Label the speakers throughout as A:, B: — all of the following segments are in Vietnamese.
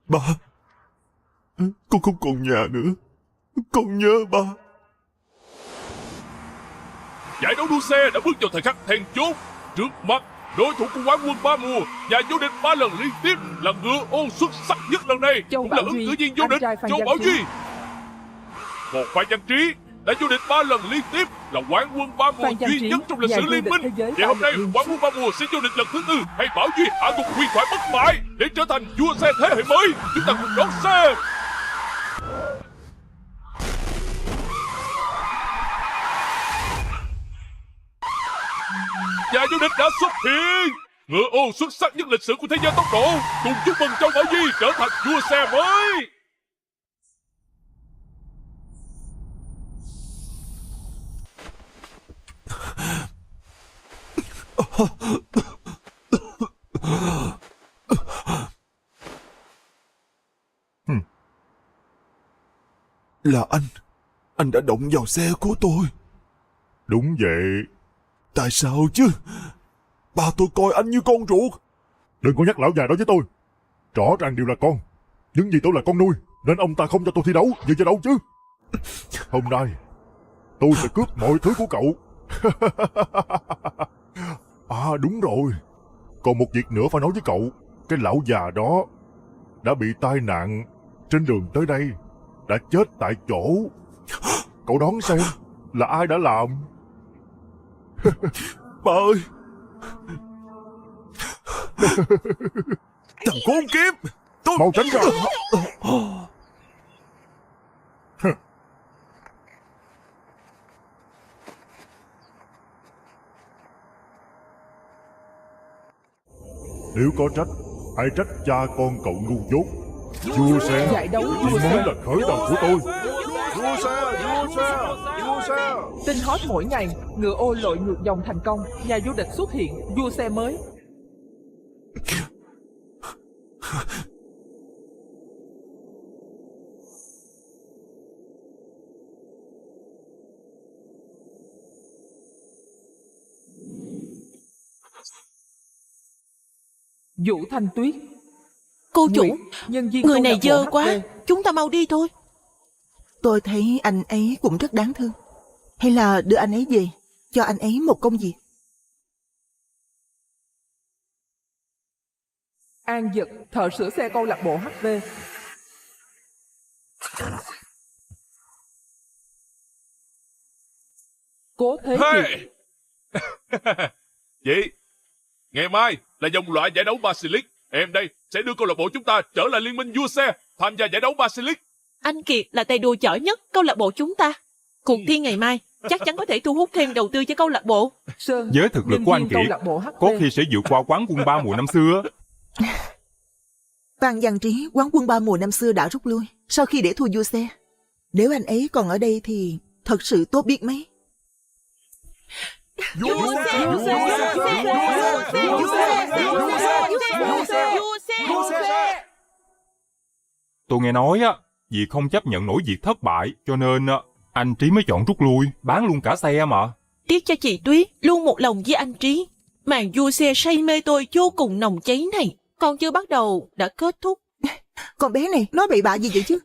A: Ba, con không còn nhà nữa. Con nhớ ba.
B: Giải đấu đua xe đã bước vào thời khắc then chốt. Trước mắt, đối thủ của quán quân 3 mùa và vô địch 3 lần liên tiếp là ngựa ô xuất sắc nhất lần này, cũng là ứng cử viên vô địch Châu Bảo Duy. Còn Phan Văn Trí đã vô địch 3 lần liên tiếp, là quán quân 3 mùa duy nhất trong lịch sử liên minh. Và hôm nay quán quân 3 mùa sẽ vô địch lần thứ 4, hay Bảo Duy hạ gục huyền thoại bất bại để trở thành vua xe thế hệ mới. Chúng ta cùng đón xem. Nhà vô địch đã xuất hiện. Ngựa ô xuất sắc nhất lịch sử của thế giới tốc độ, cùng chúc mừng Châu Bảo Duy trở thành vua xe mới.
A: Là anh đã động vào xe của tôi.
B: Đúng vậy.
A: Tại sao chứ? Ba tôi coi anh như con ruột.
B: Đừng có nhắc lão già đó với tôi. Rõ ràng đều là con. Những gì tôi là con nuôi, nên ông ta không cho tôi thi đấu như giải đấu chứ. Hôm nay tôi sẽ cướp mọi thứ của cậu. À đúng rồi, còn một việc nữa phải nói với cậu. Cái lão già đó đã bị tai nạn trên đường tới đây, đã chết tại chỗ. Cậu đoán xem là ai đã làm?
A: Ba ơi. Thằng khốn kiếp. Tôi...
B: Mau tránh ra. Nếu có trách, hãy trách cha con cậu ngu dốt. Vua xe
C: giải đấu
B: chỉ
C: vua
B: mới
C: xe
B: là khởi đầu của tôi.
D: Vua xe.
C: Tin hot mỗi ngày, ngựa ô lội ngược dòng thành công, nhà vô địch xuất hiện, vua xe mới. Vũ Thanh Tuyết.
E: Cô chủ,
C: nhân viên
E: người
C: câu
E: này
C: lạc bộ
E: dơ
C: HP.
E: quá, chúng ta mau đi thôi.
F: Tôi thấy anh ấy cũng rất đáng thương. Hay là đưa anh ấy về, cho anh ấy một công việc.
C: An Dật, thợ sửa xe câu lạc bộ HV. Cố Thế Kiệt.
B: Hey! Chị, ngày mai là vòng loại giải đấu Basilisk. Em đây sẽ đưa câu lạc bộ chúng ta trở lại liên minh vua xe, tham gia giải đấu Basilisk.
E: Anh Kiệt là tay đua giỏi nhất câu lạc bộ chúng ta. Cuộc thi ngày mai chắc chắn có thể thu hút thêm đầu tư cho câu lạc bộ.
C: Sơn,
G: Với thực lực
C: nhân
G: của anh
C: viên câu
G: Kiệt,
C: lạc bộ HV.
G: có khi sẽ vượt qua quán quân 3 mùa năm xưa.
F: Phan Văn Trí, quán quân 3 mùa năm xưa đã rút lui sau khi để thua vua xe. Nếu anh ấy còn ở đây thì thật sự tốt biết mấy.
G: Tôi nghe nói á, vì không chấp nhận nổi việc thất bại, cho nên anh Trí mới chọn rút lui, bán luôn cả xe mà.
E: Tiếc cho chị Tuyết, luôn một lòng với anh Trí. Màn vua xe say mê tôi vô cùng nồng cháy này, còn chưa bắt đầu đã kết thúc.
F: Con bé này nói bậy bạ gì vậy chứ?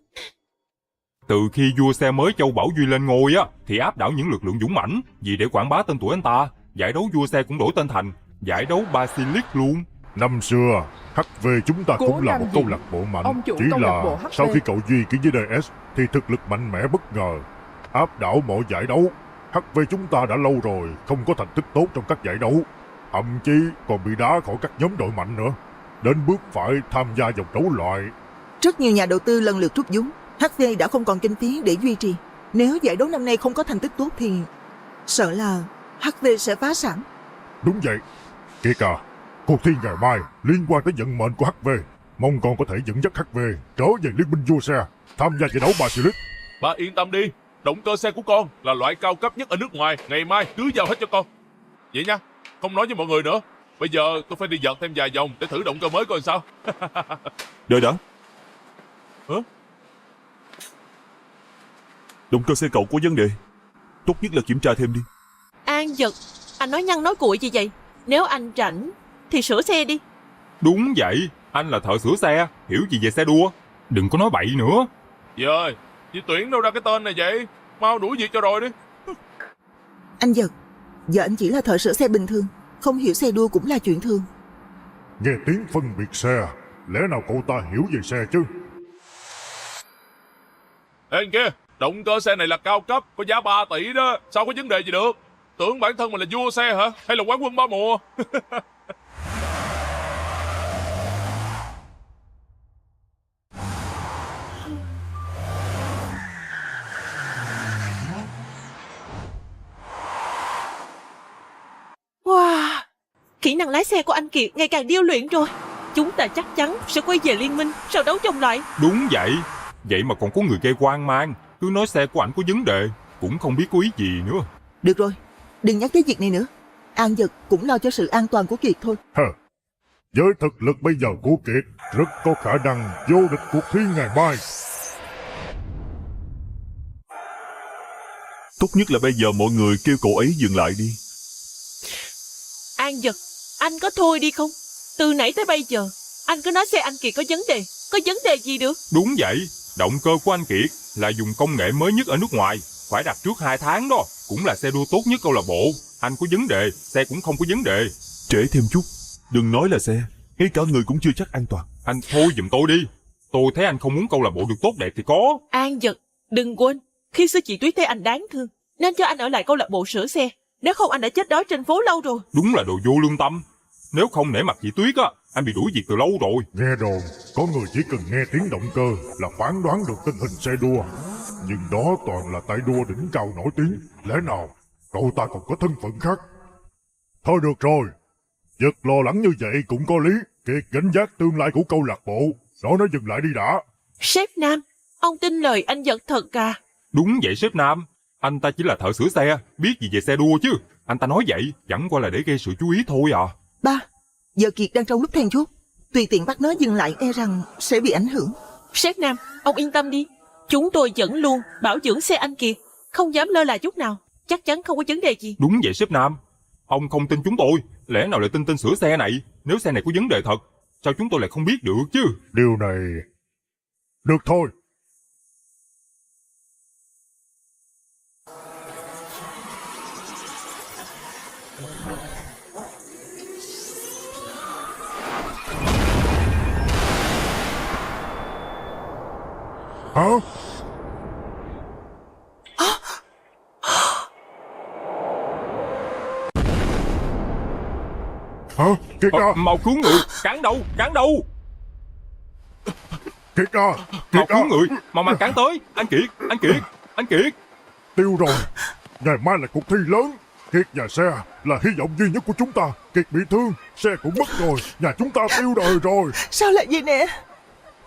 G: Từ khi vua xe mới Châu Bảo Duy lên ngôi á, thì áp đảo những lực lượng dũng mãnh. Vì để quảng bá tên tuổi anh ta, giải đấu vua xe cũng đổi tên thành giải đấu Basilisk luôn.
B: Năm xưa, HV chúng ta
C: Cố
B: cũng là
C: Nam
B: một câu
C: Diễn,
B: lạc bộ mạnh.
C: ông chủ
B: Chỉ
C: câu lạc bộ
B: là
C: HV.
B: sau khi cậu Duy ký với DS thì thực lực mạnh mẽ bất ngờ, áp đảo mọi giải đấu. HV chúng ta đã lâu rồi không có thành tích tốt trong các giải đấu, thậm chí còn bị đá khỏi các nhóm đội mạnh nữa, đến bước phải tham gia vòng đấu loại.
F: Rất nhiều nhà đầu tư lần lượt rút vốn. HV đã không còn kinh phí để duy trì. Nếu giải đấu năm nay không có thành tích tốt thì sợ là HV sẽ phá sản.
B: Đúng vậy. Kiệt à, cuộc thi ngày mai liên quan tới vận mệnh của HV. Mong con có thể dẫn dắt HV trở về liên minh vua xe, tham gia giải đấu Basilisk. Ba yên tâm đi, động cơ xe của con là loại cao cấp nhất ở nước ngoài. Ngày mai cứ giao hết cho con. Vậy nha, không nói với mọi người nữa. Bây giờ tôi phải đi vợt thêm vài vòng để thử động cơ mới coi sao.
A: Đợi đã.
B: Hả?
A: Động cơ xe cậu có vấn đề. Tốt nhất là kiểm tra thêm đi.
E: An Dật, anh nói nhăng nói cuội gì vậy? Nếu anh rảnh thì sửa xe đi.
G: Đúng vậy, Anh là thợ sửa xe, hiểu gì về xe đua. Đừng có nói bậy nữa.
B: Dì ơi, dì tuyển đâu ra cái tên này vậy? Mau đuổi việc cho rồi đi.
F: Anh Giật, giờ anh chỉ là thợ sửa xe bình thường, không hiểu xe đua cũng là chuyện thường.
A: Nghe tiếng phân biệt xe, lẽ nào cậu ta hiểu về xe chứ?
B: Ê anh kia, động cơ xe này là cao cấp, có giá 3 tỷ đó. Sao có vấn đề gì được? Tưởng bản thân mình là vua xe hả? Hay là quán quân ba mùa?
E: Wow, kỹ năng lái xe của anh Kiệt ngày càng điêu luyện rồi. Chúng ta chắc chắn sẽ quay về liên minh sau đấu vòng loại.
G: Đúng vậy. Vậy mà còn có người gây hoang mang, cứ nói xe của ảnh có vấn đề, cũng không biết có ý gì nữa.
F: Được rồi, đừng nhắc tới việc này nữa. An Giật cũng lo cho sự an toàn của Kiệt thôi.
A: Với thực lực bây giờ của Kiệt, rất có khả năng vô địch cuộc thi ngày mai. Tốt nhất là bây giờ mọi người kêu cậu ấy dừng lại đi.
E: An Giật, anh có thôi đi không? Từ nãy tới bây giờ, anh cứ nói xe anh Kiệt có vấn đề. Có vấn đề gì được?
G: Đúng vậy, động cơ của anh Kiệt là dùng công nghệ mới nhất ở nước ngoài, phải đặt trước 2 tháng đó. Cũng là xe đua tốt nhất câu lạc bộ. Anh có vấn đề, xe cũng không có vấn đề.
A: Trễ thêm chút, đừng nói là xe, ngay cả người cũng chưa chắc an toàn.
G: Anh thôi giùm tôi đi. Tôi thấy anh không muốn câu lạc bộ được tốt đẹp thì có.
E: An Giật, đừng quên, khi xưa chị Tuyết thấy anh đáng thương, nên cho anh ở lại câu lạc bộ sửa xe. Nếu không anh đã chết đói trên phố lâu rồi.
G: Đúng là đồ vô lương tâm. Nếu không nể mặt chị Tuyết á, anh bị đuổi việc từ lâu rồi.
A: Nghe đồn, có người chỉ cần nghe tiếng động cơ là phán đoán được tình hình xe đua. Nhưng đó toàn là tay đua đỉnh cao nổi tiếng. Lẽ nào cậu ta còn có thân phận khác? Thôi được rồi, Giật lo lắng như vậy cũng có lý. Kiệt gánh vác tương lai của câu lạc bộ, nói nó dừng lại đi đã.
E: Sếp Nam, ông tin lời anh Giật thật à?
G: Đúng vậy sếp Nam, anh ta chỉ là thợ sửa xe, biết gì về xe đua chứ. Anh ta nói vậy chẳng qua là để gây sự chú ý thôi à.
F: Ba, giờ Kiệt đang trong lúc then chốt, tùy tiện bắt nó dừng lại e rằng sẽ bị ảnh hưởng.
E: Sếp Nam, ông yên tâm đi. Chúng tôi vẫn luôn bảo dưỡng xe anh Kiệt, không dám lơ là chút nào. Chắc chắn không có vấn đề gì.
G: Đúng vậy sếp Nam. Ông không tin chúng tôi, lẽ nào lại tin tên sửa xe này? Nếu xe này có vấn đề thật, sao chúng tôi lại không biết được chứ?
A: Điều này... Được thôi. Hả? Hả? Kiệt à!
G: Mau cứu người, cản đầu, cản đầu.
A: Kiệt à!
G: Mau
A: Kiệt à!
G: cứu người, mau cản tới. Anh Kiệt, anh Kiệt, anh Kiệt.
A: Tiêu rồi. Ngày mai là cuộc thi lớn. Kiệt và xe là hy vọng duy nhất của chúng ta. Kiệt bị thương, xe cũng mất rồi, nhà chúng ta tiêu đời rồi.
F: Sao lại vậy nè?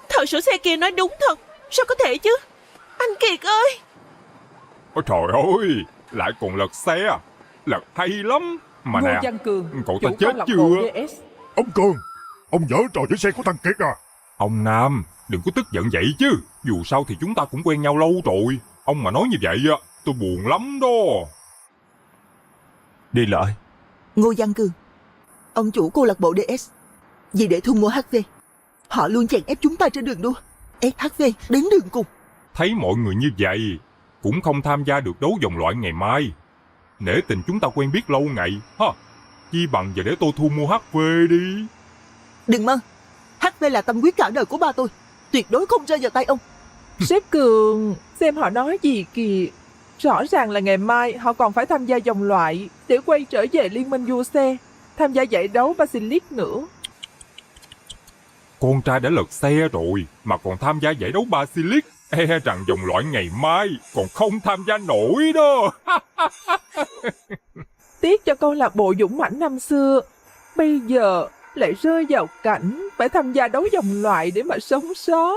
E: Thợ sửa xe kia nói đúng thật. Sao có thể chứ? Anh Kiệt ơi!
G: Ôi trời ơi, lại còn lật xe. Lật hay lắm. Mà
C: Ngô
G: nè,
C: Văn Cường,
G: cậu
C: chủ
G: ta
C: câu
G: chết
C: lạc
G: chưa?
C: bộ DS.
A: Ông Cường, ông dở trò với xe của thằng Kiệt à?
G: Ông Nam, đừng có tức giận vậy chứ. Dù sao thì chúng ta cũng quen nhau lâu rồi. Ông mà nói như vậy á, tôi buồn lắm đó.
A: Đây là ai?
F: Ngô Văn Cường, ông chủ câu lạc bộ DS, vì để thu mua HV, họ luôn chèn ép chúng ta trên đường đua, ép HV đến đường cùng.
G: Thấy mọi người như vậy, cũng không tham gia được đấu vòng loại ngày mai. Nể tình chúng ta quen biết lâu ngày, ha. Chi bằng giờ để tôi thu mua HV đi.
F: Đừng mơ, HV là tâm huyết cả đời của ba tôi, tuyệt đối không rơi vào tay ông.
C: Sếp Cường, xem họ nói gì kìa. Rõ ràng là ngày mai họ còn phải tham gia vòng loại để quay trở về liên minh vua xe, tham gia giải đấu Basilisk nữa.
G: Con trai đã lật xe rồi, mà còn tham gia giải đấu Basilisk. E rằng vòng loại ngày mai còn không tham gia nổi đó.
C: Tiếc cho câu lạc bộ dũng mãnh năm xưa, bây giờ lại rơi vào cảnh phải tham gia đấu vòng loại để mà sống sót.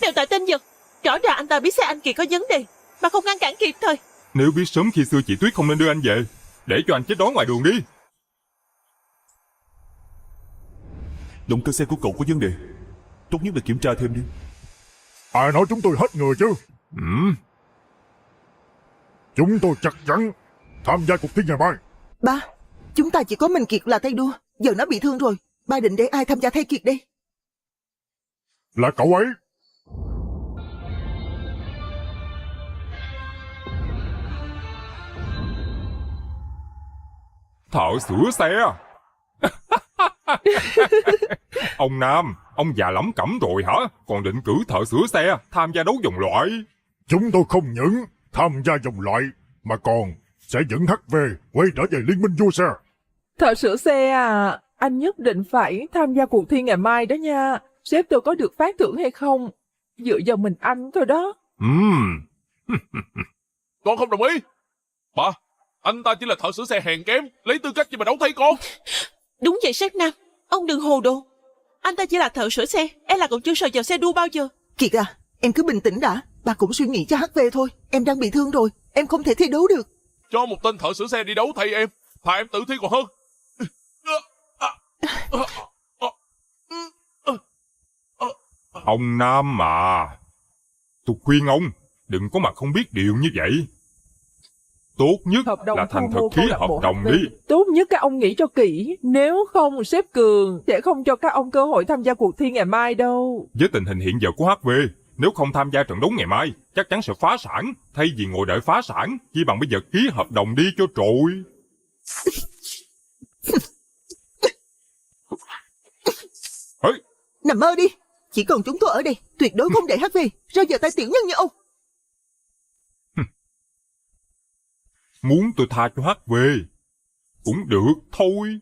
E: Đều tại tên Giật. Rõ ràng anh ta biết xe anh Kiệt có vấn đề, mà không ngăn cản kịp thời.
G: Nếu biết sớm khi xưa chị Tuyết không nên đưa anh về, để cho anh chết đói ngoài đường đi.
A: Động cơ xe của cậu có vấn đề, tốt nhất là kiểm tra thêm đi. Ai nói chúng tôi hết người chứ? Chúng tôi chắc chắn tham gia cuộc thi ngày mai.
F: Ba, chúng ta chỉ có mình Kiệt là tay đua, Giờ nó bị thương rồi, ba định để ai tham gia thay Kiệt đây?
A: Là cậu ấy.
G: Thợ sửa xe. Ông Nam, ông già lắm cẩm rồi hả? Còn định cử thợ sửa xe tham gia đấu vòng loại?
A: Chúng tôi không những tham gia vòng loại mà còn sẽ dẫn HV quay trở về liên minh vua xe.
C: Thợ sửa xe à, anh nhất định phải tham gia cuộc thi ngày mai đó nha. Sếp tôi có được phát thưởng hay không, dựa vào mình anh thôi đó.
B: Con không đồng ý. Bà, anh ta chỉ là thợ sửa xe hèn kém, lấy tư cách gì mà đấu thấy con?
E: Đúng vậy sếp Nam, ông đừng hồ đồ. Anh ta chỉ là thợ sửa xe, em là còn chưa sờ vào xe đua bao giờ.
F: Kiệt à, em cứ bình tĩnh đã. Bà cũng suy nghĩ cho HV thôi. Em đang bị thương rồi, em không thể thi đấu được.
B: Cho một tên thợ sửa xe đi đấu thay em, thà em tự thi còn hơn.
G: Ông Nam mà, tôi khuyên ông đừng có mặt không biết điều như vậy. Tốt nhất
C: Hợp đồng
G: là thành
C: thu
G: thực
C: mua
G: ký
C: câu lạc
G: hợp
C: bộ
G: đồng
C: HV.
G: đi.
C: Tốt nhất các ông nghĩ cho kỹ, nếu không sếp Cường sẽ không cho các ông cơ hội tham gia cuộc thi ngày mai đâu.
G: Với tình hình hiện giờ của HV, nếu không tham gia trận đấu ngày mai, chắc chắn sẽ phá sản. Thay vì ngồi đợi phá sản, chỉ bằng bây giờ ký hợp đồng đi cho trội. Hey,
F: Nằm mơ đi. Chỉ còn chúng tôi ở đây, tuyệt đối không để HV rơi vào tay tiểu nhân như ông.
G: muốn tôi tha cho HV cũng được thôi.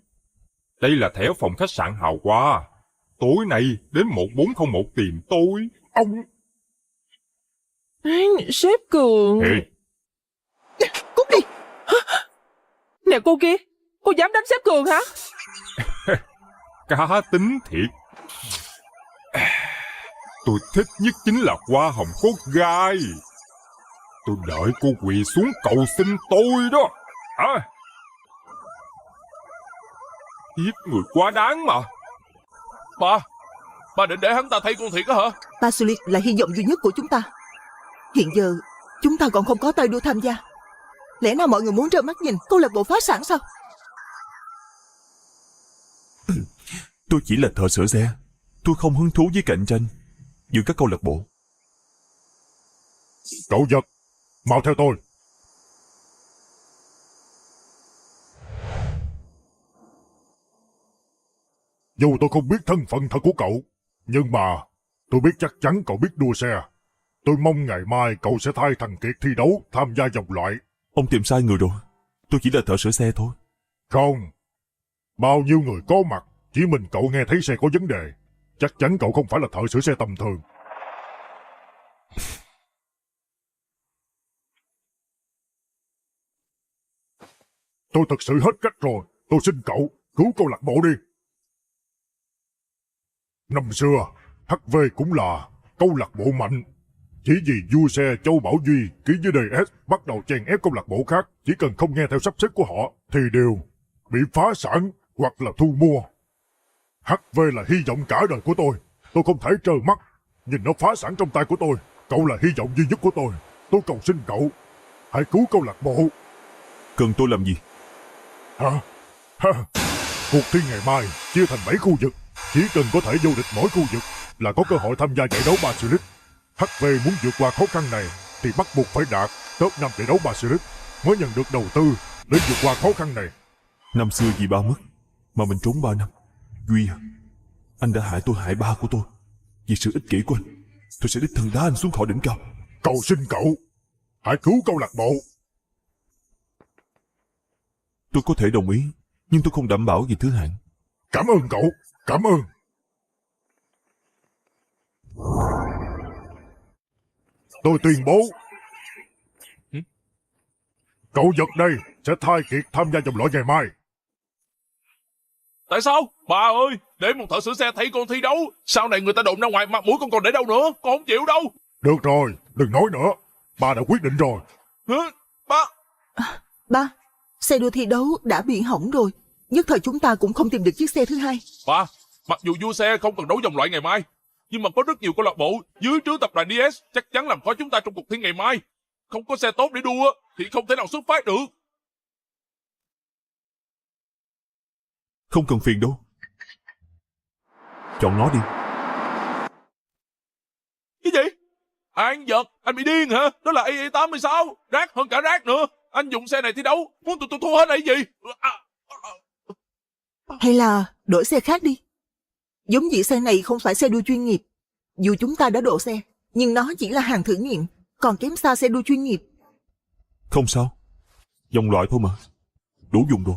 G: Đây là thẻ phòng khách sạn Hào Hoa. Tối nay đến 1401 tìm tôi.
A: Ông...
C: Sếp Cường.
G: Ê,
F: Cút đi.
C: Nè cô kia, cô dám đánh sếp Cường hả?
G: cá tính thiệt. Tôi thích nhất chính là hoa hồng có gai. Tôi đợi cô quỳ xuống cầu xin tôi đó. À, giết người quá đáng mà.
B: Bà định để hắn ta thay con thiệt á hả?
F: Basilik là hy vọng duy nhất của chúng ta. Hiện giờ chúng ta còn không có tay đua tham gia. Lẽ nào mọi người muốn trơ mắt nhìn câu lạc bộ phá sản sao?
D: Tôi chỉ là thợ sửa xe. Tôi không hứng thú với cạnh tranh giữa các câu lạc bộ.
A: Cậu giật, mau theo tôi. Dù tôi không biết thân phận thật của cậu, nhưng mà tôi biết chắc chắn cậu biết đua xe. Tôi mong ngày mai cậu sẽ thay thằng Kiệt thi đấu tham gia vòng loại.
D: Ông tìm sai người rồi. Tôi chỉ là thợ sửa xe thôi.
A: Không, bao nhiêu người có mặt, chỉ mình cậu nghe thấy xe có vấn đề. Chắc chắn cậu không phải là thợ sửa xe tầm thường. Tôi thật sự hết cách rồi. Tôi xin cậu, cứu câu lạc bộ đi. Năm xưa, HV cũng là câu lạc bộ mạnh. Chỉ vì vua xe Châu Bảo Duy ký với DS bắt đầu chèn ép câu lạc bộ khác, chỉ cần không nghe theo sắp xếp của họ thì đều bị phá sản hoặc là thu mua. HV là hy vọng cả đời của tôi không thể trơ mắt nhìn nó phá sản trong tay của tôi. Cậu là hy vọng duy nhất của tôi cầu xin cậu, hãy cứu câu lạc bộ.
D: Cần tôi làm gì?
A: Hả? Cuộc thi ngày mai chia thành 7 khu vực, chỉ cần có thể vô địch mỗi khu vực là có cơ hội tham gia giải đấu Basilisk. HV muốn vượt qua khó khăn này thì bắt buộc phải đạt top 5 giải đấu Basilisk mới nhận được đầu tư để vượt qua khó khăn này.
D: Năm xưa vì ba mất mà mình trốn 3 năm. Duy à, anh đã hại tôi hại ba của tôi. Vì sự ích kỷ của anh, tôi sẽ đích thân đá anh xuống khỏi đỉnh cao.
A: Cầu xin cậu, hãy cứu câu lạc bộ.
D: Tôi có thể đồng ý, nhưng tôi không đảm bảo về thứ hạng.
A: Cảm ơn cậu, cảm ơn. Tôi tuyên bố cậu Giật đây sẽ thay Kiệt tham gia vòng loại ngày mai.
B: Tại sao? Bà ơi, để một thợ sửa xe thấy con thi đấu, sau này người ta đụng ra ngoài mặt mũi con còn để đâu nữa, con không chịu đâu.
A: Được rồi, đừng nói nữa, bà đã quyết định rồi.
B: Hả? Ba.
F: Ba, xe đua thi đấu đã bị hỏng rồi. Nhất thời chúng ta cũng không tìm được chiếc xe thứ hai.
B: Ba, mặc dù vua xe không cần đấu vòng loại ngày mai, nhưng mà có rất nhiều câu lạc bộ dưới trướng tập đoàn DS chắc chắn làm khó chúng ta trong cuộc thi ngày mai. Không có xe tốt để đua thì không thể nào xuất phát được.
D: Không cần phiền đâu. Chọn nó đi.
B: Cái gì? An Vật, anh bị điên hả? Đó là AI-86, rác hơn cả rác nữa. Anh dùng xe này thi đấu, muốn tụi tôi thua hết hay gì?
F: Hay là đổi xe khác đi. Giống như xe này không phải xe đua chuyên nghiệp. Dù chúng ta đã độ xe, nhưng nó chỉ là hàng thử nghiệm, còn kém xa xe đua chuyên nghiệp.
D: Không sao. Dòng loại thôi mà. Đủ dùng rồi.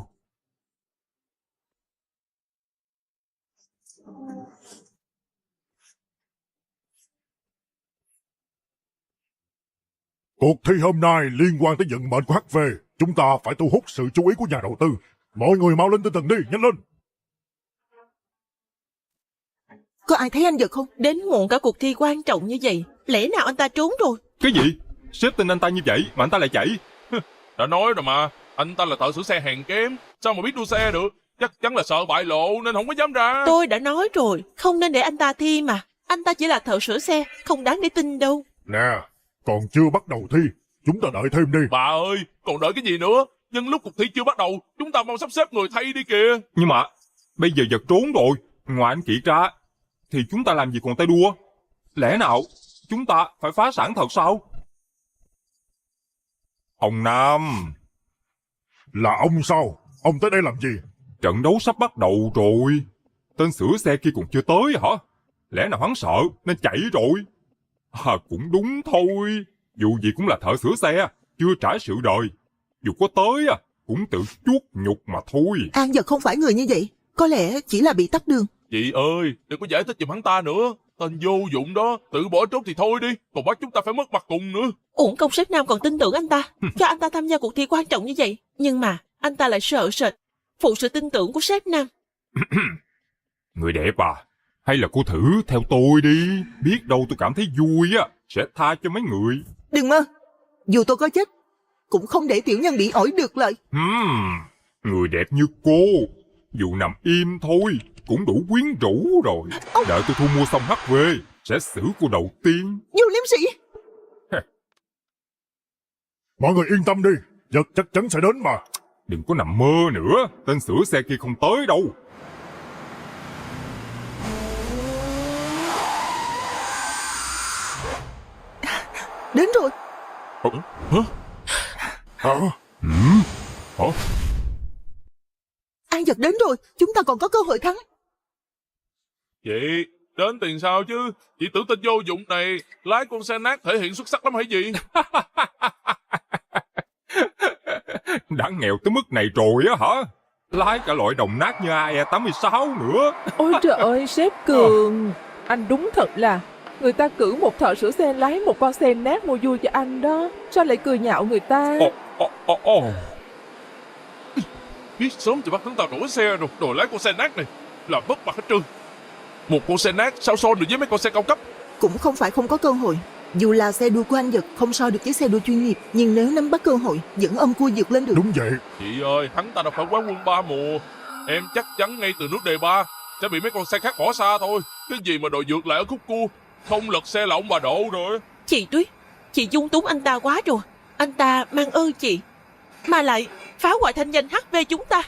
A: Cuộc thi hôm nay liên quan tới vận mệnh của HV. Chúng ta phải thu hút sự chú ý của nhà đầu tư. Mọi người mau lên tinh thần đi, nhanh lên.
F: Có ai thấy anh Vật không?
E: Đến muộn cả cuộc thi quan trọng như vậy, lẽ nào anh ta trốn rồi?
G: Cái gì? Sếp tin anh ta như vậy mà anh ta lại chạy.
B: Đã nói rồi mà, anh ta là thợ sửa xe hèn kém, sao mà biết đua xe được? Chắc chắn là sợ bại lộ nên không có dám ra.
E: Tôi đã nói rồi, không nên để anh ta thi mà. Anh ta chỉ là thợ sửa xe, không đáng để tin đâu.
A: Nè, còn chưa bắt đầu thi, chúng ta đợi thêm đi.
B: Bà ơi, còn đợi cái gì nữa? Nhưng lúc cuộc thi chưa bắt đầu, chúng ta mau sắp xếp người thay đi kìa.
G: Nhưng mà bây giờ Vật trốn rồi, ngoài anh Kiệt ra thì chúng ta làm gì còn tay đua? Lẽ nào chúng ta phải phá sản thật sao? Ông Nam.
A: Là ông sao? Ông tới đây làm gì?
G: Trận đấu sắp bắt đầu rồi. Tên sửa xe kia còn chưa tới hả? Lẽ nào hắn sợ nên chạy rồi? Cũng đúng thôi. Dù gì cũng là thợ sửa xe, chưa trải sự đời. Dù có tới cũng tự chuốt nhục mà thôi.
F: An Vật không phải người như vậy. Có lẽ chỉ là bị tắc đường.
B: Chị ơi, đừng có giải thích giùm hắn ta nữa. Tên vô dụng đó, tự bỏ trốn thì thôi đi, còn bắt chúng ta phải mất mặt cùng nữa.
E: Uổng công sếp Nam còn tin tưởng anh ta, cho anh ta tham gia cuộc thi quan trọng như vậy. Nhưng mà anh ta lại sợ sệt, phụ sự tin tưởng của sếp Nam.
G: Người đẹp à, hay là cô thử theo tôi đi. Biết đâu tôi cảm thấy vui sẽ tha cho mấy người.
F: Đừng mơ. Dù tôi có chết, cũng không để tiểu nhân bị ổi được lời.
G: Người đẹp như cô, dù nằm im thôi cũng đủ quyến rũ rồi. Đợi tôi thu mua xong HV sẽ xử cô đầu tiên.
F: Du liêm sĩ.
A: Mọi người yên tâm đi, Vật chắc chắn sẽ đến mà.
G: Đừng có nằm mơ nữa, tên sửa xe kia không tới đâu.
F: Đến rồi.
A: Hả?
F: An Vật đến rồi, chúng ta còn có cơ hội thắng.
B: Chị, đến tiền sao chứ? Chị tưởng tên vô dụng này lái con xe nát thể hiện xuất sắc lắm hay gì?
G: Đã nghèo tới mức này rồi hả? Lái cả loại đồng nát như AE86 nữa.
C: Ôi trời ơi, sếp Cường. Anh đúng thật là người ta cử một thợ sửa xe lái một con xe nát mua vui cho anh đó. Sao lại cười nhạo người ta?
B: Biết sớm thì bắt hắn ta đổi xe rồi lái con xe nát này. Làm mất mặt hết trơn. Một con xe nát sao so được với mấy con xe cao cấp?
F: Cũng không phải không có cơ hội. Dù là xe đua của anh Vật không so được với xe đua chuyên nghiệp, nhưng nếu nắm bắt cơ hội vẫn ôm cua vượt lên được.
A: Đúng vậy.
B: Chị ơi, hắn ta đã phải quán quân 3 mùa. Em chắc chắn ngay từ nước đề 3 sẽ bị mấy con xe khác bỏ xa thôi. Cái gì mà đòi vượt lại ở khúc cua, không lật xe là ông bà Độ rồi.
E: Chị Tuyết, chị dung túng anh ta quá rồi. Anh ta mang ơn chị, mà lại phá hoại thanh danh HV chúng ta.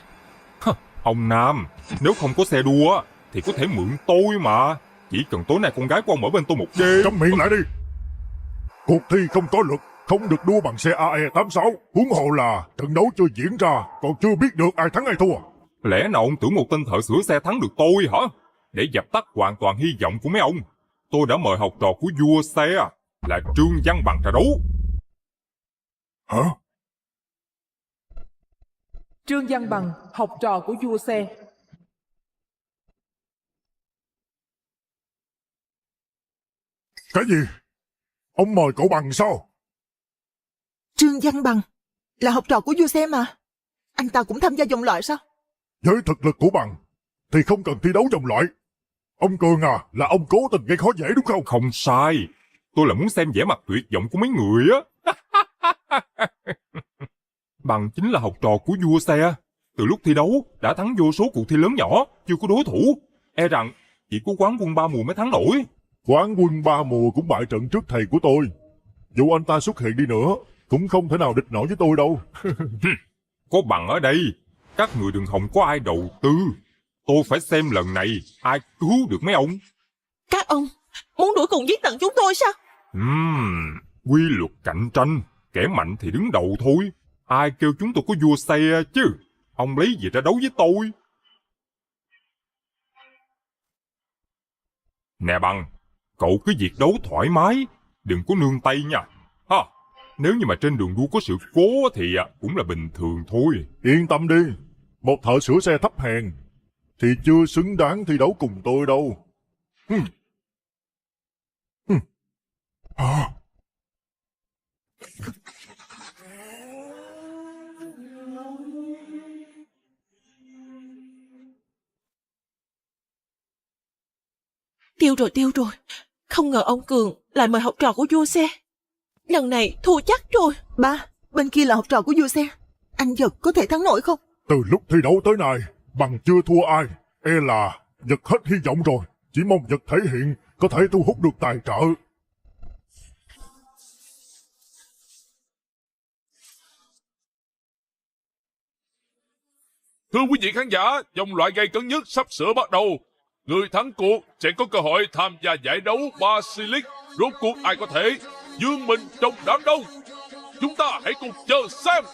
G: Ông Nam, nếu không có xe đua thì có thể mượn tôi mà. Chỉ cần tối nay con gái của ông ở bên tôi một đêm.
A: Câm miệng lại đi. Cuộc thi không có luật, không được đua bằng xe AE86. Huống hồ là trận đấu chưa diễn ra, còn chưa biết được ai thắng ai thua.
G: Lẽ nào ông tưởng một tên thợ sửa xe thắng được tôi hả? Để dập tắt hoàn toàn hy vọng của mấy ông, tôi đã mời học trò của vua xe là Trương Văn Bằng ra đấu.
A: Hả?
C: Trương Văn Bằng, học trò của vua xe.
A: Cái gì? Ông mời cậu Bằng sao?
F: Trương Văn Bằng là học trò của vua xe mà. Anh ta cũng tham gia vòng loại sao?
A: Với thực lực của Bằng thì không cần thi đấu vòng loại. Ông Cường là ông cố tình gây khó dễ đúng không?
G: Không sai, tôi là muốn xem vẻ mặt tuyệt vọng của mấy người á. Bằng chính là học trò của vua xe. Từ lúc thi đấu đã thắng vô số cuộc thi lớn nhỏ, chưa có đối thủ. E rằng chỉ có quán quân 3 mùa mới thắng nổi.
A: Quán quân 3 mùa cũng bại trận trước thầy của tôi. Dù anh ta xuất hiện đi nữa cũng không thể nào địch nổi với tôi đâu.
G: Có Bằng ở đây, các người đừng hòng có ai đầu tư. Tôi phải xem lần này ai cứu được mấy ông.
E: Các ông muốn đuổi cùng giết tận chúng tôi sao?
G: Quy luật cạnh tranh, kẻ mạnh thì đứng đầu thôi. Ai kêu chúng tôi có vua xe chứ? Ông lấy gì ra đấu với tôi? Nè Bằng, cậu cứ việc đấu thoải mái, đừng có nương tay nha. Ha, nếu như mà trên đường đua có sự cố thì cũng là bình thường thôi.
A: Yên tâm đi, một thợ sửa xe thấp hèn thì chưa xứng đáng thi đấu cùng tôi đâu.
E: Tiêu rồi. Không ngờ ông Cường lại mời học trò của vua xe. Lần này thua chắc rồi.
F: Ba, bên kia là học trò của vua xe. Anh Nhật có thể thắng nổi không?
A: Từ lúc thi đấu tới nay, Bằng chưa thua ai. E là Nhật hết hy vọng rồi. Chỉ mong Nhật thể hiện có thể thu hút được tài trợ.
B: Thưa quý vị khán giả, vòng loại gay cấn nhất sắp sửa bắt đầu. Người thắng cuộc sẽ có cơ hội tham gia giải đấu Basilisk. Rốt cuộc ai có thể vươn mình trong đám đông? Chúng ta hãy cùng chờ xem.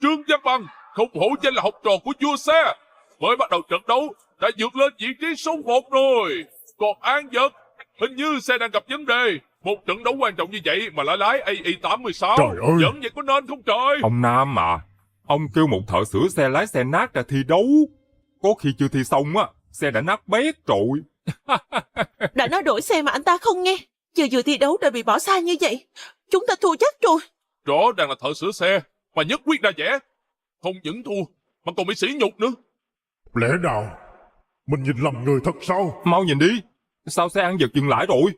B: Trương Văn Bằng không hổ danh là học trò của vua xe, mới bắt đầu trận đấu đã vượt lên vị trí số 1 rồi. Còn An Vật hình như xe đang gặp vấn đề. Một trận đấu quan trọng như vậy mà lại lái AI86.
A: Trời ơi,
B: Vẫn vậy có nên không trời?
G: Ông Nam à, ông kêu một thợ sửa xe lái xe nát ra thi đấu. Có khi chưa thi xong á, xe đã nát bét rồi.
E: Đã nói đổi xe mà anh ta không nghe. Vừa thi đấu đã bị bỏ xa như vậy. Chúng ta thua chắc rồi.
B: Rõ ràng là thợ sửa xe mà nhất quyết ra vẻ. Không những thua mà còn bị sỉ nhục nữa.
A: lẽ nào mình nhìn lầm người thật sao?
G: Mau nhìn đi, sao xe An Vật dừng lại rồi?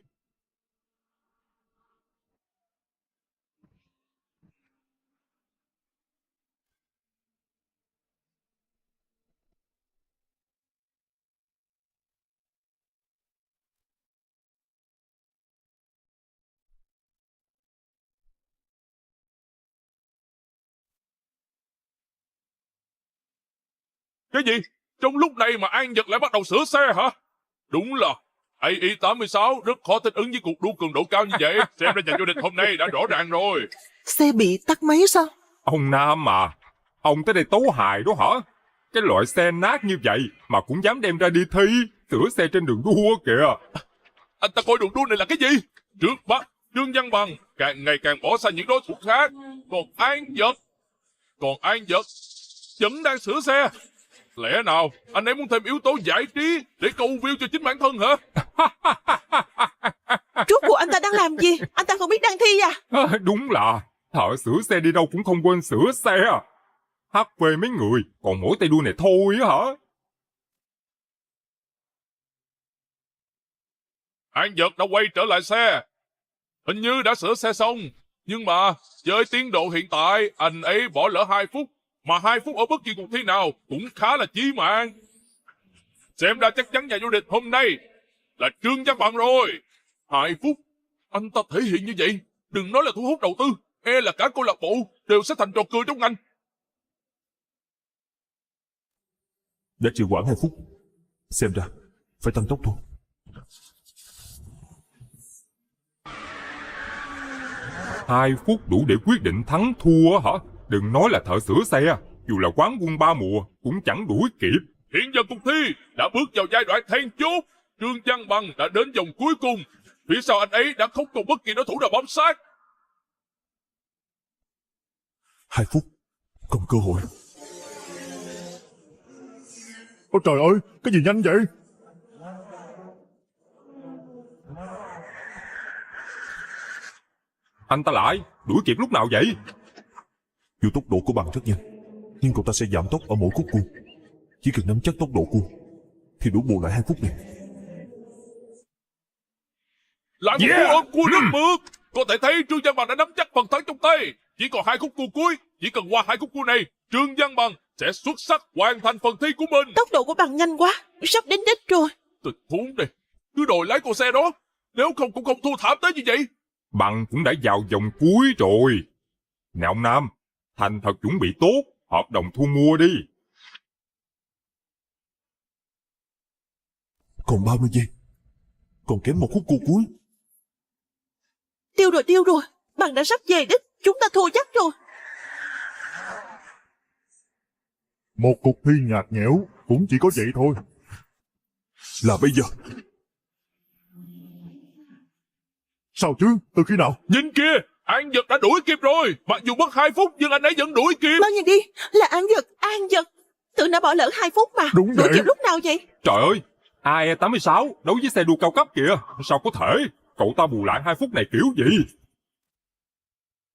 B: Cái gì? Trong lúc này mà An Vật lại bắt đầu sửa xe hả? Đúng là AI86 rất khó thích ứng với cuộc đua cường độ cao như vậy. Xem ra nhà vô địch hôm nay đã rõ ràng rồi.
F: Xe bị tắt máy sao?
G: Ông Nam à, ông tới đây tấu hài đó hả? Cái loại xe nát như vậy mà cũng dám đem ra đi thi, sửa xe trên đường đua kìa.
B: Anh ta coi đường đua này là cái gì? Trước mắt Trương Văn Bằng càng ngày càng bỏ xa những đối thủ khác. Còn An Vật vẫn đang sửa xe. Lẽ nào anh ấy muốn thêm yếu tố giải trí để câu view cho chính bản thân hả?
E: Rốt cuộc anh ta đang làm gì? Anh ta không biết đang thi à?
G: Đúng là thợ sửa xe đi đâu cũng không quên sửa xe. HP mấy người còn mỗi tay đua này thôi á hả?
B: An Vật đã quay trở lại xe. Hình như đã sửa xe xong. Nhưng mà với tiến độ hiện tại, anh ấy bỏ lỡ 2 phút. Mà 2 phút ở bất kỳ cuộc thi nào cũng khá là chí mạng. Xem ra chắc chắn nhà vô địch hôm nay là Trương Văn Bằng rồi. 2 phút anh ta thể hiện như vậy, đừng nói là thu hút đầu tư, e là cả câu lạc bộ đều sẽ thành trò cười trong ngành.
D: Đã trì hoãn 2 phút. Xem ra phải tăng tốc thôi.
G: Hai phút đủ để quyết định thắng thua hả? Đừng nói là thợ sửa xe, dù là quán quân 3 mùa cũng chẳng đuổi kịp.
B: Hiện giờ cuộc thi đã bước vào giai đoạn then chốt. Trương Văn Bằng đã đến vòng cuối cùng. Phía sau anh ấy đã không còn bất kỳ đối thủ nào bám sát.
D: 2 phút, còn cơ hội.
A: Ôi trời ơi, cái gì nhanh vậy?
G: Anh ta lại, đuổi kịp lúc nào vậy?
D: Dù tốc độ của Bằng rất nhanh, nhưng cậu ta sẽ giảm tốc ở mỗi khúc cua. Chỉ cần nắm chắc tốc độ cua thì đủ bù lại 2 phút này.
B: Lại một cú ôm cua nước mượt. Có thể thấy Trương Văn Bằng đã nắm chắc phần thắng trong tay. Chỉ còn 2 khúc cua cuối. Chỉ cần qua 2 khúc cua này, Trương Văn Bằng sẽ xuất sắc hoàn thành phần thi của mình.
E: Tốc độ của Bằng nhanh quá, sắp đến đích rồi.
B: Tình huống này, cứ đòi lái con xe đó. Nếu không cũng không thua thảm tới như vậy.
G: Bằng cũng đã vào vòng cuối rồi. Nè ông Nam, thành thật chuẩn bị tốt, hợp đồng thu mua đi.
D: Còn 30 giây. Còn kém 1 khúc cua cuối.
E: Tiêu rồi, Bằng đã sắp về đích, chúng ta thua chắc rồi.
A: Một cuộc thi nhạt nhẽo cũng chỉ có vậy thôi.
D: Là bây giờ.
A: Sao chứ? Từ khi nào?
B: Nhìn kìa, An Dật đã đuổi kịp rồi. Mặc dù mất 2 phút nhưng anh ấy vẫn đuổi kịp.
F: Mau nhìn đi, là An Dật.
E: Tưởng đã bỏ lỡ 2 phút mà.
A: Đúng
E: Đuổi
A: vậy.
E: kịp lúc nào vậy?
G: Trời ơi, AE86 đấu với xe đua cao cấp kìa. Sao có thể? Cậu ta bù lại 2 phút này kiểu gì?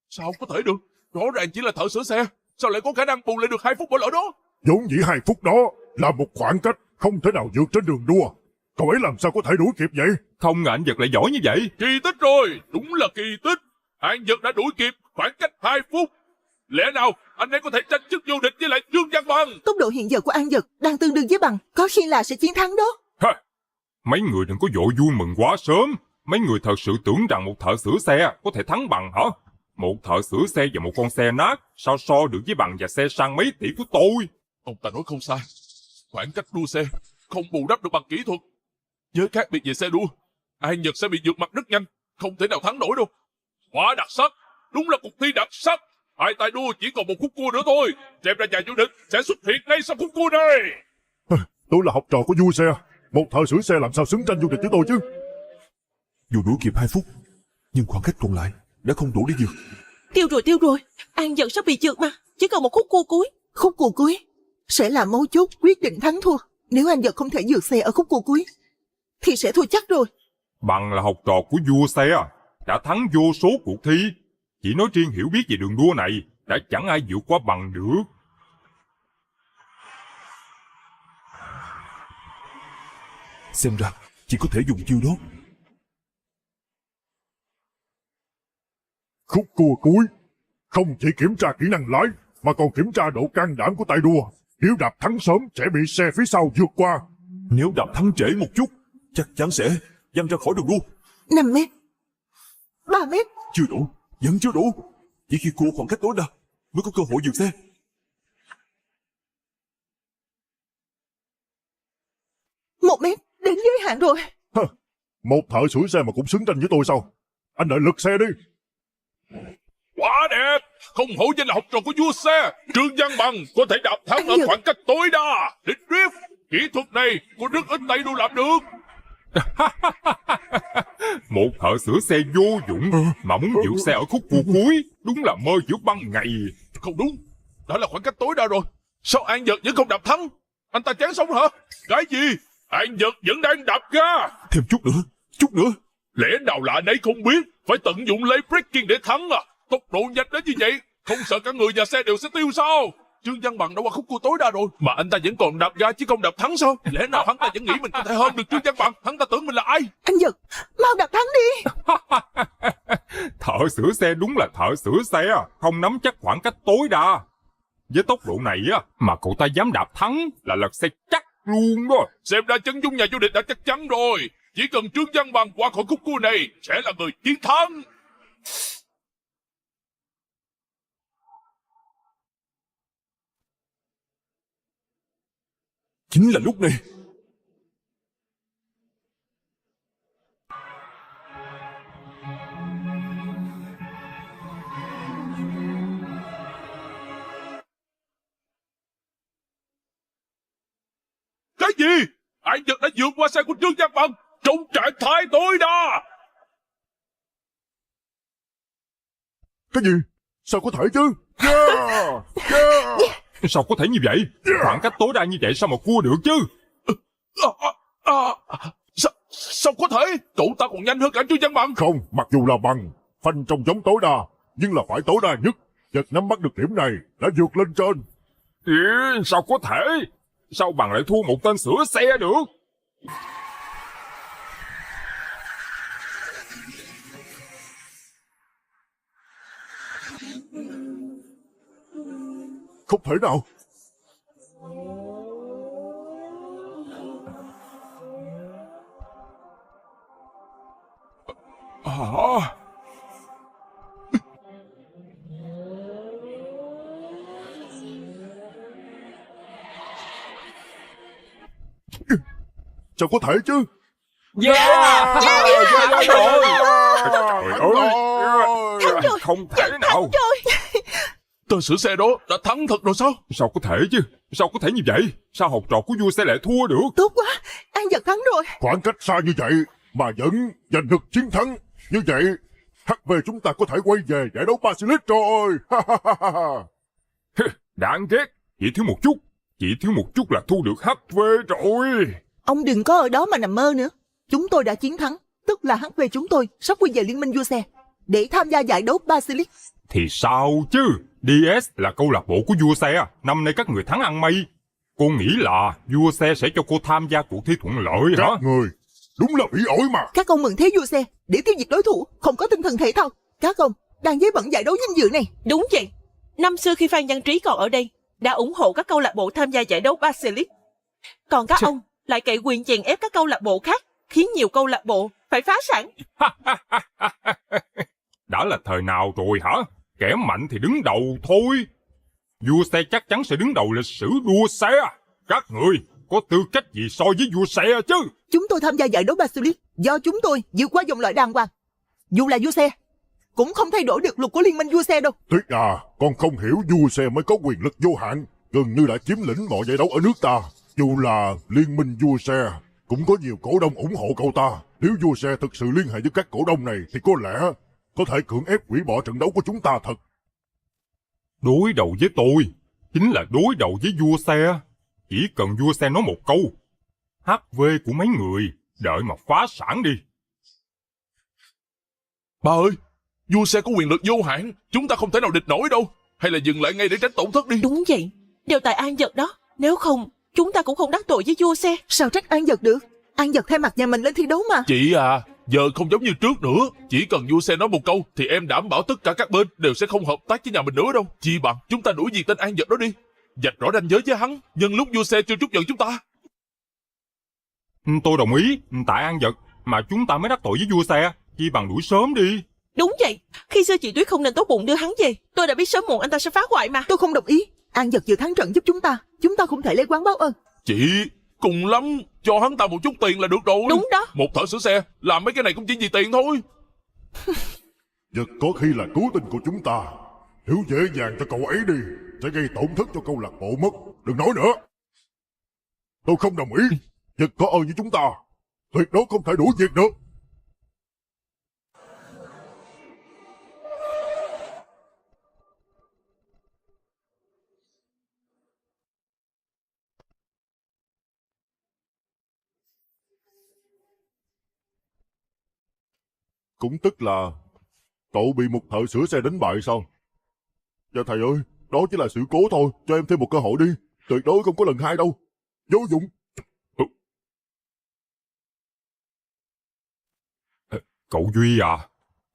B: Sao có thể được? Rõ ràng chỉ là thợ sửa xe. Sao lại có khả năng bù lại được 2 phút bỏ lỡ đó?
A: Vốn dĩ 2 phút đó là một khoảng cách không thể nào vượt trên đường đua. Cậu ấy làm sao có thể đuổi kịp vậy?
G: Không ngờ anh Dật lại giỏi như vậy.
B: Kỳ tích rồi, đúng là kỳ tích. An Dật đã đuổi kịp khoảng cách 2 phút. Lẽ nào anh ấy có thể tranh chức vô địch với lại Trương Văn Bằng?
F: Tốc độ hiện giờ của An Dật đang tương đương với Bằng, có khi là sẽ chiến thắng đó.
G: Ha! Mấy người đừng có vội vui mừng quá sớm. Mấy người thật sự tưởng rằng một thợ sửa xe có thể thắng Bằng hả? Một thợ sửa xe và một con xe nát sao so được với Bằng và xe sang mấy tỷ của tôi?
B: Ông ta nói không sai. Khoảng cách đua xe không bù đắp được bằng kỹ thuật. Với khác biệt về xe đua, An Nhật sẽ bị vượt mặt rất nhanh, không thể nào thắng nổi đâu. Quá đặc sắc, đúng là cuộc thi đặc sắc. Hai tay đua chỉ còn 1 khúc cua nữa thôi. Xem ra nhà vô địch sẽ xuất hiện ngay sau khúc cua này.
A: Tôi là học trò của vua xe. Một thợ sửa xe làm sao xứng tranh vô địch với tôi chứ?
D: Dù đuổi kịp 2 phút, nhưng khoảng cách còn lại đã không đủ để vượt.
E: Tiêu rồi, An Dật sắp bị trượt mà. Chỉ còn 1 khúc cua cuối.
F: Khúc cua cuối sẽ là mấu chốt quyết định thắng thua. Nếu An Dật không thể vượt xe ở khúc cua cuối thì sẽ thua chắc rồi.
G: Bằng là học trò của vua xe, đã thắng vô số cuộc thi. Chỉ nói riêng hiểu biết về đường đua này, đã chẳng ai vượt qua Bằng được.
D: Xem ra chỉ có thể dùng chiêu đó.
A: Khúc cua cuối không chỉ kiểm tra kỹ năng lái mà còn kiểm tra độ can đảm của tay đua. Nếu đạp thắng sớm sẽ bị xe phía sau vượt qua.
D: Nếu đạp thắng trễ một chút, chắc chắn sẽ văng ra khỏi đường đua.
F: 5 mét, 3 mét.
D: Chưa đủ, vẫn chưa đủ. Chỉ khi cua khoảng cách tối đa mới có cơ hội vượt xe.
F: 1 mét, đến giới hạn rồi.
A: Một thợ sửa xe mà cũng xứng tranh với tôi sao? Anh đợi lật xe đi.
B: Quá đẹp, không hổ danh là học trò của vua xe. Trương Văn Bằng có thể đạp thắng ở khoảng cách tối đa để drift. Kỹ thuật này có rất ít tay đua làm được.
G: Một thợ sửa xe vô dụng mà muốn vượt xe ở khúc cua cuối, đúng là mơ giữa ban ngày.
B: Không đúng, đó là khoảng cách tối đa rồi. Sao An Dật vẫn không đạp thắng? Anh ta chán sống hả? Cái gì? An Dật vẫn đang đạp ga.
D: Thêm chút nữa.
B: Lẽ nào là anh ấy không biết phải tận dụng lane braking để thắng à? Tốc độ nhanh đến như vậy, không sợ cả người và xe đều sẽ tiêu sao? Trương Văn Bằng đã qua khúc cua tối đa rồi mà anh ta vẫn còn đạp ga chứ không đạp thắng sao? Lẽ nào hắn ta vẫn nghĩ mình có thể hơn được Trương Văn Bằng? Hắn ta tưởng mình là ai?
F: Anh Dật, mau đạp thắng đi.
G: Thợ sửa xe đúng là thợ sửa xe, không nắm chắc khoảng cách tối đa. Với tốc độ này á mà cậu ta dám đạp thắng là lật xe chắc luôn đó.
B: Xem ra chân dung nhà vô địch đã chắc chắn rồi. Chỉ cần Trương Văn Bằng qua khỏi khúc cua này sẽ là người chiến thắng.
D: Chính là lúc này.
B: Cái gì? An Dật đã vượt qua xe của Trương Văn Bằng trong trạng thái tối đa.
A: Cái gì? Sao có thể chứ? Yeah!
G: Sao có thể như vậy? Khoảng cách tối đa như vậy sao mà cua được chứ?
B: Sao có thể? Cậu ta còn nhanh hơn cả Trương Văn Bằng.
A: Không, mặc dù là bằng phanh trong giống tối đa, nhưng là phải tối đa nhất. Dật nắm bắt được điểm này đã vượt lên trên.
G: Sao có thể? Sao Bằng lại thua một tên sửa xe được?
A: Không thể nào.
G: Hả?
A: Sao có thể chứ?
G: Trời ơi, không thể nào.
B: Tên sửa xe đó đã thắng thật rồi sao?
G: Sao có thể chứ? Sao có thể như vậy? Sao học trò của vua sẽ lại thua được?
F: Tốt quá, An Dật thắng rồi.
A: Khoảng cách xa như vậy mà vẫn giành được chiến thắng. Như vậy, HV chúng ta có thể quay về giải đấu Basilisk rồi.
G: Đáng ghét. Chỉ thiếu một chút là thu được HV rồi.
F: Ông đừng có ở đó mà nằm mơ nữa. Chúng tôi đã chiến thắng, tức là HV chúng tôi sắp quy về Liên minh vua xe để tham gia giải đấu Basilisk.
G: Thì sao chứ? DS là câu lạc bộ của vua xe. Năm nay các người thắng ăn mây. Cô nghĩ là vua xe sẽ cho cô tham gia cuộc thi thuận lợi hả?
A: Các người đúng là bị ổi mà.
F: Các ông mừng thế vua xe để tiêu diệt đối thủ, không có tinh thần thể thao. Các ông đang vấy bẩn giải đấu danh dự này.
E: Đúng vậy. Năm xưa khi Phan Văn Trí còn ở đây, đã ủng hộ các câu lạc bộ tham gia giải đấu Basilisk. Còn các ông lại cậy quyền chèn ép các câu lạc bộ khác, khiến nhiều câu lạc bộ phải phá sản.
G: Đã là thời nào rồi hả? Kẻ mạnh thì đứng đầu thôi. Vua xe chắc chắn sẽ đứng đầu lịch sử đua xe. Các người có tư cách gì so với vua xe chứ?
F: Chúng tôi tham gia giải đấu Basilisk do chúng tôi vượt qua vòng loại đàng hoàng. Dù là vua xe cũng không thay đổi được luật của liên minh vua xe đâu.
A: Tuyết à, con không hiểu vua xe mới có quyền lực vô hạn, gần như đã chiếm lĩnh mọi giải đấu ở nước ta. Dù là liên minh vua xe cũng có nhiều cổ đông ủng hộ cậu ta. Nếu vua xe thực sự liên hệ với các cổ đông này thì có lẽ có thể cưỡng ép hủy bỏ trận đấu của chúng ta thật.
G: Đối đầu với tôi chính là đối đầu với vua xe. Chỉ cần vua xe nói một câu, HV của mấy người đợi mà phá sản đi.
B: Bà ơi, vua xe có quyền lực vô hạn, chúng ta không thể nào địch nổi đâu. Hay là dừng lại ngay để tránh tổn thất đi.
E: Đúng vậy, đều tại An Dật đó. Nếu không, chúng ta cũng không đắc tội với vua xe.
F: Sao trách An Dật được? An Dật thay mặt nhà mình lên thi đấu mà.
B: Chị à, giờ không giống như trước nữa. Chỉ cần vua xe nói một câu thì em đảm bảo tất cả các bên đều sẽ không hợp tác với nhà mình nữa đâu. Chi bằng chúng ta đuổi diệt tên An Dật đó đi, vạch rõ ranh giới với hắn nhân lúc vua xe chưa trút giận chúng ta.
G: Tôi đồng ý. Tại An Dật mà chúng ta mới đắc tội với vua xe. Chi bằng đuổi sớm đi.
E: Đúng vậy, khi xưa chị Tuyết không nên tốt bụng đưa hắn về. Tôi đã biết sớm muộn anh ta sẽ phá hoại mà.
F: Tôi không đồng ý. An Dật vừa thắng trận giúp chúng ta không thể lấy quán báo ơn.
B: Chị, cùng lắm cho hắn ta một chút tiền là được rồi.
E: Đúng đó.
B: Một thợ sửa xe làm mấy cái này cũng chỉ vì tiền thôi.
A: Dật có khi là cứu tinh của chúng ta. Nếu dễ dàng cho cậu ấy đi sẽ gây tổn thất cho câu lạc bộ mất. Đừng nói nữa. Tôi không đồng ý. Dật có ơn với chúng ta, tuyệt đối không thể đuổi diệt được. Cũng tức là cậu bị một thợ sửa xe đánh bại sao? Dạ thầy ơi, đó chỉ là sự cố thôi, cho em thêm một cơ hội đi. Tuyệt đối không có lần hai đâu. Vô dụng.
G: Cậu Duy à,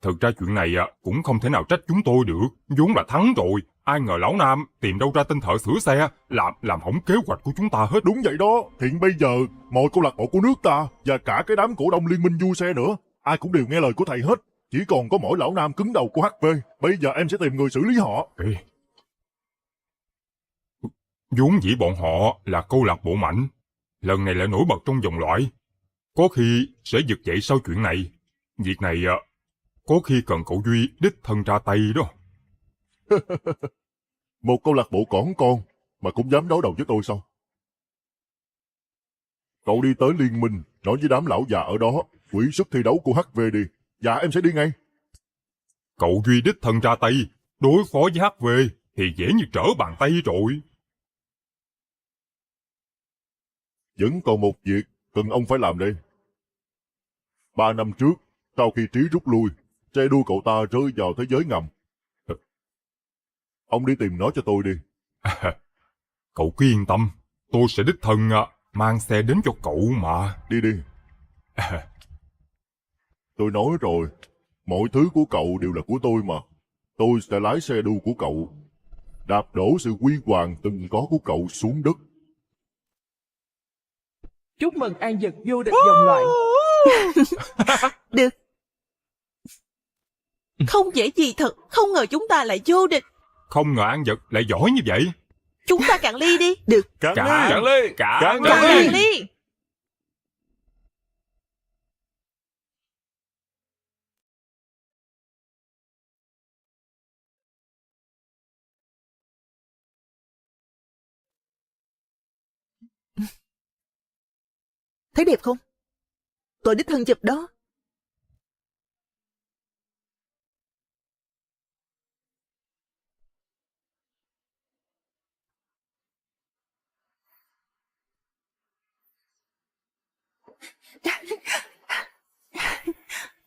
G: thực ra chuyện này cũng không thể nào trách chúng tôi được. Vốn là thắng rồi. Ai ngờ lão Nam tìm đâu ra tên thợ sửa xe làm hỏng kế hoạch của chúng ta hết.
A: Đúng vậy đó. Hiện bây giờ mọi câu lạc bộ của nước ta và cả cái đám cổ đông liên minh vua xe nữa, ai cũng đều nghe lời của thầy hết. Chỉ còn có mỗi lão Nam cứng đầu của HV. Bây giờ em sẽ tìm người xử lý họ.
G: Ê. Vốn dĩ bọn họ là câu lạc bộ mạnh, lần này lại nổi bật trong vòng loại. Có khi sẽ giật dậy sau chuyện này. Việc này có khi cần cậu Duy đích thân ra tay đó.
A: Một câu lạc bộ cỏn con mà cũng dám đối đầu với tôi sao? Cậu đi tới liên minh, nói với đám lão già ở đó, hủy sức thi đấu của HV đi. Dạ em sẽ đi ngay.
G: Cậu Duy đích thân ra tay, đối phó với HV thì dễ như trở bàn tay rồi.
A: Vẫn còn một việc cần ông phải làm đây. 3 năm trước, sau khi Trí rút lui, xe đua cậu ta rơi vào thế giới ngầm. Ông đi tìm nó cho tôi đi.
G: Cậu cứ yên tâm, tôi sẽ đích thân mang xe đến cho cậu mà.
A: Đi đi. Tôi nói rồi, mọi thứ của cậu đều là của tôi mà. Tôi sẽ lái xe đua của cậu. đạp đổ sự huy hoàng từng có của cậu xuống đất.
C: Chúc mừng An Dật vô địch dòng loại.
F: Được.
E: Không dễ gì thật, không ngờ chúng ta lại vô địch.
G: Không ngờ An Dật lại giỏi như vậy.
E: Chúng ta cạn ly đi.
F: Được.
B: Cạn ly.
G: Cạn
E: Cạn
G: ly.
E: ly.
F: Thấy đẹp không? Tôi đích thân chụp đó.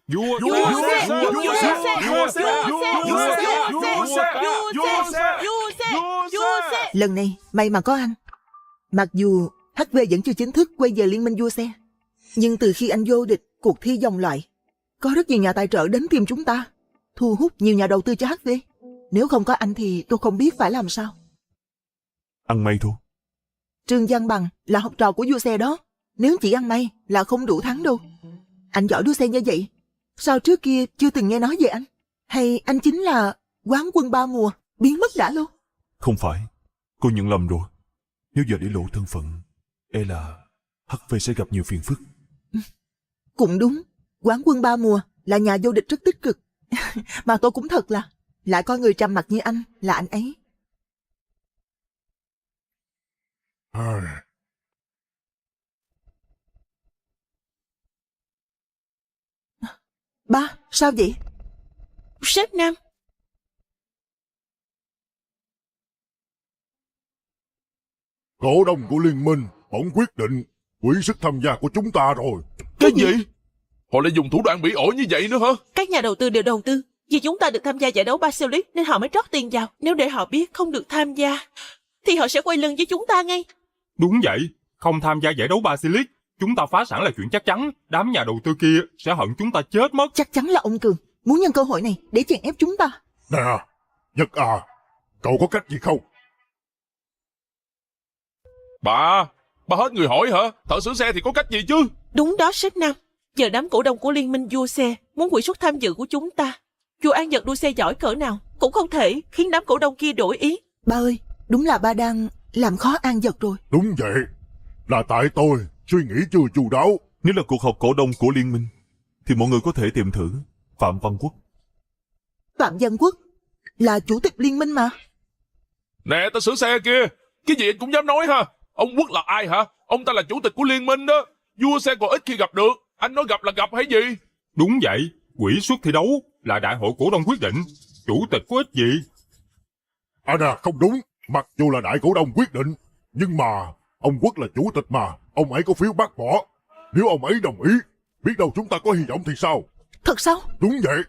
G: Vua
F: Lần này may mà có anh. Mặc dù HV vẫn chưa chính thức quay về liên minh vua xe, nhưng từ khi anh vô địch cuộc thi dòng loại, có rất nhiều nhà tài trợ đến tìm chúng ta, thu hút nhiều nhà đầu tư cho HV. Nếu không có anh thì tôi không biết phải làm sao.
D: Ăn may thôi.
F: Trương Văn Bằng là học trò của vua xe đó. Nếu chỉ ăn may là không đủ thắng đâu. Anh giỏi đua xe như vậy, sao trước kia chưa từng nghe nói về anh? Hay anh chính là quán quân 3 mùa, biến mất đã luôn?
D: Không phải, cô nhận lầm rồi. Nếu giờ để lộ thân phận, e là HV sẽ gặp nhiều phiền phức.
F: Cũng đúng, quán quân 3 mùa là nhà vô địch rất tích cực. Mà tôi cũng thật là, lại coi người trầm mặc như anh là anh ấy. Ba, sao vậy?
E: Sếp Nam.
A: Cổ đông của liên minh bỗng quyết định hủy sức tham gia của chúng ta rồi.
B: Cái gì? Họ lại dùng thủ đoạn bị ổi như vậy nữa hả?
E: Các nhà đầu tư đều đầu tư. Vì chúng ta được tham gia giải đấu Basilisk nên họ mới trót tiền vào. Nếu để họ biết không được tham gia, thì họ sẽ quay lưng với chúng ta ngay.
G: Đúng vậy, không tham gia giải đấu Basilisk, chúng ta phá sản là chuyện chắc chắn. Đám nhà đầu tư kia sẽ hận chúng ta chết mất.
F: Chắc chắn là ông Cường muốn nhân cơ hội này để chèn ép chúng ta.
A: Nè, Nhật à, cậu có cách gì không?
B: Bà hết người hỏi hả? Thợ sửa xe thì có cách gì chứ?
E: Đúng đó sếp Nam. Giờ đám cổ đông của liên minh vua xe muốn quỹ suất tham dự của chúng ta. Dù An Dật đua xe giỏi cỡ nào cũng không thể khiến đám cổ đông kia đổi ý.
F: Ba ơi, đúng là ba đang làm khó An Dật rồi.
A: Đúng vậy, là tại tôi suy nghĩ chưa chu đáo.
D: Nếu là cuộc họp cổ đông của liên minh, thì mọi người có thể tìm thử Phạm Văn Quốc.
F: Phạm Văn Quốc là chủ tịch liên minh mà.
B: Nè, ta sửa xe kia, cái gì anh cũng dám nói ha? Ông Quốc là ai hả? Ông ta là chủ tịch của liên minh đó. Vua xe còn ít khi gặp được, anh nói gặp là gặp hay gì?
G: Đúng vậy, quỹ suất thi đấu là đại hội cổ đông quyết định. Chủ tịch có ích gì?
A: Không đúng, mặc dù là đại cổ đông quyết định, nhưng mà ông Quốc là chủ tịch mà, ông ấy có phiếu bác bỏ. Nếu ông ấy đồng ý, biết đâu chúng ta có hy vọng thì sao?
F: Thật sao?
A: Đúng vậy.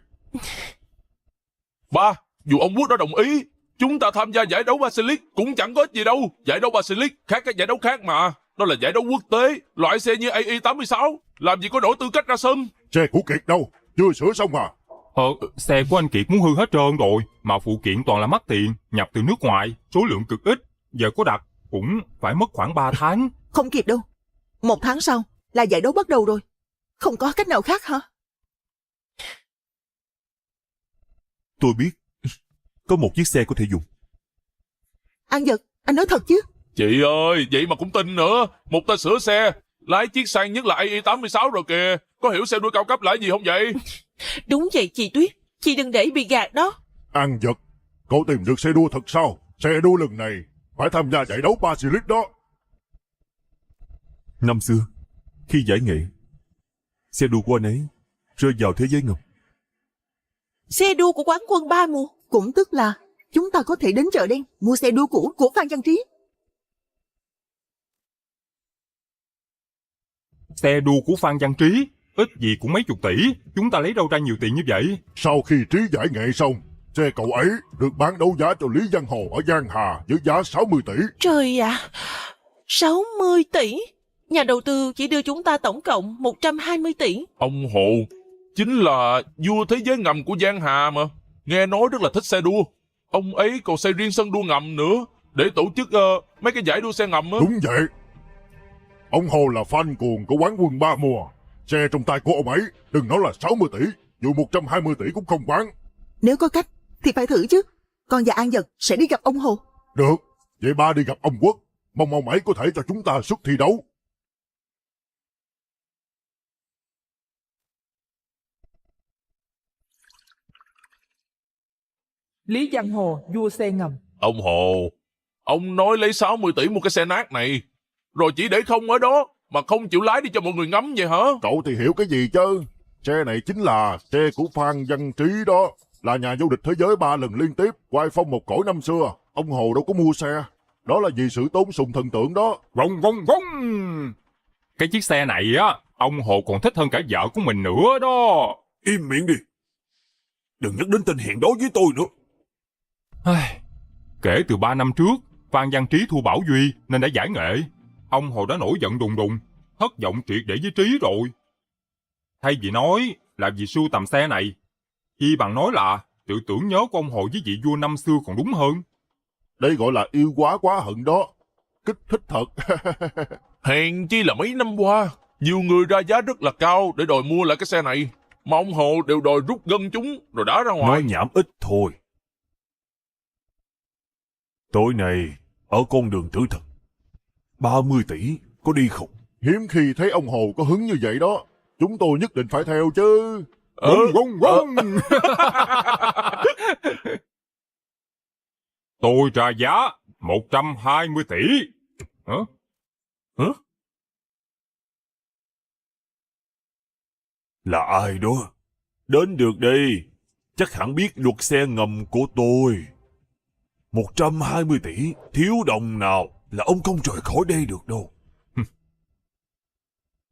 B: Ba, dù ông Quốc đã đồng ý, chúng ta tham gia giải đấu Basilisk cũng chẳng có ích gì đâu. Giải đấu Basilisk khác các giải đấu khác mà. Đó là giải đấu quốc tế, loại xe như AI86, làm gì có đủ tư cách ra sân.
A: Xe của Kiệt đâu, chưa sửa xong à?
G: Xe của anh Kiệt muốn hư hết trơn rồi, mà phụ kiện toàn là mắc tiền, nhập từ nước ngoài, số lượng cực ít. Giờ có đặt cũng phải mất khoảng 3 tháng.
F: Không kịp đâu. 1 tháng sau là giải đấu bắt đầu rồi. Không có cách nào khác hả?
D: Tôi biết, có một chiếc xe có thể dùng.
F: An Dật, anh nói thật chứ?
B: Chị ơi, vậy mà cũng tin nữa. Một tên sửa xe, lái chiếc sang nhất là AI86 rồi kìa. Có hiểu xe đua cao cấp là gì không vậy?
E: Đúng vậy chị Tuyết, chị đừng để bị gạt đó.
A: An Dật, cậu tìm được xe đua thật sao? Xe đua lần này phải tham gia giải đấu Basilisk đó.
D: Năm xưa, khi giải nghệ, xe đua của anh ấy rơi vào thế giới ngầm.
E: Xe đua của quán quân 3 mùa.
F: Cũng tức là chúng ta có thể đến chợ đen mua xe đua cũ của Phan Văn Trí.
G: Xe đua của Phan Văn Trí, ít gì cũng mấy chục tỷ, chúng ta lấy đâu ra nhiều tiền như vậy?
A: Sau khi Trí giải nghệ xong, xe cậu ấy được bán đấu giá cho Lý Văn Hồ ở Giang Hà với giá 60 tỷ.
E: Trời ạ, 60 tỷ. Nhà đầu tư chỉ đưa chúng ta tổng cộng 120 tỷ.
B: Ông Hồ chính là vua thế giới ngầm của Giang Hà mà. Nghe nói rất là thích xe đua. Ông ấy còn xây riêng sân đua ngầm nữa, để tổ chức mấy cái giải đua xe ngầm á.
A: Đúng vậy. Ông Hồ là fan cuồng của quán quân ba mùa. Xe trong tay của ông ấy, đừng nói là 60 tỷ, dù 120 tỷ cũng không bán.
F: Nếu có cách thì phải thử chứ. Con và An Dật sẽ đi gặp ông Hồ.
A: Được, vậy ba đi gặp ông Quốc. Mong ông ấy có thể cho chúng ta xuất thi đấu.
C: Lý Văn Hồ vua xe ngầm.
B: Ông Hồ, ông nói lấy 60 tỷ mua cái xe nát này, rồi chỉ để không ở đó, mà không chịu lái đi cho mọi người ngắm vậy hả?
A: Cậu thì hiểu cái gì chứ? Xe này chính là xe của Phan Văn Trí đó. Là nhà vô địch thế giới 3 lần liên tiếp, quay phong một cõi năm xưa. Ông Hồ đâu có mua xe. Đó là vì sự tôn sùng thần tượng đó.
G: Vông vông vông. Cái chiếc xe này á, ông Hồ còn thích hơn cả vợ của mình nữa đó.
D: Im miệng đi. Đừng nhắc đến tên hẹn đó với tôi nữa.
G: Kể từ 3 năm trước, Phan Văn Trí thua Bảo Duy nên đã giải nghệ. Ông Hồ đã nổi giận đùng đùng, thất vọng triệt để với Trí rồi. Thay vì nói là vì sưu tầm xe này, chi bằng nói là tự tưởng nhớ của ông Hồ với vị vua năm xưa còn đúng hơn.
A: Đây gọi là yêu quá hận đó. Kích thích thật.
B: Hèn chi là mấy năm qua, nhiều người ra giá rất là cao để đòi mua lại cái xe này, mà ông Hồ đều đòi rút gân chúng rồi đá ra ngoài.
D: Nói nhảm ít thôi. Tối nay, ở con đường tử thần, 30 tỷ có đi không?
A: Hiếm khi thấy ông Hồ có hứng như vậy đó. Chúng tôi nhất định phải theo chứ.
G: Vông vông vông. Tôi ra giá 120 tỷ. Hả?
D: Là ai đó? Đến được đây, chắc hẳn biết luật xe ngầm của tôi. 120 tỷ, thiếu đồng nào là ông không rời khỏi đây được đâu.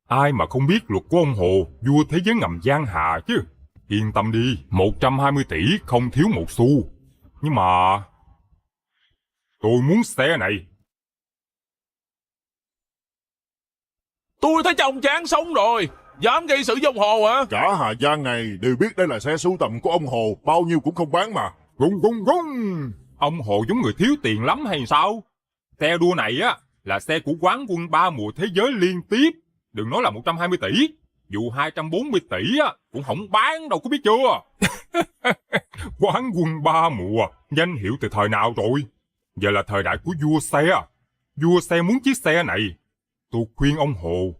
G: Ai mà không biết luật của ông Hồ, vua thế giới ngầm Giang Hà chứ. Yên tâm đi, 120 tỷ không thiếu một xu. Nhưng mà tôi muốn xe này.
B: Tôi thấy chồng chán sống rồi, dám gây sự với ông Hồ hả?
A: Cả Hà Giang này đều biết đây là xe sưu tầm của ông Hồ. Bao nhiêu cũng không bán mà.
G: Gung gung gung. Ông Hồ giống người thiếu tiền lắm hay sao? Xe đua này á là xe của quán quân 3 mùa thế giới liên tiếp. Đừng nói là 120 tỷ, dù 240 tỷ á cũng không bán đâu, có biết chưa? Quán quân 3 mùa, danh hiệu từ thời nào rồi? Giờ là thời đại của vua xe. Vua xe muốn chiếc xe này. Tôi khuyên ông Hồ,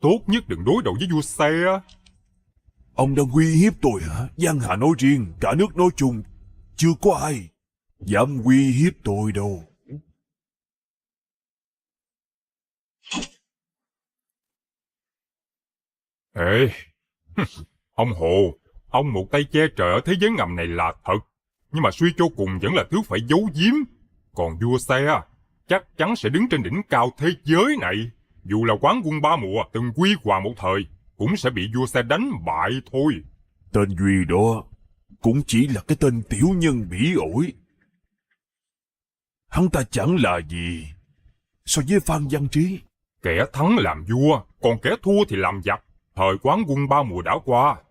G: tốt nhất đừng đối đầu với vua xe.
D: Ông đang uy hiếp tôi hả? Giang Hà nói riêng, cả nước nói chung, chưa có ai dám uy hiếp tôi đâu.
G: Ê, ông Hồ, ông một tay che trời ở thế giới ngầm này là thật, nhưng mà suy cho cùng vẫn là thứ phải giấu giếm. Còn vua xe chắc chắn sẽ đứng trên đỉnh cao thế giới này. Dù là quán quân 3 mùa từng quy hoàng một thời, cũng sẽ bị vua xe đánh bại thôi.
D: Tên Duy đó cũng chỉ là cái tên tiểu nhân bỉ ổi. Hắn ta chẳng là gì so với Phan Văn Trí.
G: Kẻ thắng làm vua, còn kẻ thua thì làm giặc. Thời quán quân 3 mùa đã qua.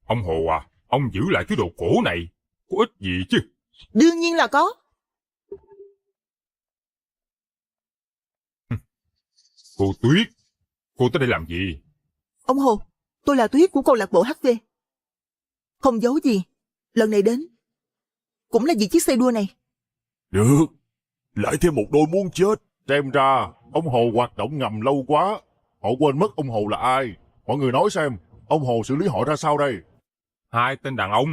G: Ông Hồ ông giữ lại cái đồ cổ này có ích gì chứ?
F: Đương nhiên là có.
G: Cô Tuyết, cô tới đây làm gì?
F: Ông Hồ, tôi là Tuyết của câu lạc bộ HV. Không giấu gì, lần này đến cũng là vì chiếc xe đua này.
D: Được, lại thêm một đôi muốn chết.
A: Xem ra ông Hồ hoạt động ngầm lâu quá. Họ quên mất ông Hồ là ai. Mọi người nói xem, ông Hồ xử lý họ ra sao đây?
G: Hai tên đàn ông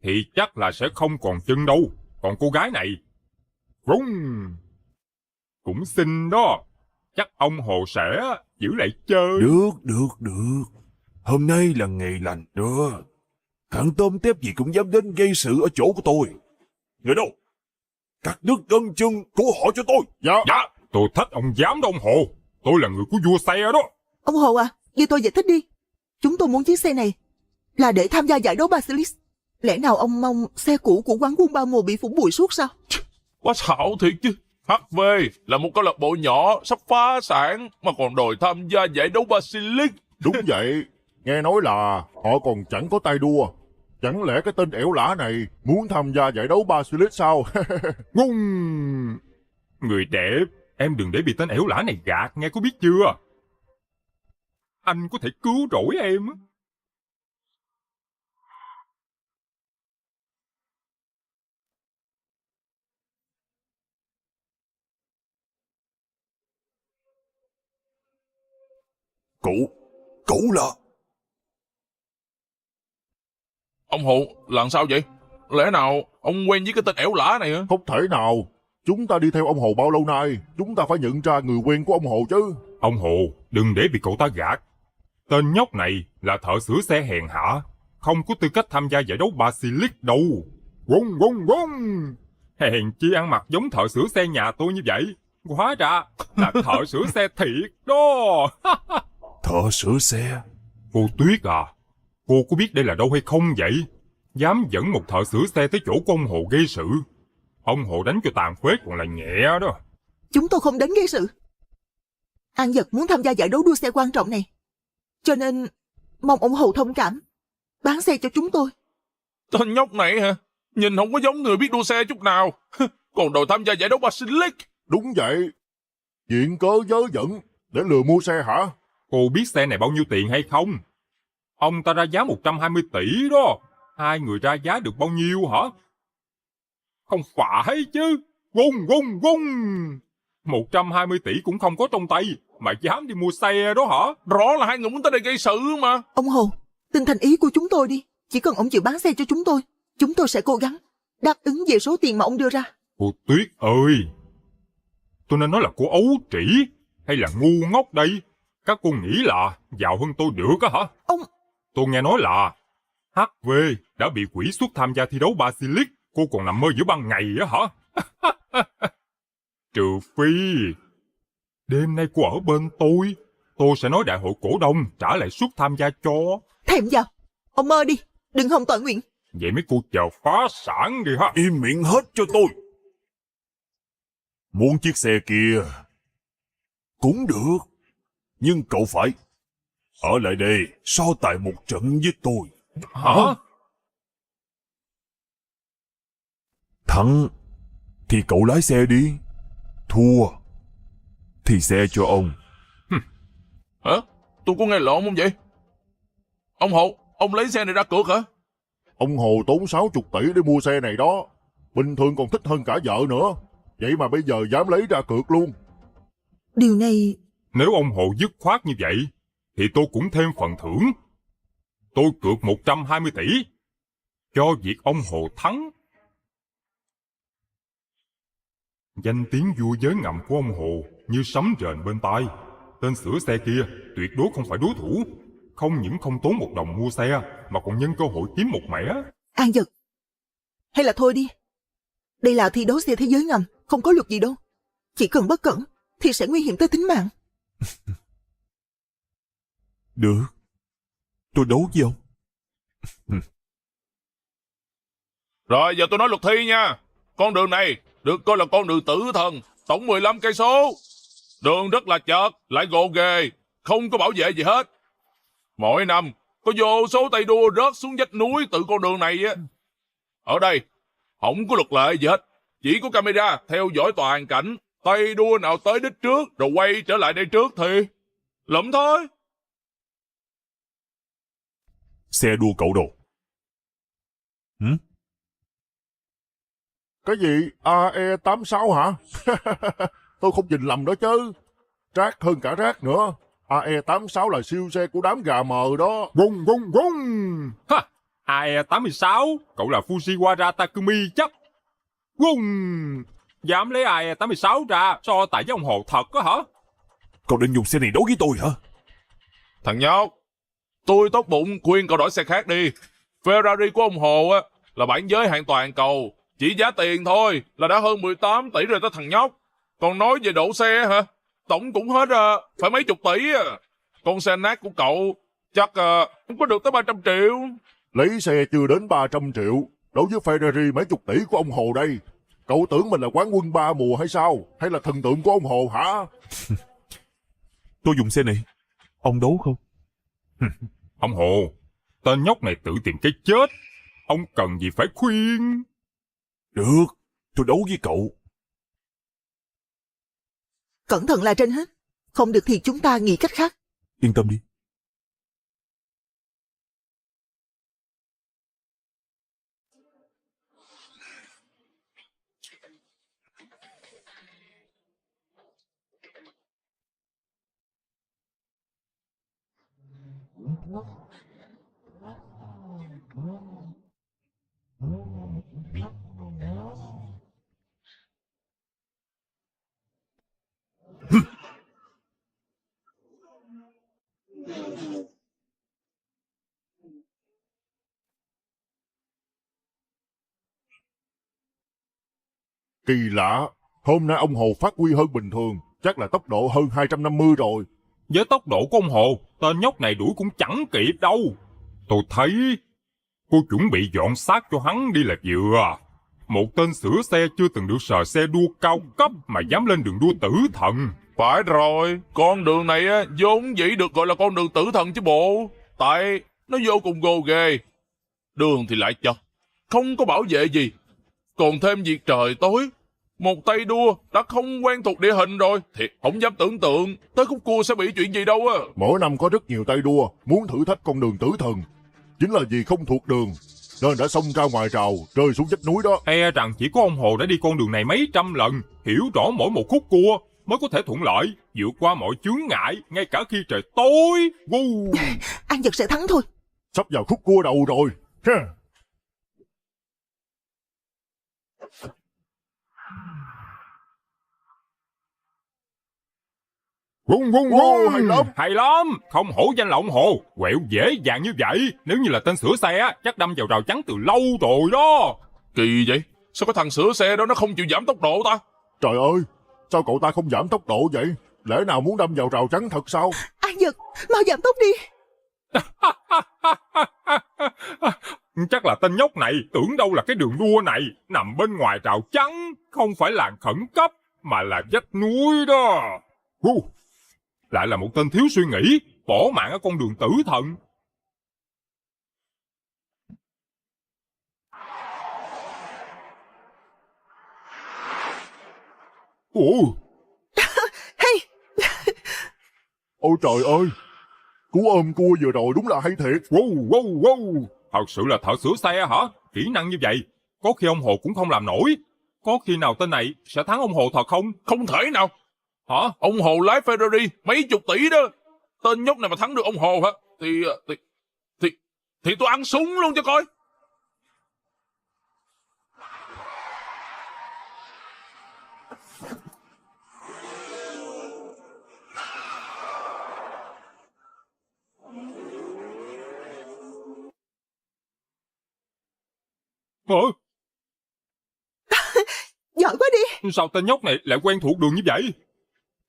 G: thì chắc là sẽ không còn chân đâu. Còn cô gái này Rung cũng xinh đó. Chắc ông Hồ sẽ giữ lại chơi.
D: Được. Hôm nay là ngày lành đó. Hạng tôm tép gì cũng dám đến gây sự ở chỗ của tôi. Người đâu? Cắt đứt gân chân của họ cho tôi.
G: Dạ, tôi thách ông dám đó ông Hồ. Tôi là người của vua xe đó.
F: Ông Hồ nghe tôi giải thích đi. Chúng tôi muốn chiếc xe này là để tham gia giải đấu Basilisk. Lẽ nào ông mong xe cũ của quán quân 3 mùa bị phủ bụi suốt sao?
B: Quá xạo thiệt chứ. HV là một câu lạc bộ nhỏ sắp phá sản mà còn đòi tham gia giải đấu Basilisk.
A: Đúng vậy. Nghe nói là họ còn chẳng có tay đua. Chẳng lẽ cái tên ẻo lả này muốn tham gia giải đấu Basilisk sao?
G: Ngung! Người đẹp, em đừng để bị tên ẻo lả này gạt, nghe có biết chưa? Anh có thể cứu rỗi em.
D: Cậu là...
B: Ông Hồ, làm sao vậy? Lẽ nào ông quen với cái tên ẻo lả này hả?
A: Không thể nào. Chúng ta đi theo ông Hồ bao lâu nay, chúng ta phải nhận ra người quen của ông Hồ chứ.
G: Ông Hồ, đừng để bị cậu ta gạt. Tên nhóc này là thợ sửa xe hèn hạ, không có tư cách tham gia giải đấu Basilisk đâu. Vung vung vung! Hèn chi ăn mặc giống thợ sửa xe nhà tôi như vậy. Hóa ra là thợ sửa xe thiệt đó.
D: Thợ sửa xe?
G: Cô Tuyết à, cô có biết đây là đâu hay không vậy? Dám dẫn một thợ sửa xe tới chỗ của ông Hồ gây sự. Ông Hồ đánh cho tàn phế còn là nhẹ đó.
F: Chúng tôi không đến gây sự. An Dật muốn tham gia giải đấu đua xe quan trọng này, cho nên mong ông Hồ thông cảm, bán xe cho chúng tôi.
B: Tên nhóc này hả? Nhìn không có giống người biết đua xe chút nào. Còn đòi tham gia giải đấu Basilisk.
A: Đúng vậy. Chuyện cớ vớ vẩn để lừa mua xe hả?
G: Cô biết xe này bao nhiêu tiền hay không? Ông ta ra giá 120 tỷ đó. Hai người ra giá được bao nhiêu hả? Không phải chứ. Vung vung vung. 120 tỷ cũng không có trong tay mà dám đi mua xe đó hả?
B: Rõ là hai người muốn tới đây gây sự mà.
F: Ông Hồ, tin thành ý của chúng tôi đi. Chỉ cần ông chịu bán xe cho chúng tôi sẽ cố gắng đáp ứng về số tiền mà ông đưa ra.
G: Cô Tuyết ơi, tôi nên nói là cô ấu trĩ hay là ngu ngốc đây? Các cô nghĩ là giàu hơn tôi được á hả?
F: Ông...
G: Tôi nghe nói là HV đã bị quỷ xuất tham gia thi đấu Basilisk. Cô còn nằm mơ giữa ban ngày á hả? Trừ phi đêm nay cô ở bên tôi sẽ nói đại hội cổ đông trả lại suất tham gia cho.
F: Thèm vào, ông mơ đi, đừng hòng tội nguyện.
G: Vậy mấy cô chờ phá sản đi ha.
D: Im miệng hết cho tôi. Muốn chiếc xe kia cũng được, nhưng cậu phải ở lại đây so tài một trận với tôi.
G: Hả?
D: Thắng thì cậu lái xe đi, thua thì xe cho ông.
B: Hả? Tôi có nghe lộn không vậy? Ông Hồ, ông lấy xe này ra cược hả?
A: Ông Hồ tốn 60 tỷ để mua xe này đó. Bình thường còn thích hơn cả vợ nữa. Vậy mà bây giờ dám lấy ra cược luôn.
F: Điều này...
G: Nếu ông Hồ dứt khoát như vậy thì tôi cũng thêm phần thưởng. Tôi cược 120 tỷ cho việc ông Hồ thắng. Danh tiếng vua giới ngầm của ông Hồ như sấm rền bên tai. Tên sửa xe kia tuyệt đối không phải đối thủ. Không những không tốn một đồng mua xe mà còn nhân cơ hội kiếm một mẻ.
F: An Dật, hay là thôi đi. Đây là thi đấu xe thế giới ngầm, không có luật gì đâu. Chỉ cần bất cẩn thì sẽ nguy hiểm tới tính mạng.
D: Được, tôi đấu với ông.
B: Rồi giờ tôi nói luật thi nha. Con đường này được coi là con đường tử thần, tổng 15 cây số. Đường rất là chật, lại gồ ghề, không có bảo vệ gì hết. Mỗi năm có vô số tay đua rớt xuống vách núi từ con đường này á. Ở đây không có luật lệ gì hết, chỉ có camera theo dõi toàn cảnh. Tay đua nào tới đích trước rồi quay trở lại đây trước thì lụm thôi.
D: Xe đua cậu đồ.
A: Cái gì? AE86 hả? Tôi không nhìn lầm đó chứ. Rác hơn cả rác nữa. AE86 là siêu xe của đám gà mờ đó.
G: Vung vung vung. Ha, AE86, cậu là Fujiwara Takumi chắc. Vung. Dám lấy AE86 ra so tài với ông Hồ thật á hả?
D: Cậu định dùng xe này đấu với tôi hả?
B: Thằng nhóc, tôi tốt bụng khuyên cậu đổi xe khác đi. Ferrari của ông Hồ á là bản giới hạn toàn cầu, chỉ giá tiền thôi là đã hơn 18 tỷ rồi đó thằng nhóc. Còn nói về độ xe hả, tổng cũng hết phải mấy chục tỷ à. Con xe nát của cậu chắc không có được tới 300 triệu.
A: Lấy xe chưa đến 300 triệu. Đối với Ferrari mấy chục tỷ của ông Hồ đây. Cậu tưởng mình là quán quân 3 mùa hay sao? Hay là thần tượng của ông Hồ hả?
D: Tôi dùng xe này, ông đấu không?
G: Ông Hồ, tên nhóc này tự tìm cái chết. ông cần gì phải khuyên.
D: Được, tôi đấu với cậu.
F: Cẩn thận là trên hết. Không được thì chúng ta nghĩ cách khác.
D: Yên tâm đi.
A: Kỳ lạ, hôm nay ông Hồ phát huy hơn bình thường, chắc là tốc độ hơn 250 rồi.
G: Với tốc độ của ông Hồ, tên nhóc này đuổi cũng chẳng kịp đâu. Tôi thấy cô chuẩn bị dọn xác cho hắn đi là vừa. Một tên sửa xe chưa từng được sờ xe đua cao cấp mà dám lên đường đua tử thần.
B: Phải rồi, con đường này á, vốn dĩ được gọi là con đường tử thần chứ bộ. Tại nó vô cùng gồ ghề. Đường thì lại chật, không có bảo vệ gì. Còn thêm việc trời tối. Một tay đua đã không quen thuộc địa hình rồi thì không dám tưởng tượng tới khúc cua sẽ bị chuyện gì đâu á.
A: Mỗi năm có rất nhiều tay đua muốn thử thách con đường tử thần. Chính là vì không thuộc đường nên đã xông ra ngoài rào, rơi xuống vách núi đó.
G: E rằng chỉ có ông Hồ đã đi con đường này mấy trăm lần, hiểu rõ mỗi một khúc cua mới có thể thuận lợi, vượt qua mọi chướng ngại, ngay cả khi trời tối.
F: An Nhật sẽ thắng thôi.
A: Sắp vào khúc cua đầu rồi. Hay lắm.
G: Hay lắm, không hổ danh là ông Hồ, quẹo dễ dàng như vậy. Nếu như là tên sửa xe á, chắc đâm vào rào chắn từ lâu rồi đó.
B: Kỳ vậy, sao cái thằng sửa xe đó nó không chịu giảm tốc độ ta?
A: Trời ơi, sao cậu ta không giảm tốc độ vậy? Lẽ nào muốn đâm vào rào chắn thật sao?
F: An Nhật, mau giảm tốc đi.
G: Chắc là tên nhóc này tưởng đâu là cái đường đua này nằm bên ngoài rào chắn, không phải làn khẩn cấp mà là vách núi đó. Lại là một tên thiếu suy nghĩ, bỏ mạng ở con đường tử thần.
F: Hey.
A: Ôi trời ơi, cú ôm cua vừa rồi đúng là hay thiệt.
G: Thật sự là thợ sửa xe hả? Kỹ năng như vậy, có khi ông Hồ cũng không làm nổi. Có khi nào tên này sẽ thắng ông Hồ thật không?
B: Không thể nào.
G: Hả?
B: Ông Hồ lái Ferrari mấy chục tỷ đó. Tên nhóc này mà thắng được ông Hồ hả? Thì tôi ăn súng luôn cho coi.
F: Giỏi quá đi.
G: Sao tên nhóc này lại quen thuộc đường như vậy?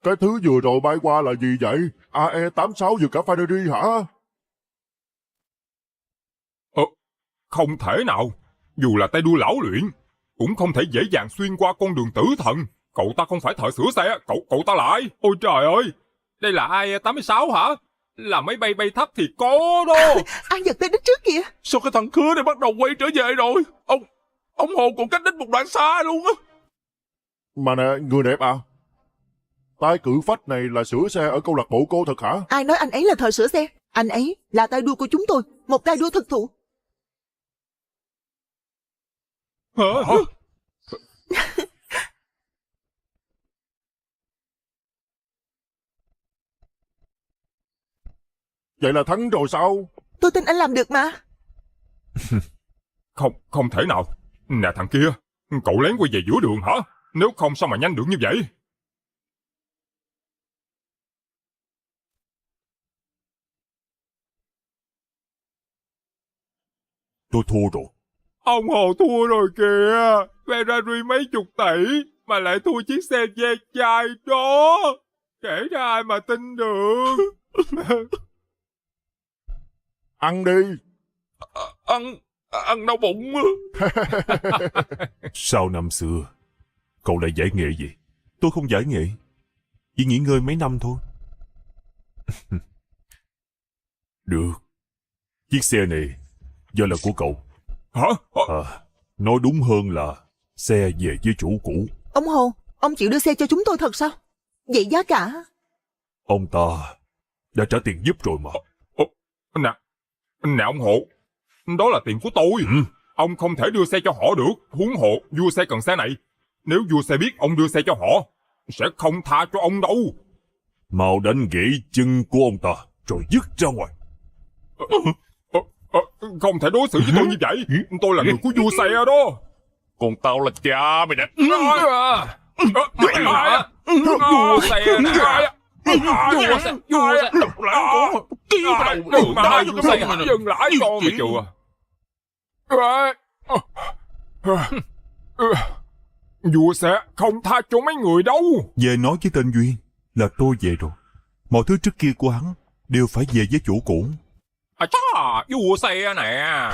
A: Cái thứ vừa rồi bay qua là gì vậy? AE86 vượt cả Ferrari hả?
G: Không thể nào. Dù là tay đua lão luyện, cũng không thể dễ dàng xuyên qua con đường tử thần. Cậu ta không phải thợ sửa xe, cậu ta lại. Ôi trời ơi, đây là AE86 hả? Là máy bay bay thấp thì có đó.
F: An Nhật tới đích trước kìa.
B: Sao cái thằng khứa này bắt đầu quay trở về rồi? Ông Hồ còn cách đích một đoạn xa luôn á.
A: Mà nè, người đẹp à? Tai cử phách này là sửa xe ở câu lạc bộ cô thật hả?
F: Ai nói anh ấy là thợ sửa xe? Anh ấy là tay đua của chúng tôi, một tay đua thực thụ.
G: Hả?
A: Vậy là thắng rồi sao?
F: Tôi tin anh làm được mà.
G: Không thể nào. Nè thằng kia, cậu lén quay về giữa đường hả? Nếu không sao mà nhanh được như vậy?
D: Tôi thua rồi.
G: Ông Hồ thua rồi kìa. Ferrari mấy chục tỷ mà lại thua chiếc xe ve chai đó. Kể ra ai mà tin được.
A: Ăn đi.
B: Ăn đau bụng.
D: Sau năm xưa, cậu lại giải nghệ gì? Tôi không giải nghệ, chỉ nghỉ ngơi mấy năm thôi. Được, chiếc xe này giờ là của cậu.
G: Hả?
D: Nói đúng hơn là xe về với chủ cũ.
F: Ông Hồ, ông chịu đưa xe cho chúng tôi thật sao? Vậy giá cả?
D: Ông ta đã trả tiền giúp rồi mà.
G: Nè ông Hộ, đó là tiền của tôi. Ông không thể đưa xe cho họ được. Huống hộ, vua xe cần xe này. Nếu vua xe biết ông đưa xe cho họ, sẽ không tha cho ông đâu.
D: Mau đánh gãy chân của ông ta, rồi dứt ra ngoài.
G: Không thể đối xử với tôi như vậy. Tôi là người của vua xe đó.
B: Còn tao là cha mày nè.
G: Mày hả? Vua xe nè. Vua xe.
B: Độc lãng cổ. Kêu vào đầu
G: Đừng mà
B: đá
G: vua
B: vô
G: xe.
B: cái đầu.
G: Dừng lại con mày chùa. Vua sẽ không tha cho mấy người đâu.
D: Về nói với tên Duyên là tôi về rồi. Mọi thứ trước kia của hắn đều phải về với chủ cũ.
G: Chà, vua xe nè.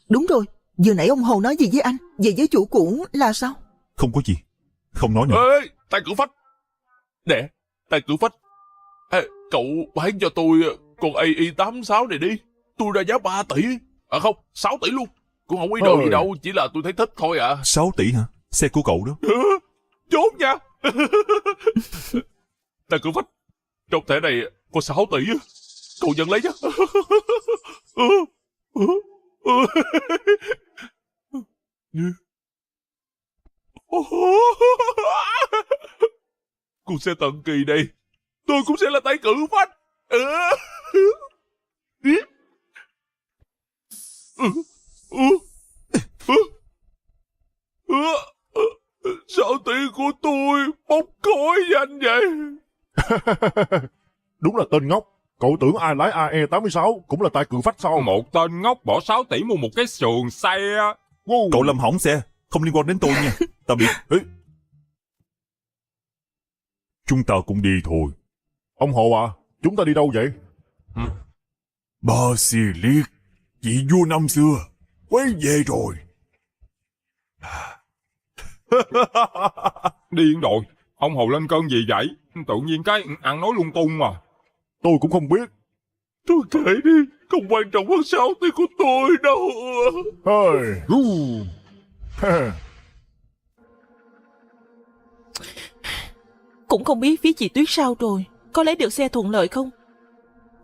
F: Đúng rồi, vừa nãy ông Hồ nói gì với anh? Về với chủ cũ là sao?
D: Không có gì, không nói nữa.
B: Ê, tay cử phách. Nè, tay cử phách. Ê, cậu bán cho tôi con AI86 này đi. Tôi ra giá 3 tỷ. À không, 6 tỷ luôn. Cũng không ý đồ gì đâu, chỉ là tôi thấy thích thôi à.
D: 6 tỷ hả? Xe của cậu đó.
B: Chốt nha. Tay cử phách. Trong thẻ này có 6 tỷ. Cậu nhận lấy nhé. Cô sẽ tận kỳ đây. Tôi cũng sẽ là tay cử phách. Sao tiền của tôi bốc khói nhanh vậy?
A: Đúng là tên ngốc. Cậu tưởng ai lái AE86 cũng là tay cự phách sao?
G: Một tên ngốc bỏ 6 tỷ mua một cái sườn xe. Wow.
D: Cậu làm hỏng xe, không liên quan đến tôi nha. Tạm biệt. Ê. Chúng ta cũng đi thôi.
A: Ông Hồ à, chúng ta đi đâu vậy?
D: Basilisk, vị vua năm xưa, quay về rồi.
G: Điên rồi. Ông Hồ lên cơn gì vậy? Tự nhiên cái ăn nói lung tung mà.
A: Tôi cũng không biết.
B: Tôi kể đi, không quan trọng hơn 6 tỷ của tôi đâu.
A: Hơi.
E: Cũng không biết phía chị Tuyết sao rồi. Có lấy được xe thuận lợi không?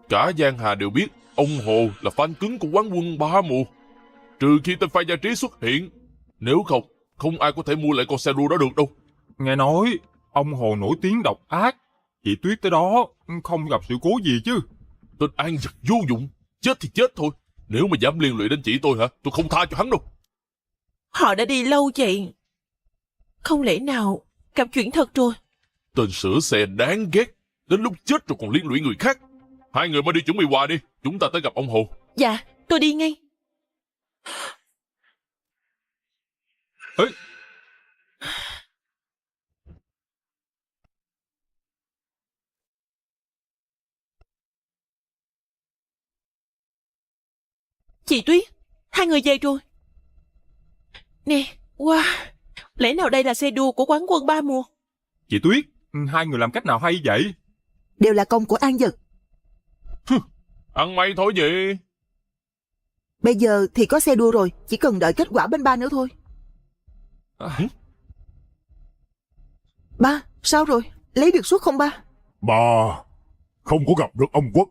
B: Cả Giang Hà đều biết ông Hồ là fan cứng của quán quân ba mùa. Trừ khi tên Phan Gia Trí xuất hiện. Nếu không, không ai có thể mua lại con xe đua đó được đâu.
G: Nghe nói, ông Hồ nổi tiếng độc ác. Chị Tuyết tới đó, không gặp sự cố gì chứ.
B: Tên An Giật vô dụng. Chết thì chết thôi. Nếu mà dám liên lụy đến chị tôi hả, tôi không tha cho hắn đâu.
E: Họ đã đi lâu vậy. Không lẽ nào gặp chuyện thật rồi?
B: Tên sửa xe đáng ghét. Đến lúc chết rồi còn liên lụy người khác. Hai người mau đi chuẩn bị quà đi. Chúng ta tới gặp ông Hồ.
E: Dạ, tôi đi ngay.
G: Ê,
E: Chị Tuyết, hai người về rồi. Nè, wow, lẽ nào đây là xe đua của quán quân ba mùa?
G: chị Tuyết, hai người làm cách nào hay vậy?
F: Đều là công của An Dật.
B: Ăn may thôi gì.
F: Bây giờ thì có xe đua rồi, chỉ cần đợi kết quả bên ba nữa thôi. Ba, sao rồi? Lấy được suất không ba?
A: Bà không có gặp được ông Quốc.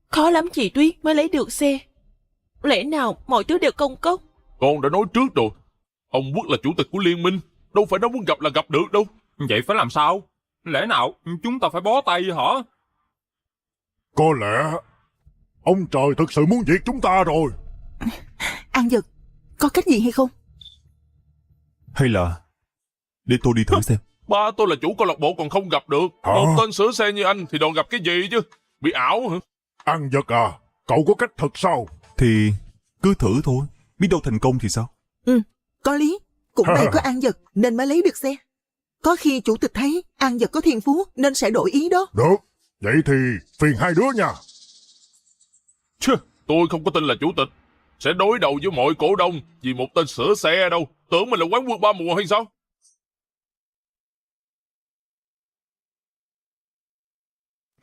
E: Khó lắm chị Tuyết mới lấy được xe. Lẽ nào mọi thứ đều công cốc?
B: Con đã nói trước rồi. Ông Quốc là chủ tịch của liên minh. Đâu phải nó muốn gặp là gặp được đâu.
G: Vậy phải làm sao? Lẽ nào chúng ta phải bó tay hả?
A: Có lẽ ông trời thực sự muốn diệt chúng ta rồi.
F: An Dật, có cách gì hay không?
D: Hay là để tôi đi thử xem.
B: Ba tôi là chủ câu lạc bộ còn không gặp được.
A: Hả?
B: Một tên sửa xe như anh thì đòi gặp cái gì chứ? Bị ảo hả?
A: An Dật à, cậu có cách thật sao?
D: Thì cứ thử thôi, biết đâu thành công thì sao?
F: Ừ, có lý. Cũng may có An Dật nên mới lấy được xe. Có khi chủ tịch thấy An Dật có thiên phú nên sẽ đổi ý đó.
A: Được, vậy thì phiền hai đứa nha.
B: Chứ, tôi không có tin là chủ tịch sẽ đối đầu với mọi cổ đông vì một tên sửa xe đâu. Tưởng mình là quán quân ba mùa hay sao?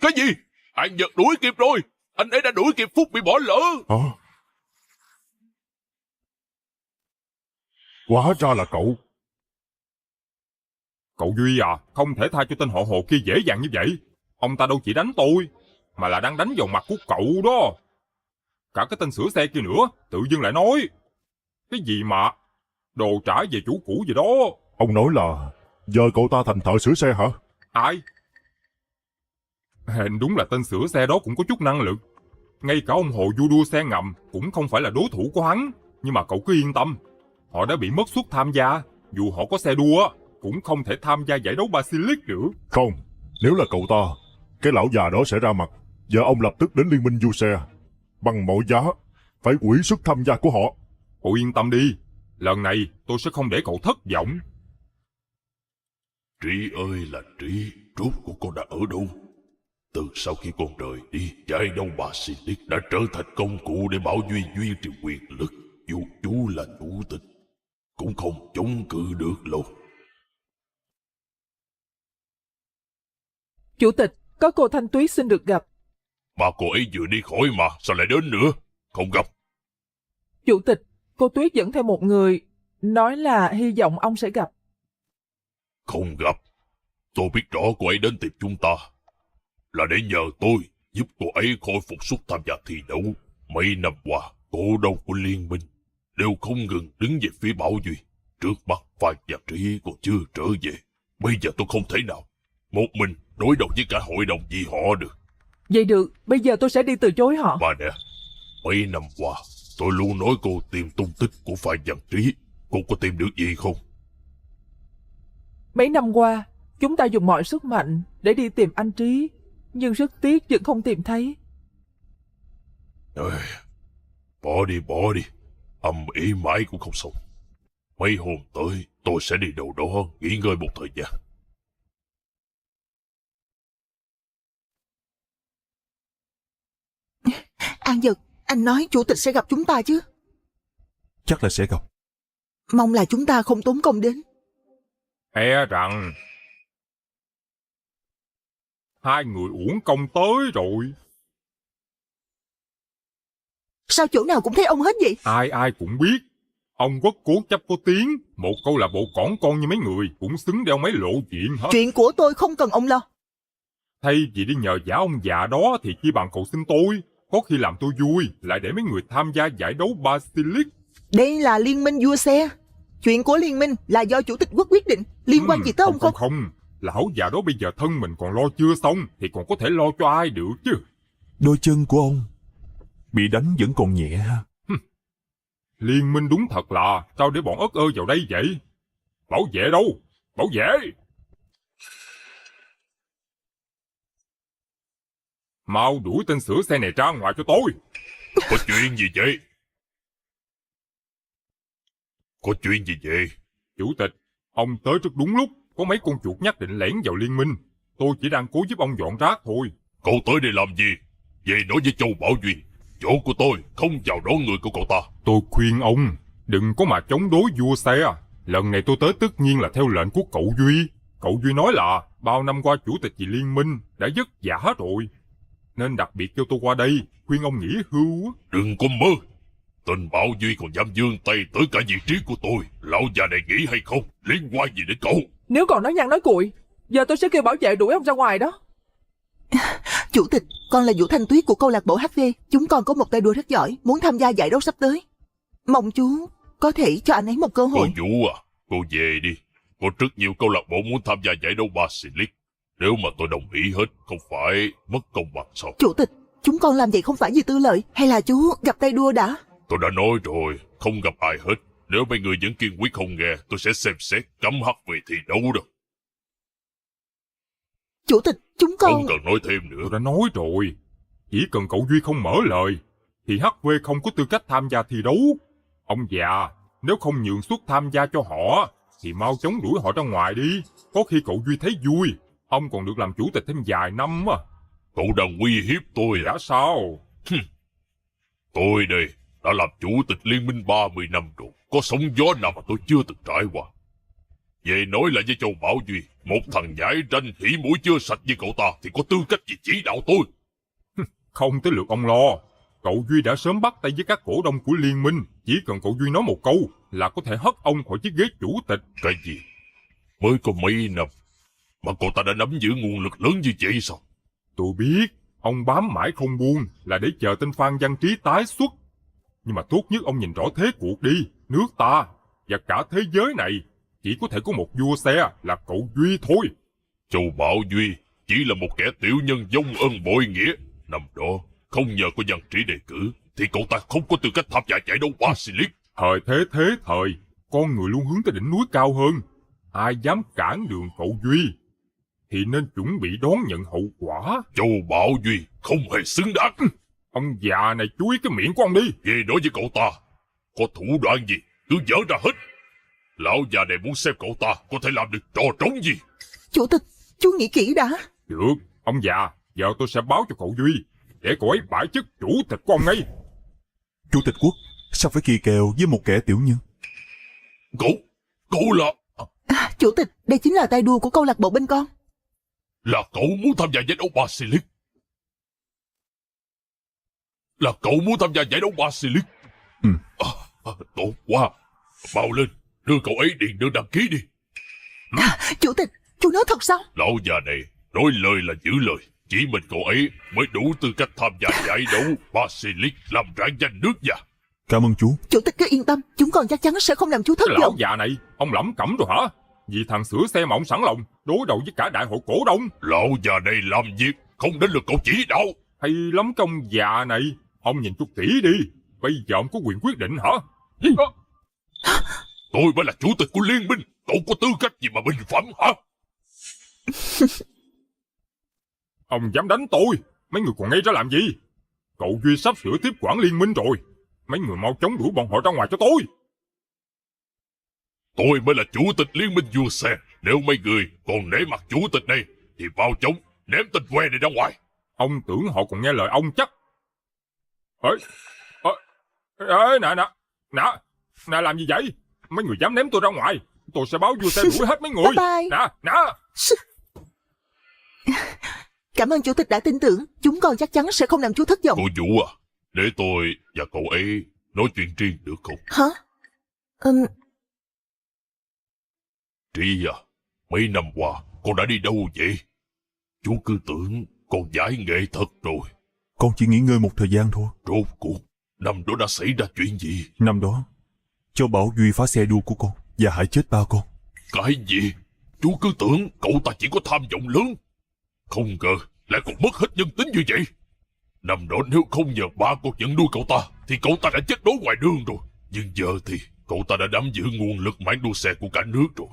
B: Cái gì? An Dật đuổi kịp rồi. Anh ấy đã đuổi kịp phút bị bỏ lỡ.
A: Hả? Hóa ra là cậu.
G: Cậu Duy à, không thể tha cho tên họ Hồ kia dễ dàng như vậy. Ông ta đâu chỉ đánh tôi, mà là đang đánh vào mặt của cậu đó. Cả cái tên sửa xe kia nữa, tự dưng lại nói cái gì mà đồ trả về chủ cũ gì đó.
A: Ông nói là giờ cậu ta thành thợ sửa xe hả?
G: Ai? Hèn đúng là tên sửa xe đó cũng có chút năng lực. Ngay cả ông Hồ vua đua xe ngầm cũng không phải là đối thủ của hắn. Nhưng mà cậu cứ yên tâm, họ đã bị mất suất tham gia. Dù họ có xe đua cũng không thể tham gia giải đấu Basilisk nữa.
A: Không, nếu là cậu ta, cái lão già đó sẽ ra mặt. Giờ ông lập tức đến liên minh vua xe. Bằng mọi giá, phải hủy suất tham gia của họ.
G: Cậu yên tâm đi, lần này tôi sẽ không để cậu thất vọng.
B: Trí ơi là Trí, rốt của con đã ở đâu? Từ sau khi con rời đi, giải đấu Basilisk đã trở thành công cụ để Bảo Duy duy trì quyền lực. Dù chú là chủ tịch, cũng không chống cự được lâu.
C: Chủ tịch, có cô Thanh Tuyết xin được gặp.
B: Mà cô ấy vừa đi khỏi mà, sao lại đến nữa? Không gặp.
C: Chủ tịch, cô Tuyết dẫn theo một người, nói là hy vọng ông sẽ gặp.
B: Không gặp. Tôi biết rõ cô ấy đến tìm chúng ta là để nhờ tôi giúp cô ấy khôi phục suất tham gia thi đấu. Mấy năm qua, cổ đông của liên minh đều không ngừng đứng về phía Bảo Duy. Trước mắt Phan và Trí còn chưa trở về. Bây giờ tôi không thể nào một mình đối đầu với cả hội đồng vì họ được.
C: Vậy được, bây giờ tôi sẽ đi từ chối họ.
B: Bà nè, mấy năm qua tôi luôn nói cô tìm tung tích của Phan Văn Trí. Cô có tìm được gì không?
C: Mấy năm qua, chúng ta dùng mọi sức mạnh để đi tìm anh Trí, nhưng rất tiếc vẫn không tìm thấy.
B: Bỏ đi. Âm ý mãi cũng không xong. Mấy hôm tới tôi sẽ đi đâu đó nghỉ ngơi một thời gian.
F: An Dật, anh nói chủ tịch sẽ gặp chúng ta chứ?
D: Chắc là sẽ gặp.
F: Mong là chúng ta không tốn công đến.
G: E rằng hai người uổng công tới rồi.
F: Sao chỗ nào cũng thấy ông hết vậy?
G: Ai cũng biết ông Quốc cố chấp có tiếng. Một câu lạc bộ cỏn con như mấy người cũng xứng đeo mấy lộ diện hả?
F: Chuyện của tôi không cần ông lo.
G: Thay vì đi nhờ vả ông già đó thì chi bằng cậu xin tôi. Có khi làm tôi vui, lại để mấy người tham gia giải đấu Basilisk.
F: Đây là liên minh vua xe. Chuyện của liên minh là do chủ tịch quốc quyết định. Liên quan gì tới ông không?
G: Không, lão già đó bây giờ thân mình còn lo chưa xong thì còn có thể lo cho ai được chứ.
D: Đôi chân của ông bị đánh vẫn còn nhẹ ha.
G: Liên minh đúng thật là sao để bọn ất ơ vào đây vậy? Bảo vệ đâu? Bảo vệ! Mau đuổi tên sửa xe này ra ngoài cho tôi.
B: Có chuyện gì vậy? Có chuyện gì vậy?
G: Chủ tịch, ông tới rất đúng lúc. Có mấy con chuột nhắt định lẻn vào liên minh. Tôi chỉ đang cố giúp ông dọn rác thôi.
B: Cậu tới đây làm gì? Về nói với Châu Bảo Duy, chỗ của tôi không chào đón người của cậu ta.
G: Tôi khuyên ông đừng có mà chống đối vua xe. Lần này tôi tới tất nhiên là theo lệnh của cậu Duy. Cậu Duy nói là bao năm qua chủ tịch vì liên minh đã vất vả rồi, nên đặc biệt kêu tôi qua đây khuyên ông nghỉ hưu.
B: Đừng có mơ. Tên Bảo Duy còn dám giương tay tới cả vị trí của tôi. Lão già này nghĩ hay không? Liên quan gì đến cậu?
C: Nếu còn nói nhăng nói cuội, giờ tôi sẽ kêu bảo vệ đuổi ông ra ngoài đó.
F: Chủ tịch, con là Vũ Thanh Tuyết của câu lạc bộ HV. Chúng con có một tay đua rất giỏi, muốn tham gia giải đấu sắp tới. Mong chú có thể cho anh ấy một cơ hội.
B: Cô Vũ à, cô về đi. Có rất nhiều câu lạc bộ muốn tham gia giải đấu Basilisk. Nếu mà tôi đồng ý hết, không phải mất công bằng sao?
F: Chủ tịch, chúng con làm vậy không phải vì tư lợi, hay là chú gặp tay đua đã?
B: Tôi đã nói rồi, không gặp ai hết. Nếu mấy người vẫn kiên quyết không nghe, tôi sẽ xem xét cấm HV thi đấu đó.
F: Chủ tịch, chúng con...
B: Không cần nói thêm nữa.
G: Tôi đã nói rồi, chỉ cần cậu Duy không mở lời thì HV không có tư cách tham gia thi đấu. Ông già, nếu không nhường suất tham gia cho họ thì mau chóng đuổi họ ra ngoài đi. Có khi cậu Duy thấy vui, ông còn được làm chủ tịch thêm vài năm á.
B: Cậu đang uy hiếp tôi à?
G: Đã sao?
B: Tôi đây đã làm chủ tịch liên minh 30 năm rồi. Có sóng gió nào mà tôi chưa từng trải qua. Về nói lại với Châu Bảo Duy, một thằng nhãi ranh hỉ mũi chưa sạch như cậu ta thì có tư cách gì chỉ đạo tôi?
G: Không tới lượt ông lo. Cậu Duy đã sớm bắt tay với các cổ đông của liên minh. Chỉ cần cậu Duy nói một câu là có thể hất ông khỏi chiếc ghế chủ tịch.
B: Cái gì? Mới có mấy năm mà cậu ta đã nắm giữ nguồn lực lớn như vậy sao?
G: Tôi biết, ông bám mãi không buông là để chờ tên Phan Văn Trí tái xuất. Nhưng mà tốt nhất ông nhìn rõ thế cuộc đi. Nước ta và cả thế giới này chỉ có thể có một vua xe là cậu Duy thôi.
B: Châu Bảo Duy chỉ là một kẻ tiểu nhân vong ân bội nghĩa. Năm đó, không nhờ có Văn Trí đề cử, thì cậu ta không có tư cách tham gia giải đấu Basilisk.
G: Thời thế thời, con người luôn hướng tới đỉnh núi cao hơn. Ai dám cản đường cậu Duy thì nên chuẩn bị đón nhận hậu quả.
B: Châu Bảo Duy không hề xứng đáng.
G: Ông già này chú ý cái miệng của ông đi.
B: Về nói với cậu ta, có thủ đoạn gì cứ dở ra hết. Lão già này muốn xem cậu ta có thể làm được trò trống gì.
F: Chủ tịch, chú nghĩ kỹ đã.
G: Được, ông già, giờ tôi sẽ báo cho cậu Duy để cậu ấy bãi chức chủ tịch của ông ngay.
D: Chủ tịch quốc, sao phải kỳ kèo với một kẻ tiểu nhân?
B: Cậu là...
F: Chủ tịch, đây chính là tay đua của câu lạc bộ bên con.
B: Là cậu muốn tham gia giải đấu Basilisk. Là cậu muốn tham gia giải đấu Basilisk. Tốt quá. Mau lên, đưa cậu ấy điền đơn đăng ký đi.
F: Chủ tịch, chú nói thật sao?
B: Lão già này nói lời là giữ lời. Chỉ mình cậu ấy mới đủ tư cách tham gia giải đấu Basilisk làm rạng danh nước nhà.
D: Cảm ơn chú.
F: Chủ tịch cứ yên tâm, chúng con chắc chắn sẽ không làm chú thất
G: Lão
F: vọng.
G: già này, ông lẩm cẩm rồi hả? Vì thằng sửa xe mà ông sẵn lòng đối đầu với cả đại hội cổ đông.
B: Lão già này làm việc không đến lượt cậu chỉ đạo.
G: Hay lắm công già này. Ông nhìn chút kỹ đi. Bây giờ ông có quyền quyết định hả?
B: Tôi mới là chủ tịch của liên minh. Cậu có tư cách gì mà bình phẩm hả?
G: Ông dám đánh tôi? Mấy người còn ngay ra làm gì? Cậu Duy sắp sửa tiếp quản liên minh rồi. Mấy người mau chóng đuổi bọn họ ra ngoài cho tôi.
B: Tôi mới là chủ tịch liên minh vua xe. Nếu mấy người còn nể mặt chủ tịch này thì mau chóng ném tên que này ra ngoài.
G: Ông tưởng họ còn nghe lời ông chắc. Nè, làm gì vậy? Mấy người dám ném tôi ra ngoài, tôi sẽ báo vua xe đuổi hết mấy người.
F: Bye bye.
G: Nè.
F: Cảm ơn chủ tịch đã tin tưởng. Chúng con chắc chắn sẽ không làm chú thất vọng.
B: Cô Vũ à, để tôi và cậu ấy nói chuyện riêng được không?
F: Hả?
B: Trí à, mấy năm qua con đã đi đâu vậy? Chú cứ tưởng con giải nghệ thật rồi.
D: Con chỉ nghỉ ngơi một thời gian thôi.
B: Rốt cuộc, năm đó đã xảy ra chuyện gì?
D: Năm đó, Châu Bảo Duy phá xe đua của con và hại chết ba con.
B: Cái gì? Chú cứ tưởng cậu ta chỉ có tham vọng lớn. Không ngờ lại còn mất hết nhân tính như vậy. Năm đó nếu không nhờ ba con dẫn nuôi cậu ta thì cậu ta đã chết đói ngoài đường rồi. Nhưng giờ thì cậu ta đã nắm giữ nguồn lực mảng đua xe của cả nước rồi.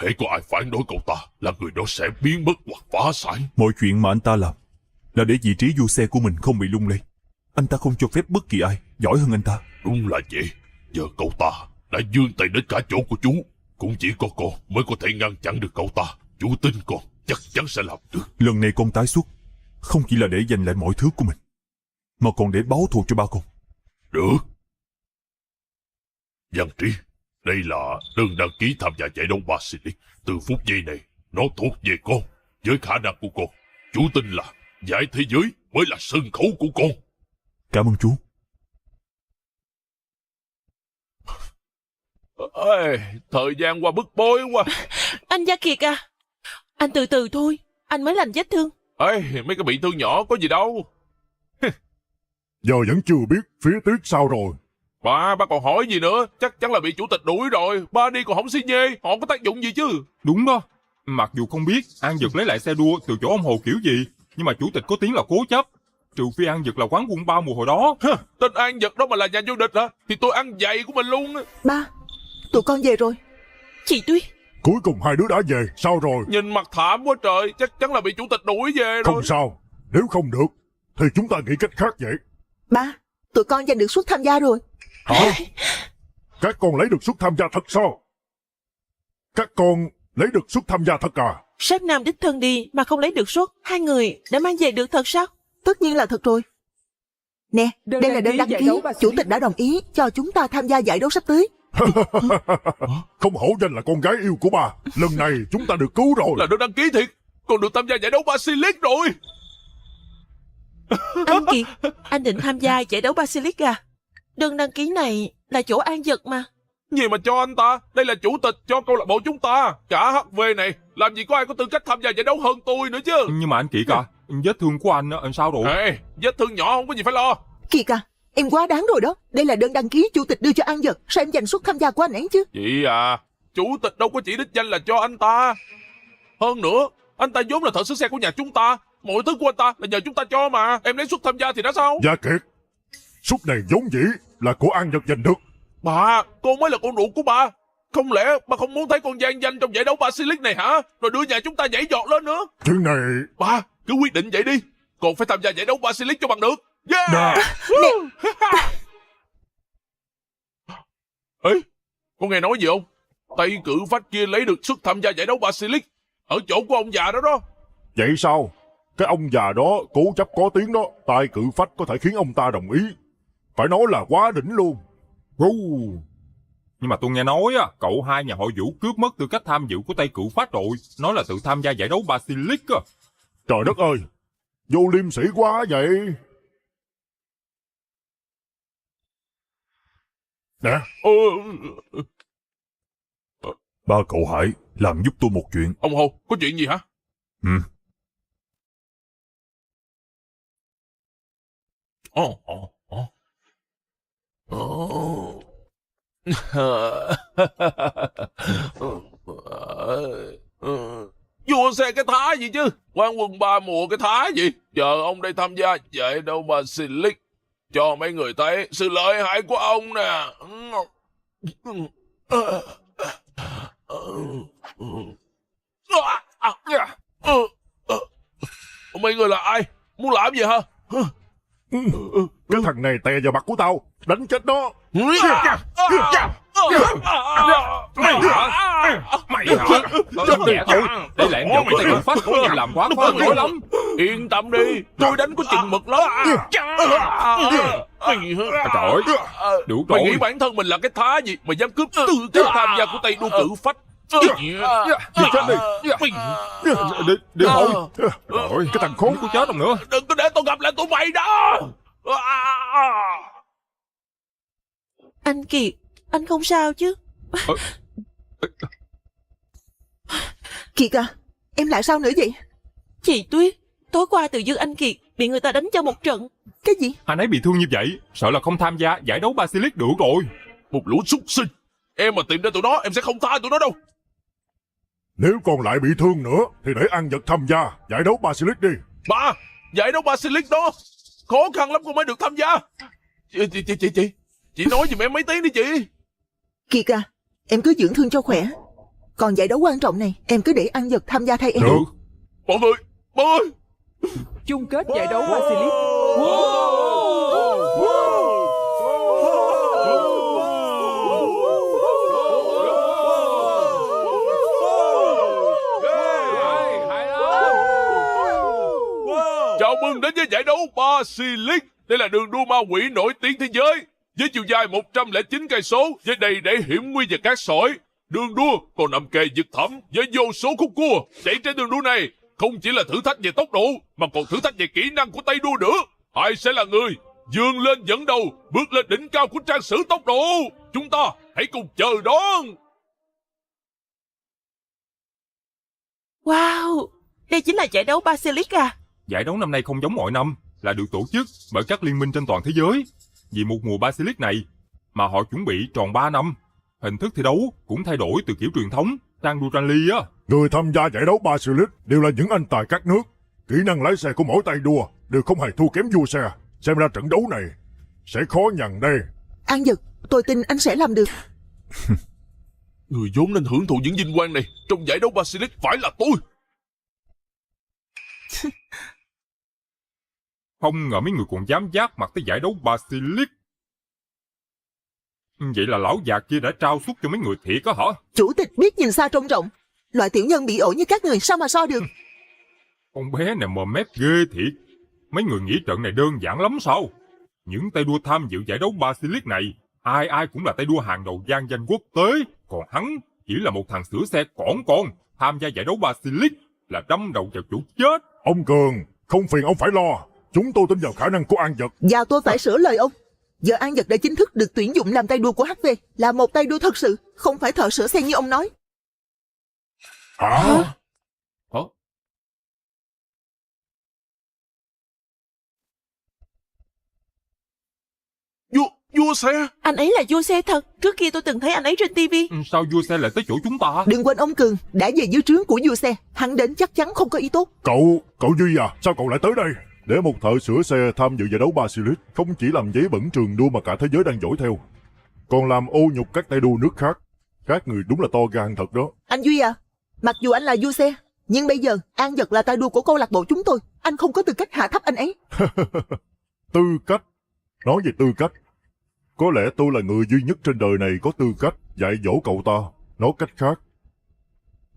B: Hễ có ai phản đối cậu ta là người đó sẽ biến mất hoặc phá sản.
D: Mọi chuyện mà anh ta làm là để vị trí vua xe của mình không bị lung lay. Anh ta không cho phép bất kỳ ai giỏi hơn anh ta.
B: Đúng là vậy. Giờ cậu ta đã vươn tay đến cả chỗ của chú. Cũng chỉ có con mới có thể ngăn chặn được cậu ta. Chú tin con chắc chắn sẽ làm được.
D: Lần này con tái xuất không chỉ là để giành lại mọi thứ của mình, mà còn để báo thù cho ba con.
B: Được. Văn Trí, đây là đơn đăng ký tham gia giải đấu Basilisk. Từ phút giây này, nó thuộc về con. Với khả năng của con, chú tin là giải thế giới mới là sân khấu của con.
D: Cảm ơn chú.
B: Ê, thời gian qua bức bối quá.
E: Anh Gia Kiệt à, anh từ từ thôi, anh mới lành vết thương.
B: Ê, mấy cái bị thương nhỏ có gì đâu.
A: Giờ vẫn chưa biết phía tiếc sao rồi.
B: Ba còn hỏi gì nữa? Chắc chắn là bị chủ tịch đuổi rồi. Ba đi còn không xi nhê, họ có tác dụng gì chứ?
G: Đúng đó. Mặc dù không biết An Dật lấy lại xe đua từ chỗ ông Hồ kiểu gì, nhưng mà chủ tịch có tiếng là cố chấp. Trừ phi An Dật là quán quân ba mùa hồi đó.
B: Tên An Dật đó mà là nhà vô địch hả? Thì tôi ăn giày của mình luôn.
F: Ba, tụi con về rồi.
E: Chị Tuyết.
A: Cuối cùng hai đứa đã về, sao rồi?
B: Nhìn mặt thảm quá trời, chắc chắn là bị chủ tịch đuổi về rồi.
A: Không sao, nếu không được thì chúng ta nghĩ cách khác vậy.
F: Ba, tụi con giành được suất tham gia rồi.
A: Hả? Các con lấy được suất tham gia thật sao? Các con lấy được suất tham gia thật à?
E: Sếp Nam đích thân đi mà không lấy được suất. Hai người đã mang về được thật sao?
F: Tất nhiên là thật rồi. Nè, đây là đơn đăng ký. Chủ tịch đã đồng ý cho chúng ta tham gia giải đấu sắp tới.
A: Không hổ danh là con gái yêu của bà. Lần này chúng ta được cứu rồi.
B: Là đơn đăng ký thiệt. Còn được tham gia giải đấu Basilisk rồi.
E: Anh Kiệt, anh định tham gia giải đấu Basilisk à? Đơn đăng ký này là chỗ An Dật mà.
B: Gì mà cho anh ta? Đây là chủ tịch cho câu lạc bộ chúng ta. Cả HV này, làm gì có ai có tư cách tham gia giải đấu hơn tôi nữa chứ.
G: Nhưng mà anh Kiệt à, vết thương của anh sao rồi?
B: Ê, vết thương nhỏ không có gì phải lo.
F: Kiệt à, em quá đáng rồi đó. Đây là đơn đăng ký chủ tịch đưa cho An Dật. Sao em giành suất tham gia của anh ấy chứ?
B: Chị à, chủ tịch đâu có chỉ đích danh là cho anh ta. Hơn nữa, anh ta vốn là thợ sửa xe của nhà chúng ta. Mọi thứ của anh ta là nhờ chúng ta cho mà. Em lấy suất tham gia thì đã sao?
A: Gia Kiệt, suất này vốn dĩ là của An Nhật giành được.
B: Bà, con mới là con ruột của bà. Không lẽ bà không muốn thấy con gian danh trong giải đấu Basilisk này hả? Rồi đưa nhà chúng ta nhảy giọt lên nữa.
A: Chuyện này...
B: Bà, cứ quyết định vậy đi. Còn phải tham gia giải đấu Basilisk cho bằng được. Yeah! Ê, con nghe nói gì không? Tay cử phách kia lấy được suất tham gia giải đấu Basilisk ở chỗ của ông già đó đó.
A: Vậy sao? Cái ông già đó cố chấp có tiếng đó, tài cự phách có thể khiến ông ta đồng ý. Phải nói là quá đỉnh luôn.
G: Nhưng mà tôi nghe nói á, cậu hai nhà họ Vũ cướp mất tư cách tham dự của tay cựu phách rồi. Nói là tự tham gia giải đấu Basilisk á.
A: Trời đất ơi, vô liêm sĩ quá vậy. Nè,
D: Ba cậu Hải, làm giúp tôi một chuyện.
B: ông Hồ, có chuyện gì hả?
D: Ừ.
B: Vua xe cái thá gì chứ? Quan quân ba mùa cái thá gì? Chờ ông đây tham gia giải đấu Basilisk cho mấy người thấy sự lợi hại của ông nè. Mấy người là ai? Muốn làm gì hả?
A: cái thằng này tè vào mặt của tao, đánh chết nó.
G: Mày hả? Đánh nhẹ thôi. Đây là em giọng của tay cựu phách, không làm quá lỗi lắm.
B: Yên tâm đi, tôi đánh có chừng mực lắm.
G: Trời ơi, đủ
B: Mày
G: rồi.
B: nghĩ bản thân mình là cái thá gì mà dám cướp tư cách tham gia của tay đua cử phách?
A: Đi chết đi. Đi thôi.
G: Rồi,
A: Cái thằng khốn
G: tôi chết rồi nữa.
B: Đừng có để tôi gặp lại tụi mày đó.
E: Anh Kiệt, anh không sao chứ?
F: Kiệt à, em lại sao nữa vậy?
E: Chị Tuyết, tối qua tự dưng anh Kiệt bị người ta đánh cho một trận.
F: Cái gì?
G: Anh ấy bị thương như vậy, sợ là không tham gia giải đấu Basilisk được rồi.
B: Một lũ súc sinh. Em mà tìm ra tụi nó, em sẽ không tha tụi nó đâu.
A: Nếu còn lại bị thương nữa thì để An Nhật tham gia giải đấu Basilisk đi.
B: Ba, giải đấu Basilisk đó khó khăn lắm con mới được tham gia. Chị nói giùm em mấy tiếng đi chị.
F: Kiệt à, em cứ dưỡng thương cho khỏe. Còn giải đấu quan trọng này, em cứ để An Dật tham gia thay em.
A: Được.
B: Mọi người, ơi.
C: Chung kết giải đấu Basilisk.
B: Chào mừng đến với giải đấu Basilisk. Đây là đường đua ma quỷ nổi tiếng thế giới với chiều dài 109 cây số, với đầy đẩy hiểm nguy và cát sỏi. Đường đua còn nằm kề vực thẳm với vô số khúc cua. Chạy trên đường đua này không chỉ là thử thách về tốc độ mà còn thử thách về kỹ năng của tay đua nữa. Ai sẽ là người vươn lên dẫn đầu, bước lên đỉnh cao của trang sử tốc độ? Chúng ta hãy cùng chờ đón.
E: Wow, đây chính là giải đấu Basilisk à?
G: Giải đấu năm nay không giống mọi năm, là được tổ chức bởi các liên minh trên toàn thế giới. Vì một mùa Basilisk này mà họ chuẩn bị tròn 3 năm. Hình thức thi đấu cũng thay đổi từ kiểu truyền thống sang đua rally á.
A: Người tham gia giải đấu Basilisk đều là những anh tài các nước. Kỹ năng lái xe của mỗi tay đua đều không hề thua kém vua xe. Xem ra trận đấu này sẽ khó nhằn đây.
F: An Dật, tôi tin anh sẽ làm được.
B: Người vốn nên hưởng thụ những vinh quang này trong giải đấu Basilisk phải là tôi.
G: Không ngờ mấy người còn dám giác mặt tới giải đấu Basilisk. Vậy là lão già kia đã trao suất cho mấy người thiệt á hả?
F: Chủ tịch biết nhìn xa trông rộng. Loại tiểu nhân bị ổi như các người sao mà so được?
G: Con bé này mồm mép ghê thiệt. Mấy người nghĩ trận này đơn giản lắm sao? Những tay đua tham dự giải đấu Basilisk này, ai ai cũng là tay đua hàng đầu vang danh quốc tế. Còn hắn chỉ là một thằng sửa xe cỏn con. Tham gia giải đấu Basilisk là đâm đầu vào chỗ chết.
A: Ông Cường, không phiền ông phải lo. Chúng tôi tin vào khả năng của An Dật.
F: Và tôi phải sửa lời ông. Giờ An Dật đã chính thức được tuyển dụng làm tay đua của HV, là một tay đua thật sự, không phải thợ sửa xe như ông nói.
A: Hả?
G: Hả?
B: Vua xe.
E: Anh ấy là vua xe thật. Trước kia tôi từng thấy anh ấy trên tivi.
G: Sao vua xe lại tới chỗ chúng ta?
F: Đừng quên ông Cường đã về dưới trướng của vua xe, hắn đến chắc chắn không có ý tốt.
A: Cậu Duy à, sao cậu lại tới đây? Để một thợ sửa xe tham dự giải đấu Basilisk không chỉ làm giấy bẩn trường đua mà cả thế giới đang dõi theo, còn làm ô nhục các tay đua nước khác. Các người đúng là to gan thật đó.
F: Anh Duy à, mặc dù anh là vua xe, nhưng bây giờ An Dật là tay đua của câu lạc bộ chúng tôi. Anh không có tư cách hạ thấp anh ấy.
A: Tư cách? Nói về tư cách, có lẽ tôi là người duy nhất trên đời này có tư cách dạy dỗ cậu ta. Nói cách khác,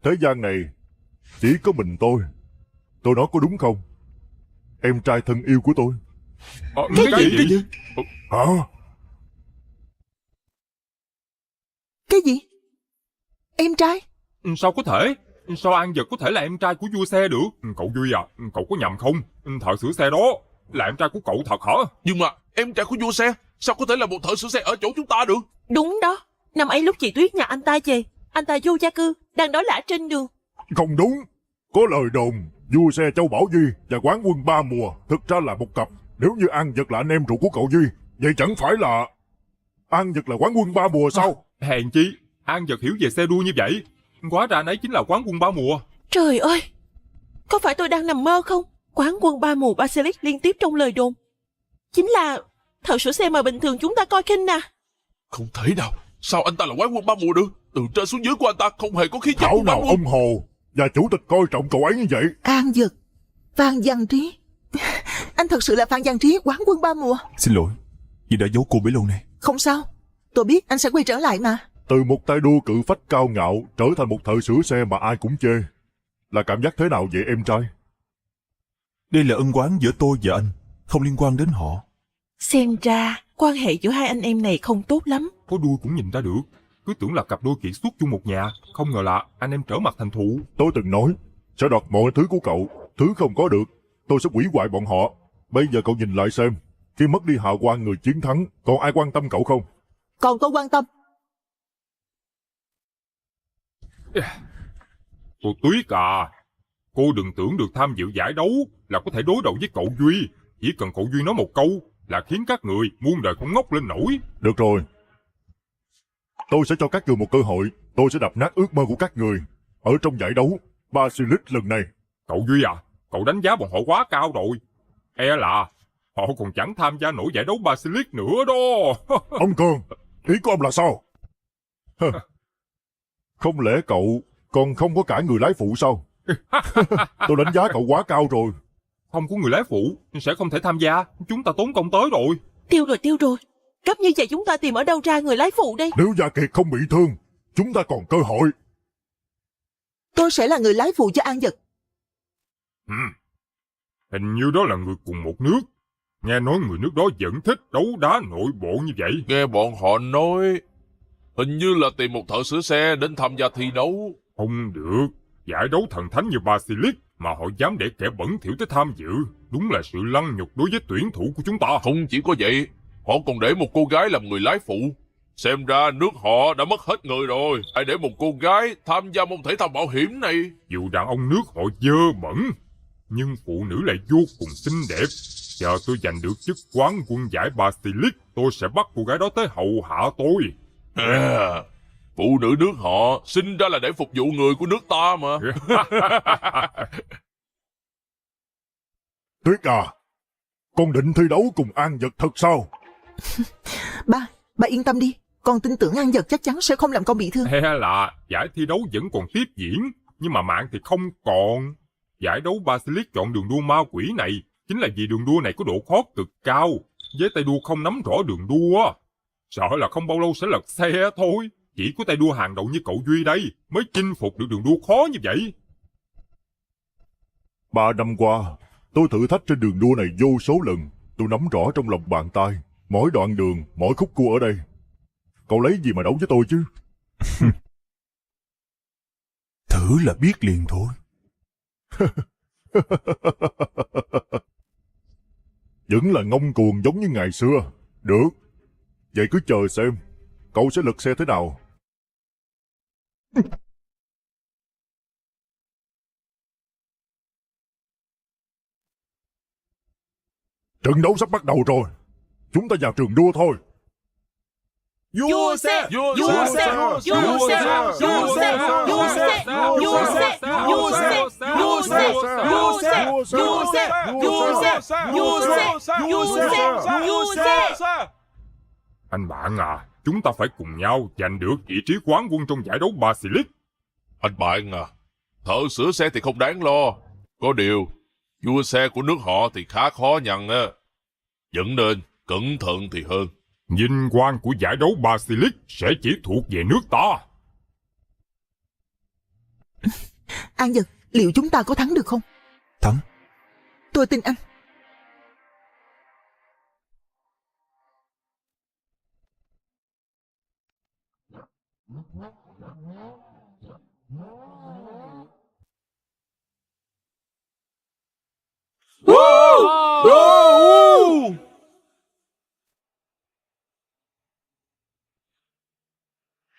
A: thế gian này chỉ có mình tôi. Tôi nói có đúng không? Em trai thân yêu của tôi.
G: Cái gì?
A: Hả?
F: Cái gì? Em trai?
G: Sao có thể? Sao An Dật có thể là em trai của vua xe được? Cậu Duy à, cậu có nhầm không? Thợ sửa xe đó là em trai của cậu thật hả?
B: Nhưng mà em trai của vua xe sao có thể là một thợ sửa xe ở chỗ chúng ta được?
E: Đúng đó. Năm ấy lúc chị Tuyết nhà anh ta về, anh ta vô gia cư, đang đói lả trên đường.
A: Không đúng. Có lời đồn vua xe Châu Bảo Duy và quán quân Ba Mùa thực ra là một cặp. Nếu như An Dật là anh em ruột của cậu Duy, vậy chẳng phải là An Dật là quán quân Ba Mùa sao?
G: Hèn chi An Dật hiểu về xe đua như vậy. Hóa ra anh ấy chính là quán quân Ba Mùa.
E: Trời ơi, có phải tôi đang nằm mơ không? Quán quân Ba Mùa Basilisk liên tiếp trong lời đồn chính là thợ sửa xe mà bình thường chúng ta coi khinh nè.
B: Không thể nào. Sao anh ta là quán quân Ba Mùa được? Từ trên xuống dưới của anh ta không hề có khí chất
A: Thảo
B: của quán
A: nào
B: quân.
A: ông Hồ và chủ tịch coi trọng cậu ấy như vậy.
F: An Dật, Phan Văn Trí. Anh thật sự là Phan Văn Trí, quán quân Ba Mùa.
D: Xin lỗi, vì đã giấu cô bấy lâu nay.
F: Không sao, tôi biết anh sẽ quay trở lại mà.
A: Từ một tay đua cự phách cao ngạo trở thành một thợ sửa xe mà ai cũng chê, là cảm giác thế nào vậy em trai?
D: Đây là ân oán giữa tôi và anh, không liên quan đến họ.
E: Xem ra quan hệ giữa hai anh em này không tốt lắm.
G: Có đuôi cũng nhìn ra được. Cứ tưởng là cặp đôi kiệt xuất chung một nhà, không ngờ là anh em trở mặt thành thù.
A: Tôi từng nói sẽ đoạt mọi thứ của cậu, thứ không có được tôi sẽ hủy hoại bọn họ. Bây giờ cậu nhìn lại xem, khi mất đi hào quang người chiến thắng, còn ai quan tâm cậu không?
F: Còn tôi quan tâm.
G: Cô Tuyết à, cô đừng tưởng được tham dự giải đấu là có thể đối đầu với cậu Duy. Chỉ cần cậu Duy nói một câu là khiến các người muôn đời không ngóc lên nổi.
A: Được rồi, tôi sẽ cho các người một cơ hội. Tôi sẽ đập nát ước mơ của các người ở trong giải đấu Basilisk lần này.
G: Cậu Duy à, cậu đánh giá bọn họ quá cao rồi. E là họ còn chẳng tham gia nổi giải đấu Basilisk nữa đó.
A: Ông Cường, ý của ông là sao? Không lẽ cậu còn không có cả người lái phụ sao? Tôi đánh giá cậu quá cao rồi.
G: Không có người lái phụ sẽ không thể tham gia. Chúng ta tốn công tới rồi.
E: Tiêu rồi. Cấp như vậy chúng ta tìm ở đâu ra người lái phụ đây?
A: Nếu Gia Kiệt không bị thương, chúng ta còn cơ hội.
F: Tôi sẽ là người lái phụ cho An Dật.
G: Hình như đó là người cùng một nước. Nghe nói người nước đó vẫn thích đấu đá nội bộ như vậy.
B: Nghe bọn họ nói hình như là tìm một thợ sửa xe đến tham gia thi đấu.
G: Không được. Giải đấu thần thánh như Basilisk mà họ dám để kẻ bẩn thỉu tới tham dự. Đúng là sự lăng nhục đối với tuyển thủ của chúng ta.
B: Không chỉ có vậy, họ còn để một cô gái làm người lái phụ. Xem ra nước họ đã mất hết người rồi. Ai để một cô gái tham gia môn thể thao mạo hiểm này?
G: Dù đàn ông nước họ dơ bẩn, nhưng phụ nữ lại vô cùng xinh đẹp. Chờ tôi giành được chức quán quân giải Basilisk, tôi sẽ bắt cô gái đó tới hầu hạ tôi.
B: Phụ nữ nước họ sinh ra là để phục vụ người của nước ta mà.
A: Tuyết à, con định thi đấu cùng An Dật thật sao?
F: Ba yên tâm đi. Con tin tưởng An Dật chắc chắn sẽ không làm con bị thương.
G: Hay là giải thi đấu vẫn còn tiếp diễn, nhưng mà mạng thì không còn. Giải đấu Basilisk chọn đường đua ma quỷ này chính là vì đường đua này có độ khó cực cao. Với tay đua không nắm rõ đường đua, sợ là không bao lâu sẽ lật xe thôi. Chỉ có tay đua hàng đầu như cậu Duy đây mới chinh phục được đường đua khó như vậy.
A: 3 năm qua, tôi thử thách trên đường đua này vô số lần. Tôi nắm rõ trong lòng bàn tay mỗi đoạn đường, mỗi khúc cua ở đây. Cậu lấy gì mà đấu với tôi chứ?
D: Thử là biết liền thôi.
A: Vẫn là ngông cuồng giống như ngày xưa. Được, vậy cứ chờ xem cậu sẽ lật xe thế nào. Trận đấu sắp bắt đầu rồi. Chúng ta vào trường đua thôi.
E: Vua xe, vua xe, vua xe, vua xe, vua xe, vua xe, vua xe, vua xe, vua xe, vua xe, vua xe, vua xe, vua xe.
G: Anh bạn à, chúng ta phải cùng nhau giành được vị trí quán quân trong giải đấu Basilisk.
B: Anh bạn à, thợ sửa xe thì không đáng lo. Có điều, vua xe của nước họ thì khá khó nhằn á. Vẫn nên cẩn thận thì hơn.
G: Vinh quang của giải đấu Basilisk sẽ chỉ thuộc về nước ta.
F: An Dật, liệu chúng ta có thắng được không?
H: Thắng?
F: Tôi tin anh.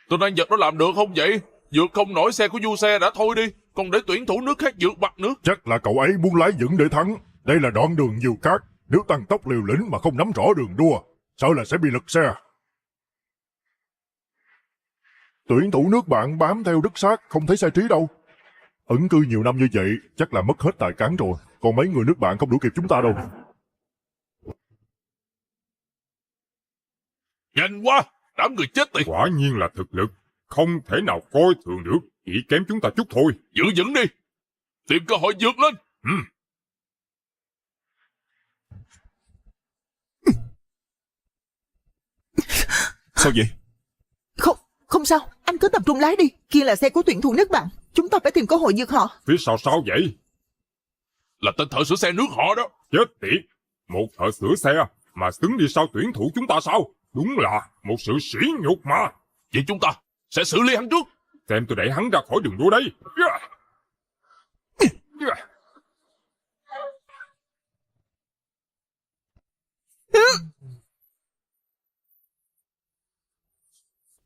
B: Tên An Dật nó làm được không vậy? Vượt không nổi xe của vua xe đã thôi đi, còn để tuyển thủ nước khác vượt mặt nữa.
A: Chắc là cậu ấy muốn lái vững để thắng. Đây là đoạn đường nhiều cát, nếu tăng tốc liều lĩnh mà không nắm rõ đường đua, sợ là sẽ bị lật xe. Tuyển thủ nước bạn bám theo đất sát, không thấy sai trí đâu. Ẩn cư nhiều năm như vậy, chắc là mất hết tài cán rồi. Còn mấy người nước bạn không đuổi kịp chúng ta đâu.
B: Nhanh quá, đám người chết tiệt.
G: Quả nhiên là thực lực, không thể nào coi thường được, chỉ kém chúng ta chút thôi.
B: Giữ vững đi, tìm cơ hội vượt lên.
H: Sao vậy?
F: Không sao, anh cứ tập trung lái đi. Kia là xe của tuyển thủ nước bạn. Chúng ta phải tìm cơ hội vượt họ.
G: Phía sau sao vậy?
B: Là tên thợ sửa xe nước họ đó.
G: Chết tiệt, một thợ sửa xe mà xứng đi sau tuyển thủ chúng ta sao? Đúng là một sự sỉ nhục mà.
B: Vậy chúng ta sẽ xử lý hắn trước.
G: Xem tôi đẩy hắn ra khỏi đường đua đây.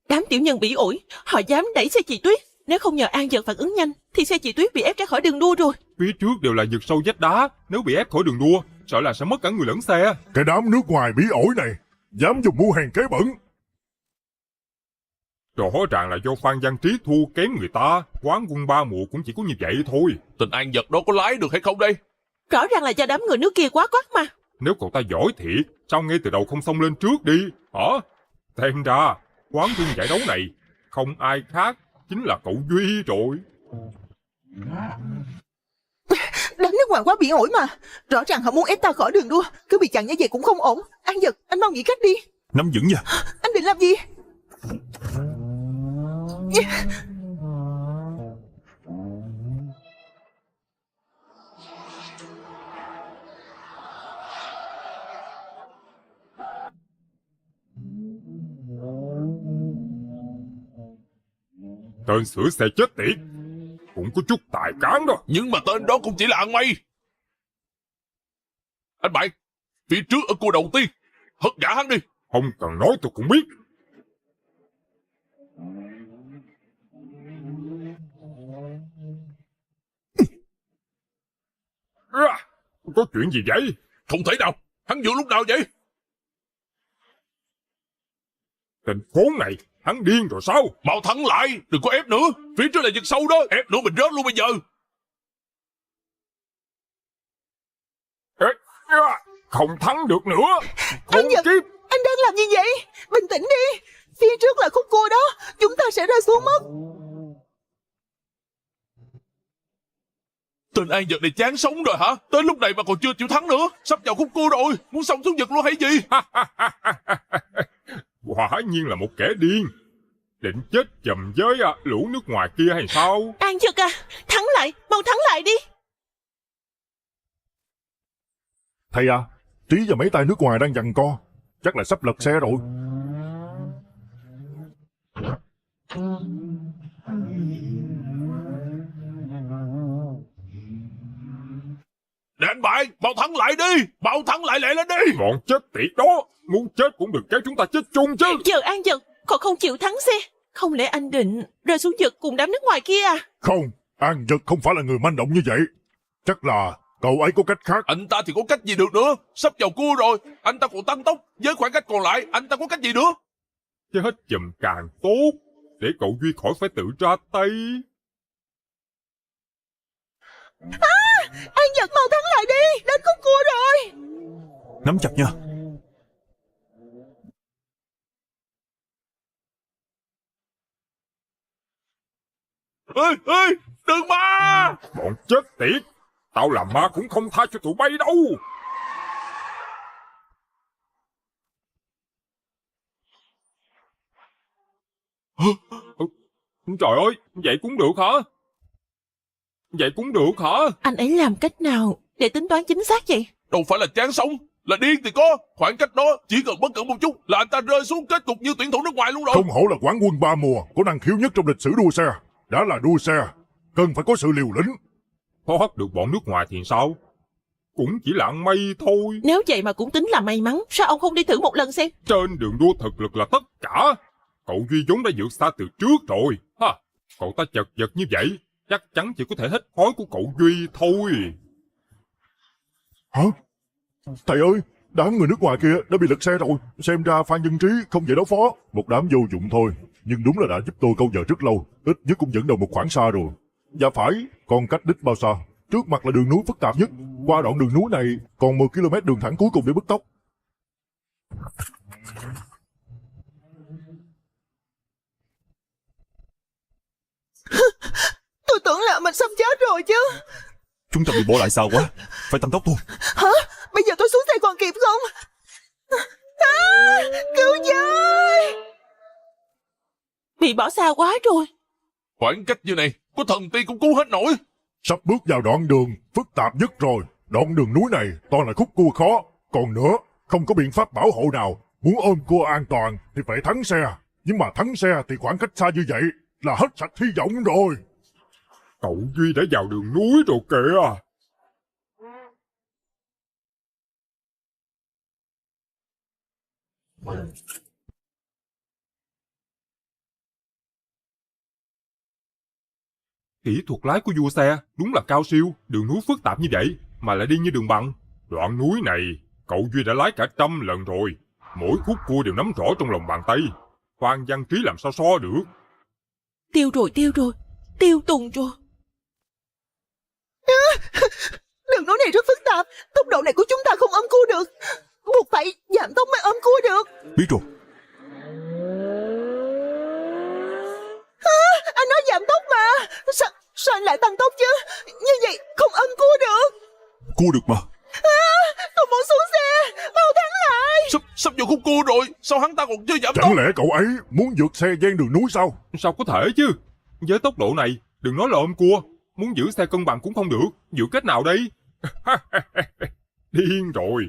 E: Đám tiểu nhân bị ổi, họ dám đẩy xe chị Tuyết. Nếu không nhờ An Dật phản ứng nhanh, thì xe chị Tuyết bị ép ra khỏi đường đua rồi.
G: Phía trước đều là vực sâu vách đá, nếu bị ép khỏi đường đua, sợ là sẽ mất cả người lẫn xe.
A: Cái đám nước ngoài bí ổi này, dám dùng mưu hèn kế bẩn.
G: Rõ ràng là do Phan Văn Trí thua kém người ta, quán quân 3 mùa cũng chỉ có như vậy thôi.
B: Tên An Dật đó có lái được hay không đây?
E: Rõ ràng là do đám người nước kia quá quắt mà.
G: Nếu cậu ta giỏi thiệt, sao ngay từ đầu không xông lên trước đi, hả? Xem ra, quán quân giải đấu này, không ai khác, chính là cậu Duy rồi.
F: Đám nước ngoài quá bị ổi mà. Rõ ràng họ muốn ép ta khỏi đường đua. Cứ bị chặn như vậy cũng không ổn. An Dật, anh mau nghĩ cách đi.
H: Nắm vững nha.
F: Anh định làm gì?
G: Tên sửa xe chết tiệt, cũng có chút tài cán đó.
B: Nhưng mà tên đó cũng chỉ là ăn may. Anh bạn, phía trước ở cua đầu tiên, hất ngã hắn đi.
G: Không cần nói tôi cũng biết. Có chuyện gì vậy?
B: Không thể nào, hắn vượt lúc nào vậy?
G: Tên khốn này, hắn điên rồi sao?
B: Mau thắng lại, đừng có ép nữa. Phía trước là vực sâu đó, ép nữa mình rớt luôn bây giờ.
G: Không thắng được nữa. Khốn
F: Dật,
G: kiếp.
F: anh đang làm gì vậy? Bình tĩnh đi. Phía trước là khúc cua đó. Chúng ta sẽ rơi xuống mất.
B: Tên An Dật này chán sống rồi hả? Tới lúc này mà còn chưa chịu thắng nữa. Sắp vào khúc cua rồi, muốn xông xuống vực luôn hay gì?
G: Quả nhiên là một kẻ điên. Định chết chầm với lũ nước ngoài kia hay sao?
E: An Dật à, thắng lại, mau thắng lại đi.
A: Thầy à, Trí và mấy tay nước ngoài đang giằng co, chắc là sắp lật xe rồi.
B: Đánh bại, mau thắng lại đi, mau thắng lại lẹ lên đi.
G: Bọn chết tiệt đó, muốn chết cũng đừng kéo chúng ta chết chung chứ.
E: Giờ An Dật còn không chịu thắng xe. Không lẽ anh định rơi xuống vực cùng đám nước ngoài kia à?
A: Không, An Dật không phải là người manh động như vậy. Chắc là cậu ấy có cách khác.
B: Anh ta thì có cách gì được nữa, sắp vào cua rồi, anh ta còn tăng tốc, với khoảng cách còn lại, anh ta có cách gì nữa?
G: Chết chùm càng tốt, để cậu Duy khỏi phải tự ra tay.
F: An Dật mau thắng lại đi, đến khúc cua rồi.
H: Nắm chặt nha.
B: Ê, đừng mà!
G: Bọn chết tiệt, tao làm ma cũng không tha cho tụi bay đâu. Trời ơi, vậy cũng được hả? Vậy cũng được hả?
E: Anh ấy làm cách nào để tính toán chính xác vậy?
B: Đâu phải là chán sống, là điên thì có. Khoảng cách đó chỉ cần bất cẩn một chút là anh ta rơi xuống kết cục như tuyển thủ nước ngoài luôn rồi.
A: Không hổ là quán quân 3 mùa, có năng khiếu nhất trong lịch sử đua xe. Đã là đua xe, cần phải có sự liều lĩnh.
G: Thoát được bọn nước ngoài thì sao? Cũng chỉ là ăn may thôi.
E: Nếu vậy mà cũng tính là may mắn, sao ông không đi thử một lần xem?
G: Trên đường đua thực lực là tất cả. Cậu Duy vốn đã vượt xa từ trước rồi. Ha, cậu ta chật vật như vậy, chắc chắn chỉ có thể hết khói của cậu Duy thôi.
A: Hả? Thầy ơi, đám người nước ngoài kia đã bị lật xe rồi. Xem ra Phan Nhân Trí không dễ đối phó. Một đám vô dụng thôi. Nhưng đúng là đã giúp tôi câu giờ rất lâu. Ít nhất cũng dẫn đầu một khoảng xa rồi. Dạ phải, còn cách đích bao xa? Trước mặt là đường núi phức tạp nhất. Qua đoạn đường núi này còn 10 km đường thẳng cuối cùng để bứt tốc.
F: Tôi tưởng là mình sắp chết rồi chứ.
H: Chúng ta bị bỏ lại xa quá. Phải tăng tốc thôi.
F: Hả? Bây giờ tôi xuống xe còn kịp không? Cứu với!
E: Bị bỏ xa quá rồi.
B: Khoảng cách như này, có thần tiên cũng cứu hết nổi.
A: Sắp bước vào đoạn đường phức tạp nhất rồi. Đoạn đường núi này toàn là khúc cua khó. Còn nữa, không có biện pháp bảo hộ nào. Muốn ôm cua an toàn thì phải thắng xe. Nhưng mà thắng xe thì khoảng cách xa như vậy là hết sạch hy vọng rồi.
G: Cậu Duy đã vào đường núi rồi kìa. Kỹ thuật lái của vua xe đúng là cao siêu. Đường núi phức tạp như vậy mà lại đi như đường bằng. Đoạn núi này cậu Duy đã lái cả 100 lần rồi. Mỗi khúc cua đều nắm rõ trong lòng bàn tay. Phan Văn Trí làm sao so được.
E: Tiêu rồi, tiêu tùng rồi.
F: Đường núi này rất phức tạp. Tốc độ này của chúng ta không ôm cua được. Buộc phải giảm tốc mới ôm cua được.
H: Biết rồi.
F: Anh nói giảm tốc mà. Sao anh lại tăng tốc chứ? Như vậy không ôm cua được.
H: Cua được mà.
F: Tôi muốn xuống xe. Mau thắng lại.
B: Sắp vào khúc cua rồi, sao hắn ta còn chưa giảm tốc?
A: Chẳng lẽ cậu ấy muốn vượt xe ven đường núi sao?
G: Sao có thể chứ? Với tốc độ này, đừng nói là ôm cua. Muốn giữ xe cân bằng cũng không được. Giữ cách nào đây? Điên rồi.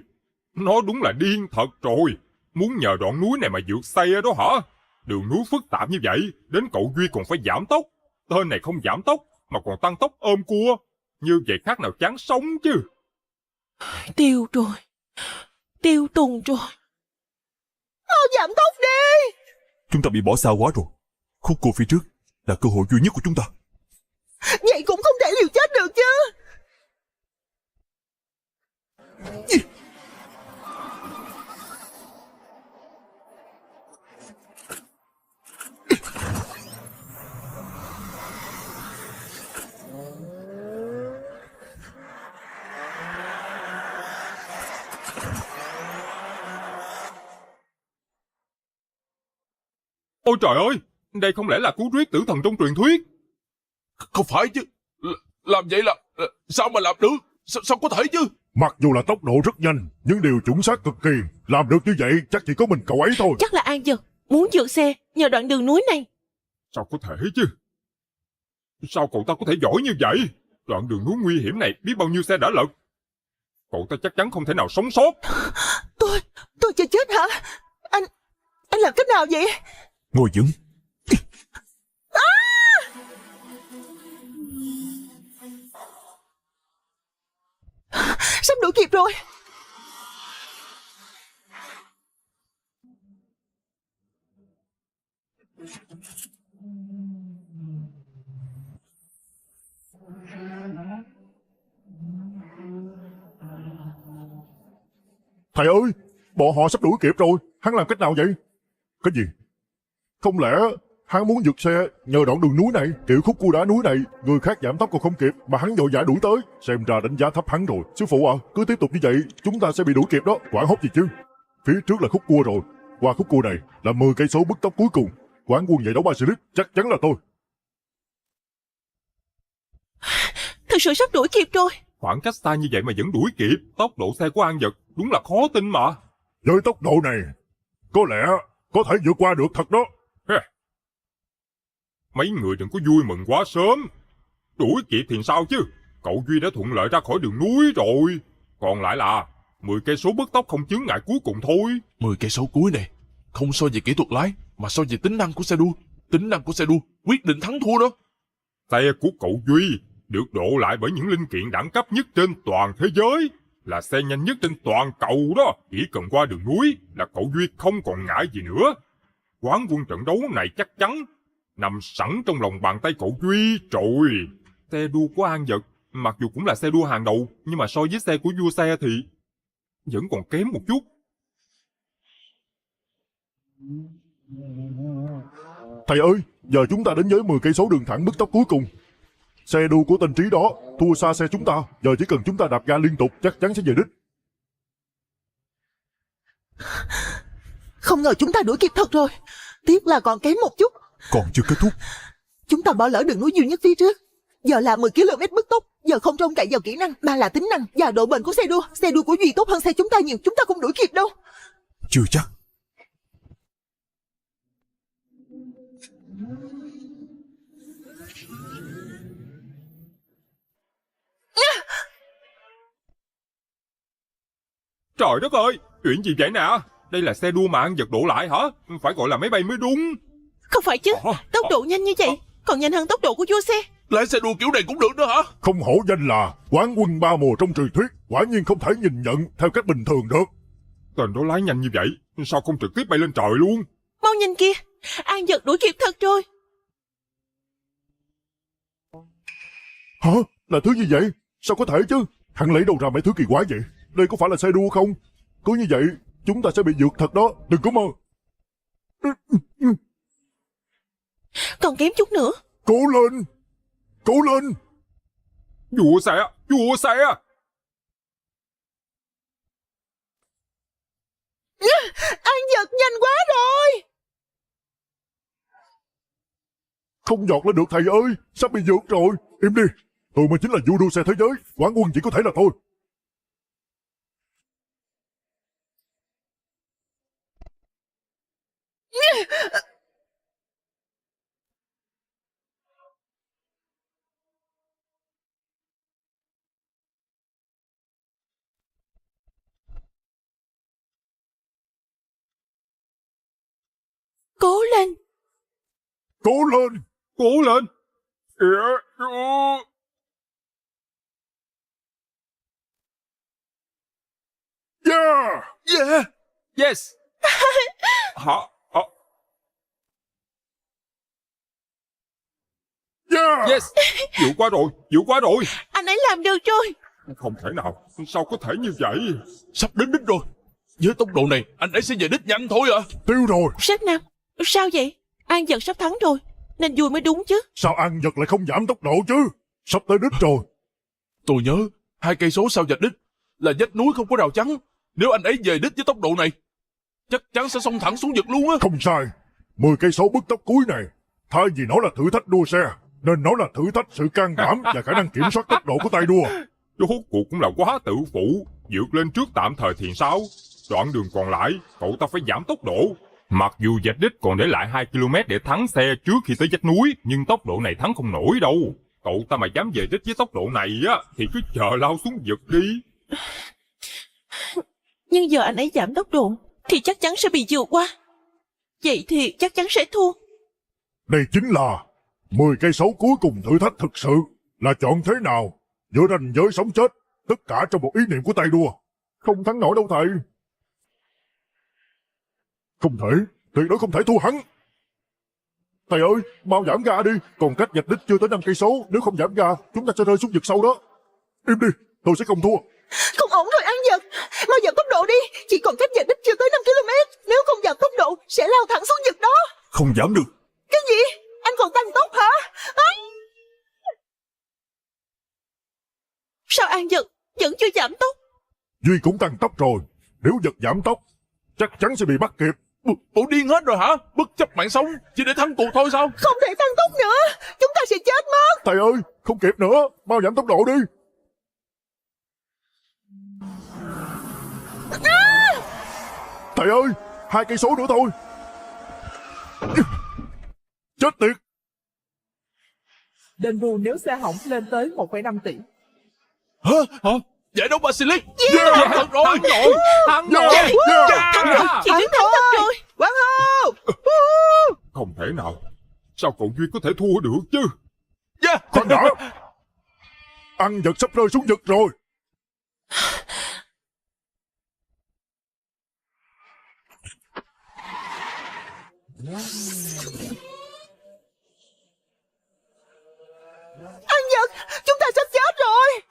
G: Nó đúng là điên thật rồi. Muốn nhờ đoạn núi này mà vượt xe đó hả? Đường núi phức tạp như vậy, đến cậu Duy còn phải giảm tốc. Tên này không giảm tốc, mà còn tăng tốc ôm cua. Như vậy khác nào chán sống chứ.
E: Tiêu rồi, tiêu tùng rồi.
F: Mau giảm tốc đi.
H: Chúng ta bị bỏ xa quá rồi. Khúc cua phía trước là cơ hội duy nhất của chúng ta.
F: Vậy cũng không thể liều chết được chứ.
G: Ôi trời ơi, đây không lẽ là cú riết tử thần trong truyền thuyết?
B: Không phải chứ. Làm vậy là sao mà làm được? Sao có thể chứ?
A: Mặc dù là tốc độ rất nhanh, nhưng đều chuẩn xác cực kỳ. Làm được như vậy chắc chỉ có mình cậu ấy thôi.
E: Chắc là An Dật muốn vượt xe nhờ đoạn đường núi này.
G: Sao có thể chứ? Sao cậu ta có thể giỏi như vậy? Đoạn đường núi nguy hiểm này biết bao nhiêu xe đã lật. Cậu ta chắc chắn không thể nào sống sót.
F: Tôi chưa chết hả? Anh làm cách nào vậy?
H: Ngồi vững.
F: Sắp đuổi kịp rồi.
A: Thầy ơi, bọn họ sắp đuổi kịp rồi. Hắn làm cách nào vậy? Cái gì? Không lẽ hắn muốn vượt xe nhờ đoạn đường núi này, kiểu khúc cua đá núi này, người khác giảm tốc còn không kịp mà hắn vội vã đuổi tới. Xem ra đánh giá thấp hắn rồi. Sư phụ à, cứ tiếp tục như vậy chúng ta sẽ bị đuổi kịp đó. Quảng hốt gì chứ? Phía trước là khúc cua rồi, qua khúc cua này là 10 cây số bứt tốc cuối cùng. Quán quân giải đấu Basilisk chắc chắn là tôi.
E: Thực sự sắp đuổi kịp rồi.
G: Khoảng cách xa như vậy mà vẫn đuổi kịp. Tốc độ xe của An Vật đúng là khó tin mà.
A: Với tốc độ này, có lẽ có thể vượt qua được thật đó.
G: Mấy người đừng có vui mừng quá sớm. Đuổi kịp thì sao chứ? Cậu Duy đã thuận lợi ra khỏi đường núi rồi. Còn lại là 10 cây số bứt tốc không chướng ngại cuối cùng thôi.
B: 10 cây số cuối này không so về kỹ thuật lái mà so về tính năng của xe đua. Tính năng của xe đua quyết định thắng thua đó.
G: Xe của cậu Duy được độ lại bởi những linh kiện đẳng cấp nhất trên toàn thế giới, là xe nhanh nhất trên toàn cầu đó. Chỉ cần qua đường núi là cậu Duy không còn ngại gì nữa. Quán quân trận đấu này chắc chắn nằm sẵn trong lòng bàn tay cậu Duy rồi. Xe đua của An Vật mặc dù cũng là xe đua hàng đầu, nhưng mà so với xe của vua xe thì vẫn còn kém một chút.
A: Thầy ơi, giờ chúng ta đến với 10 cây số đường thẳng bứt tốc cuối cùng. Xe đua của tên Trí đó thua xa xe chúng ta, giờ chỉ cần chúng ta đạp ga liên tục chắc chắn sẽ về đích.
F: Không ngờ chúng ta đuổi kịp thật rồi. Tiếc là còn kém một chút.
H: Còn chưa kết thúc.
F: Chúng ta bỏ lỡ đường núi duy nhất phía trước. Giờ là 10 km bứt tốc. Giờ không trông cậy vào kỹ năng mà là tính năng và độ bền của xe đua. Xe đua của Duy tốt hơn xe chúng ta nhiều. Chúng ta không đuổi kịp đâu.
H: Chưa chắc.
G: Trời đất ơi, chuyện gì vậy nè? Đây là xe đua mà An Vật đổ lại hả? Phải gọi là máy bay mới đúng.
E: Không phải chứ. Tốc độ nhanh như vậy còn nhanh hơn tốc độ của vua xe.
B: Lái xe đua kiểu này cũng được nữa hả?
A: Không hổ danh là quán quân 3 mùa trong truyền thuyết, quả nhiên không thể nhìn nhận theo cách bình thường được.
G: Tên đó lái nhanh như vậy, sao không trực tiếp bay lên trời luôn?
E: Mau nhìn kìa, An Vật đuổi kịp thật rồi.
A: Hả? Là thứ gì vậy? Sao có thể chứ? Hắn lấy đâu ra mấy thứ kỳ quái vậy? Đây có phải là xe đua không? Cứ như vậy chúng ta sẽ bị vượt thật đó, đừng có mơ.
E: Còn kém chút nữa.
A: Cố lên! Cố lên!
G: Vua xe! Vua xe!
F: An Vật nhanh quá rồi.
A: Không giọt lên được thầy ơi, sắp bị vượt rồi. Im đi, tôi mới chính là vua đua xe thế giới, quán quân chỉ có thể là tôi.
E: Cố lên.
A: Cố lên!
G: Cố lên!
A: Yeah!
B: Yeah!
G: Yes! Hả?
A: Yeah!
G: Yes! Vượt qua rồi! Vượt qua rồi!
E: Anh ấy làm được rồi.
G: Không thể nào! Sao có thể như vậy?
B: Sắp đến đích rồi. Với tốc độ này anh ấy sẽ về đích nhanh thôi à.
A: Tiêu rồi!
E: Sếp Nam, sao vậy? An Vật sắp thắng rồi, nên vui mới đúng chứ.
A: Sao An Vật lại không giảm tốc độ chứ? Sắp tới đích rồi.
B: Tôi nhớ 2 cây số sau vạch đích là vách núi không có rào chắn. Nếu anh ấy về đích với tốc độ này chắc chắn sẽ xông thẳng xuống vực luôn á.
A: Không sai, 10 cây số bứt tốc cuối này thay vì nó là thử thách đua xe nên nó là thử thách sự can đảm và khả năng kiểm soát tốc độ của tay đua.
G: Rốt cuộc cũng là quá tự phụ. Vượt lên trước tạm thời thì sao? Đoạn đường còn lại cậu ta phải giảm tốc độ. Mặc dù vạch đích còn để lại 2 km để thắng xe trước khi tới vách núi, nhưng tốc độ này thắng không nổi đâu. Cậu ta mà dám về đích với tốc độ này á thì cứ chờ lao xuống vực đi.
E: Nhưng giờ anh ấy giảm tốc độ thì chắc chắn sẽ bị vượt qua. Vậy thì chắc chắn sẽ thua.
A: Đây chính là 10 cây số cuối cùng thử thách thực sự, là chọn thế nào giữa ranh giới sống chết Tất cả trong một ý niệm của tay đua. Không thắng nổi đâu thầy. Không thể, tuyệt đối không thể thua hắn. Thầy ơi, mau giảm ga đi, còn cách vạch đích chưa tới 5 cây số, nếu không giảm ga, chúng ta sẽ rơi xuống vực sâu đó. Im đi, tôi sẽ không thua.
F: Không ổn rồi An Nhật, mau giảm tốc độ đi, chỉ còn cách vạch đích chưa tới 5 km, nếu không giảm tốc độ sẽ lao thẳng xuống vực đó.
H: Không giảm được.
F: Cái gì? Anh còn tăng tốc hả?
E: Sao An Nhật vẫn chưa giảm tốc?
A: Duy cũng tăng tốc rồi, nếu giật giảm tốc, chắc chắn sẽ bị bắt kịp.
B: Bộ điên hết rồi hả? Bất chấp mạng sống chỉ để thắng cuộc thôi sao?
F: Không thể tăng tốc nữa, chúng ta sẽ chết mất.
A: Thầy ơi, không kịp nữa, mau giảm tốc độ đi. Thầy ơi, 2 cây số nữa thôi. Chết tiệt.
C: Đền bù nếu xe hỏng lên tới 1,5 tỷ.
B: Hả? Giải đấu Basilisk. Yeah. Thật rồi.
G: Thắng
A: Yeah.
G: rồi.
A: Yeah.
E: Chị Tuyết thắng thật rồi.
F: Quán hô.
G: Không thể nào. Sao cậu Duy có thể thua được chứ?
B: Yeah.
A: Khoan đã. Ăn vật sắp rơi xuống vực rồi.
F: An Nhật, chúng ta sắp chết rồi.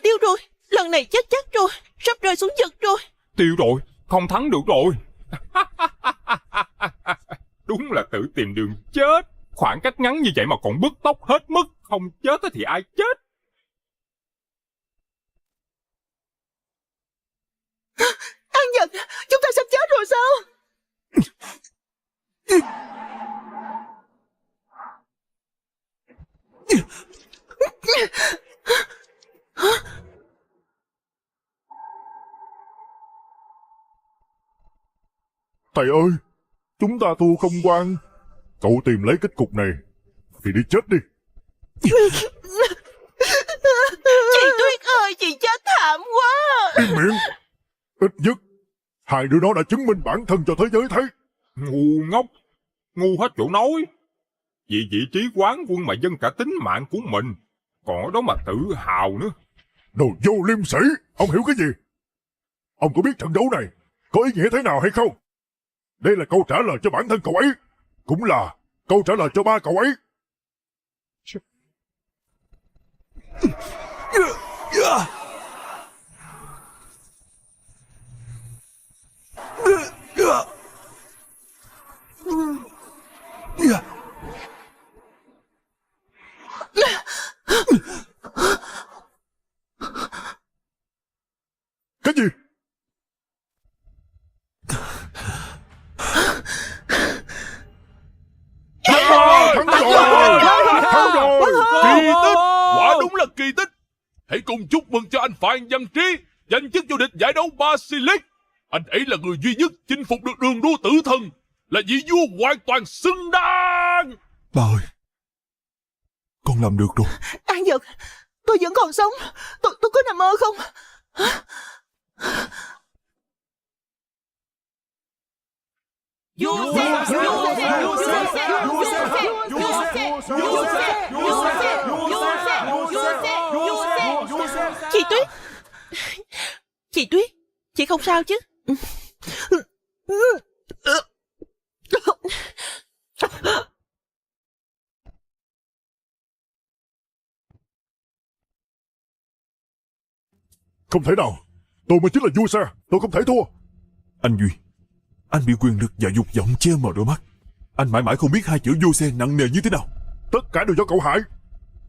E: Tiêu rồi, lần này chết chắc rồi, sắp rơi xuống vực rồi.
G: Tiêu rồi, không thắng được rồi. Đúng là tự tìm đường chết. Khoảng cách ngắn như vậy mà còn bứt tốc hết mức. Không chết thì ai chết?
F: An Nhật, chúng ta sắp chết rồi sao?
A: Thầy ơi, chúng ta thua không quan. Cậu tìm lấy kết cục này thì đi chết đi.
E: Chị Tuyết ơi, chị chết thảm quá.
A: Im miệng. Ít nhất 2 đứa nó đã chứng minh bản thân cho thế giới thấy.
G: Ngu ngốc. Ngu hết chỗ nói. Vì vị trí quán quân mà dâng cả tính mạng của mình. Còn ở đó mà tự hào nữa.
A: Đồ vô liêm sĩ. Ông hiểu cái gì? Ông có biết trận đấu này có ý nghĩa thế nào hay không? Đây là câu trả lời cho bản thân cậu ấy, cũng là câu trả lời cho ba cậu ấy. Cái gì? Thắng rồi!
B: Kỳ tích! Quả đúng là kỳ tích! Hãy cùng chúc mừng cho anh Phan Văn Trí giành chức vô địch giải đấu Basilisk. Anh ấy là người duy nhất chinh phục được đường đua tử thần, là vị vua hoàn toàn xứng đáng.
H: Ba ơi, con làm được rồi.
F: An Nhật, tôi vẫn còn sống. Tôi có nằm mơ không?
E: Chị Tuyết, chị Tuyết, chị không sao chứ?
A: Không thể nào, tôi mới chính là vua xe, tôi không thể thua.
H: Anh Duy, anh bị quyền lực và dục vọng che mờ đôi mắt. Anh mãi mãi không biết 2 chữ vô xe nặng nề như thế nào.
A: Tất cả đều do cậu Hải.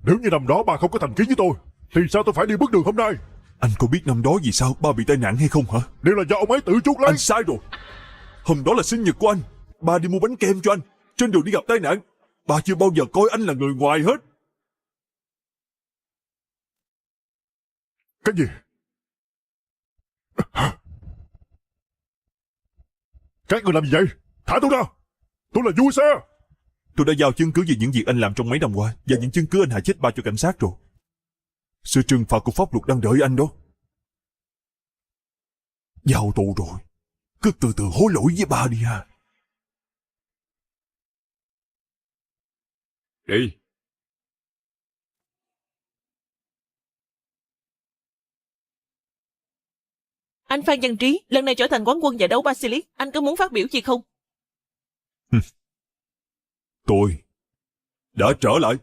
A: Nếu như năm đó ba không có thành kiến với tôi, thì sao tôi phải đi bước đường hôm nay?
H: Anh có biết năm đó vì sao ba bị tai nạn hay không hả?
A: Đều là do ông ấy tự chuốc lấy.
H: Anh sai rồi. Hôm đó là sinh nhật của anh. Ba đi mua bánh kem cho anh. Trên đường đi gặp tai nạn. Ba chưa bao giờ coi anh là người ngoài hết.
A: Cái gì? Các người làm gì vậy? Thả tôi ra. Tôi là vua xe.
H: Tôi đã giao chứng cứ về những việc anh làm trong mấy năm qua và những chứng cứ anh hại chết ba cho cảnh sát rồi. Sự trừng phạt của pháp luật đang đợi anh đó. Vào tù rồi, cứ từ từ hối lỗi với ba đi ha.
G: Đi.
E: Anh Phan Văn Trí, lần này trở thành quán quân giải đấu Basilisk, anh có muốn phát biểu gì không?
H: Tôi đã trở lại.